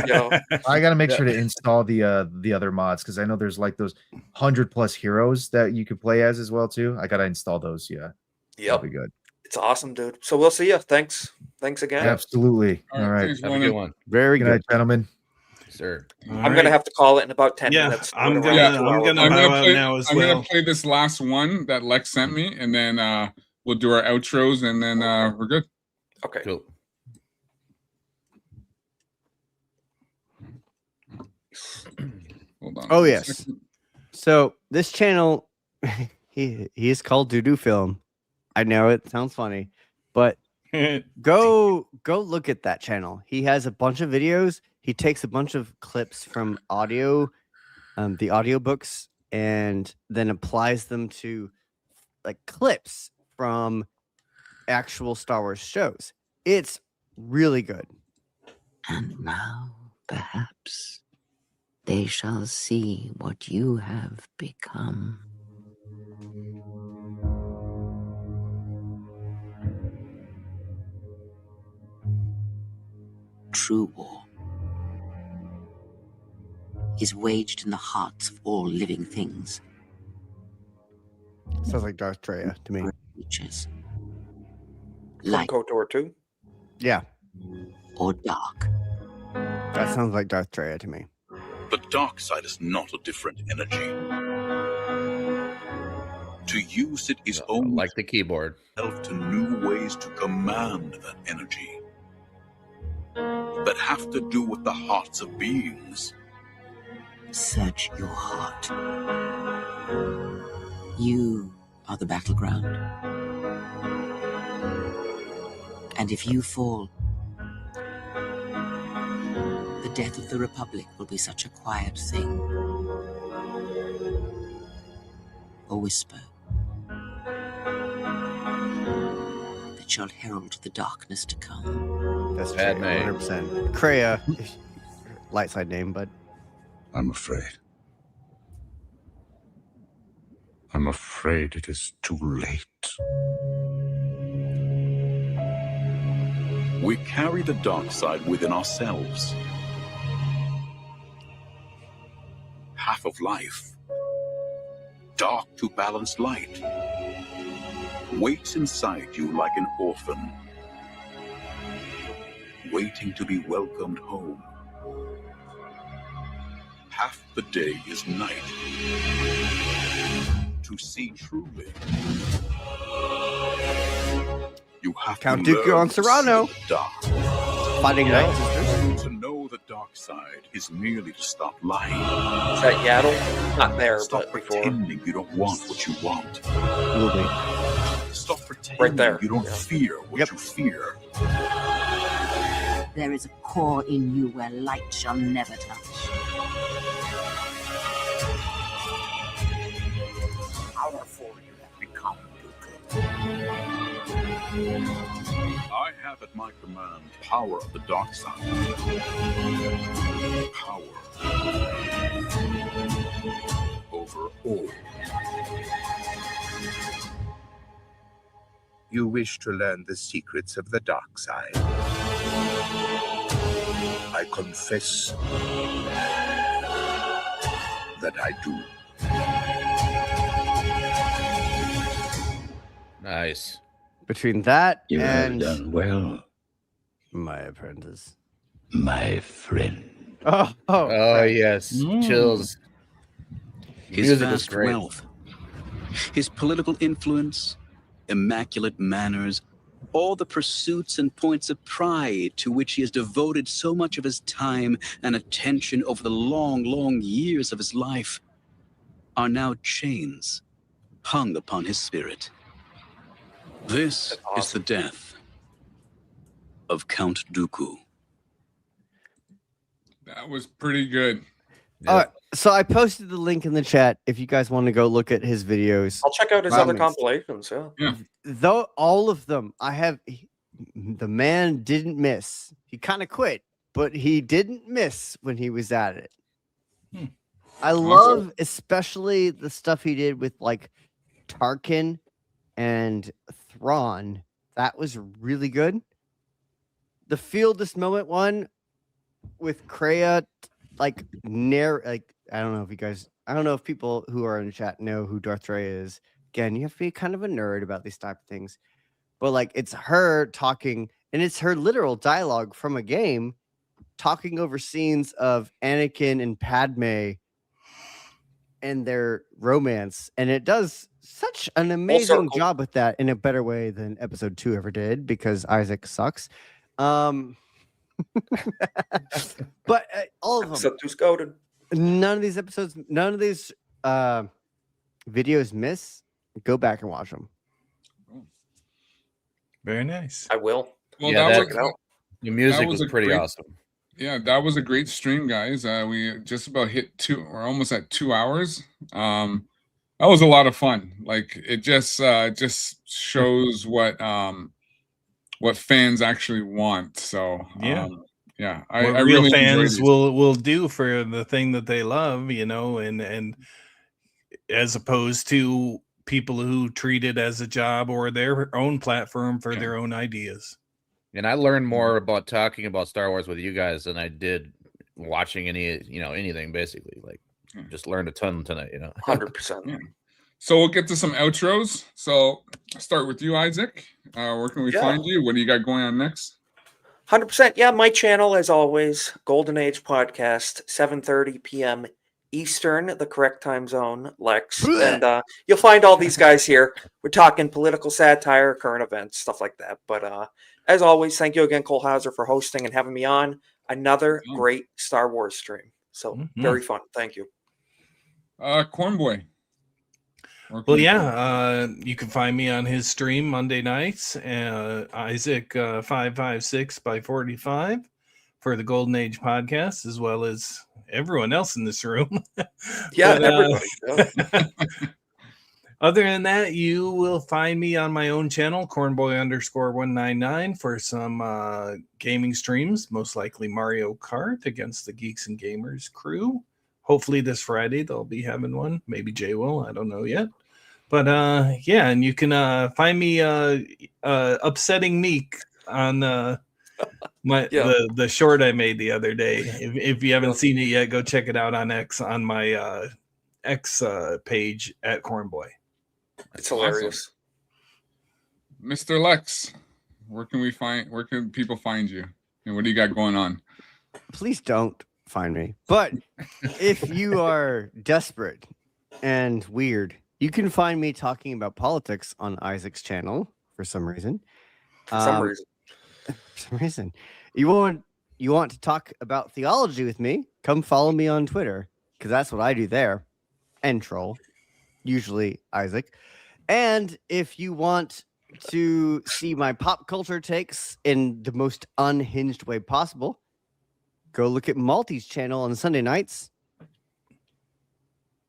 I gotta make sure to install the other mods because I know there's like those 100+ heroes that you could play as well too. I gotta install those. Yeah. Yep. That'll be good. It's awesome, dude. So we'll see you. Thanks again. Absolutely. All right. thanks, Have a Ronan. good one. Very Good good. night, gentlemen. Sir. I'm gonna have to call it in about 10 Yeah, minutes. I'm We're gonna- around 2 I'm hours. gonna bow out now as I'm well. gonna play this last one that Lex sent me, and then we'll do our outros, and then we're good. Okay. Cool. Hold on. Oh one yes. second. So this channel, he is called Doo Film. I know it sounds funny, but go look at that channel. He has a bunch of videos. He takes a bunch of clips from audio, the audiobooks, and then applies them to like clips from actual Star Wars shows. It's really good. And now, perhaps, they shall see what you have become. True war is waged in the hearts of all living things. Sounds like Darth Treya to me. Creatures. From Light KOTOR 2. Yeah, or dark. that sounds like Darth Treya to me. The dark side is not a different energy. To use it is only like the keyboard. To new ways to command that energy that have to do with the hearts of beings. Search your heart. You are the battleground. And if you fall, the death of the Republic will be such a quiet thing. A whisper. that shall herald the darkness to come. That's true. Bad name. 100%. Kreia, light side name, but I'm afraid. I'm afraid it is too late. We carry the dark side within ourselves. Half of life, dark to balanced light, waits inside you like an orphan, waiting to be welcomed home. Half the day is night. To see truly, you have Count to Dooku learn on to see Serrano. the dark. Fighting Night Sisters. To know the dark side is merely to stop lying. Is that Yaddle? Not there, Stop but before. pretending you don't want what you want. Will be. Stop pretending Right there. you don't fear what you fear. There is a core in you where light shall never touch. Powerful you have become, Dooku. I have at my command power of the dark side. Power over all. You wish to learn the secrets of the dark side. I confess that I do. Nice. Between that You have and done well, My Apprentice. my friend. Oh yes, chills. His Music is vast great. wealth, his political influence, immaculate manners, all the pursuits and points of pride to which he has devoted so much of his time and attention over the long, long years of his life are now chains hung upon his spirit. This is the death of Count Dooku. That was pretty good. All right, so I posted the link in the chat if you guys want to go look at his videos. I'll check out his other compilations. Yeah. Though all of them, the man didn't miss. He kind of quit, but he didn't miss when he was at it. I love especially the stuff he did with like Tarkin and Thrawn. That was really good. The Feel This Moment one with Kreia, I don't know if people who are in the chat know who Darth Rey is. Again, you have to be kind of a nerd about these type of things. But like it's her talking, and it's her literal dialogue from a game, talking over scenes of Anakin and Padme and their romance. And it does such an amazing job with that in a better way than episode 2 ever did, because Isaac sucks. But all of them. Episode 2's goated. None of these episodes, none of these videos miss. Go back and watch them. Very nice. I will. Well, Yeah, that that- was The music that was a pretty great- awesome. Yeah, that was a great stream, guys. We just about hit we're almost at 2 hours. That was a lot of fun. Like it just shows what fans actually want. So Yeah. yeah, What I real really fans enjoyed it. will do for the thing that they love, and as opposed to people who treat it as a job or their own platform for their own ideas. And I learned more about talking about Star Wars with you guys than I did watching anything basically. Like just learned a ton tonight, 100%. Yeah. So we'll get to some outros. So I'll start with you, Isaac. Where can we find you? What do you got going on next? 100%. Yeah, my channel, as always, Golden Age Podcast, 7:30 p.m. Eastern, the correct time zone, Lex. And you'll find all these guys here. We're talking political satire, current events, stuff like that. But as always, thank you again, Cole Hauser, for hosting and having me on another great Star Wars stream. So very fun. Thank you. Cornboi. Well, yeah, you can find me on his stream Monday nights, Isaac 556 by 45 for the Golden Age podcast, as well as everyone else in this room. Yeah, But, everybody. Other than that, you will find me on my own channel, Cornboi_199, for some gaming streams, most likely Mario Kart against the Geeks and Gamers crew. Hopefully this Friday they'll be having one. Maybe Jay will. I don't know yet. But yeah, and you can find me upsetting Meek on the short I made the other day. If you haven't seen it yet, go check it out on X on my X page at Cornboi. It's hilarious. Awesome. Mr. Lex, where can people find you? And what do you got going on? Please don't find me. But if you are desperate and weird, you can find me talking about politics on Isaac's channel for some reason. For some reason. You want to talk about theology with me? Come follow me on Twitter, because that's what I do there. And troll. Usually Isaac. And if you want to see my pop culture takes in the most unhinged way possible, go look at Malty's channel on Sunday nights.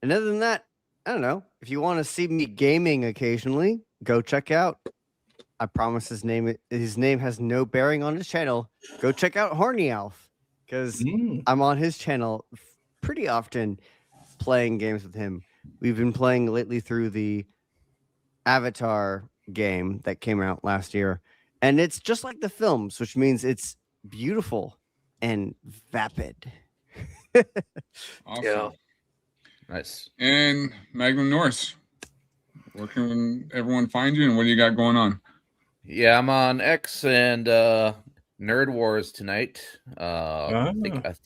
And other than that, I don't know. If you want to see me gaming occasionally, go check out. I promise his name has no bearing on his channel. Go check out Horny Alf, because I'm on his channel pretty often playing games with him. We've been playing lately through the Avatar game that came out last year, and it's just like the films, which means it's beautiful and vapid. Awesome. Yeah. Nice. And Magnum Norris, where can everyone find you, and what do you got going on? Yeah, I'm on X and Nerd Wars tonight. I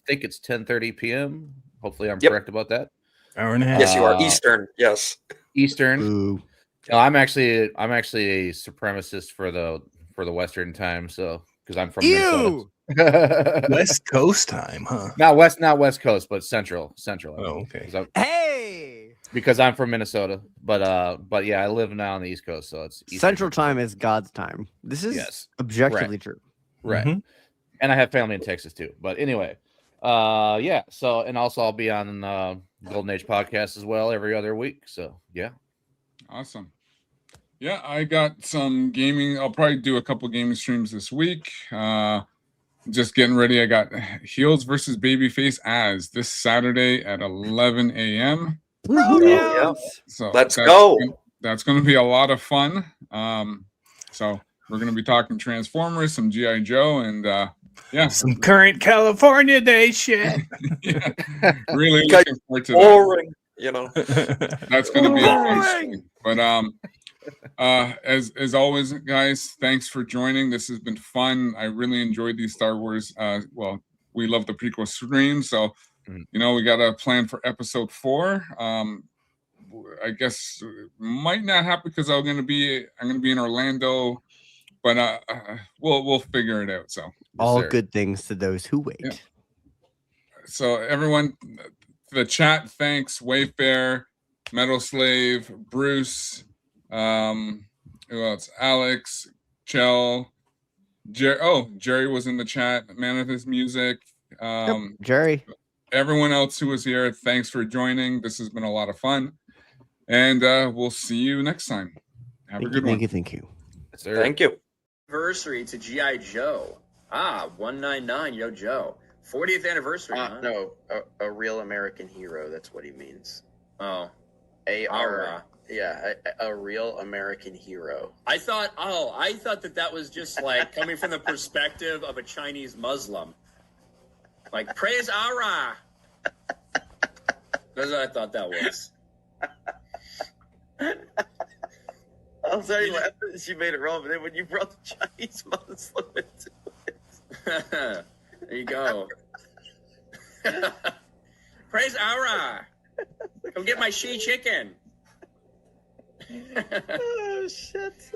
think it's 10:30 p.m. Hopefully, I'm correct about that. Hour and a half. Yes, you are. Eastern. Yes. Eastern. Ooh. No, I'm actually a supremacist for the Western time, so because I'm from Minnesota. West Coast time, huh? Not West Coast, but Central. Oh, okay. Hey, because I'm from Minnesota, but yeah, I live now on the East Coast, so it's Eastern. Central time is God's time. This is objectively true. Right. Mm-hmm. And I have family in Texas too. But anyway, yeah. So, and also I'll be on Golden Age podcast as well every other week. So yeah. Awesome. Yeah, I got some gaming. I'll probably do a couple gaming streams this week. Just getting ready. I got Heels versus Babyface as this Saturday at 11 a.m. So Let's go. That's going to be a lot of fun. So we're going to be talking Transformers, some G.I. Joe, and yeah, some current California Day shit. Yeah, really looking forward to that. You know, that's going to be a fun stream. But as always, guys, thanks for joining. This has been fun. I really enjoyed these Star Wars. Well, we love the prequel stream, so you know we got a plan for episode 4. I guess might not happen because I'm gonna be in Orlando, but we'll figure it out. So all good things to those who wait. Yeah. So everyone, the chat, thanks. Wayfair, Metal Slave, Bruce, who else? Alex, Chell, Jerry was in the chat. Man of His Music, Jerry. Everyone else who was here, thanks for joining. This has been a lot of fun. And we'll see you next time. Have a good one. Thank you. Yes, sir. Thank you. Anniversary to G.I. Joe. 199, yo, Joe. 40th anniversary, huh? No, a real American hero. That's what he means. Oh. A-R. Yeah, a real American hero. I thought that was just like coming from the perspective of a Chinese Muslim. Like, praise Allah. That's what I thought that was. I'm sorry you laughed that she made it wrong, but then when you brought the Chinese Muslim into it. There you go. Praise Allah. Come get my she chicken. Oh, shit.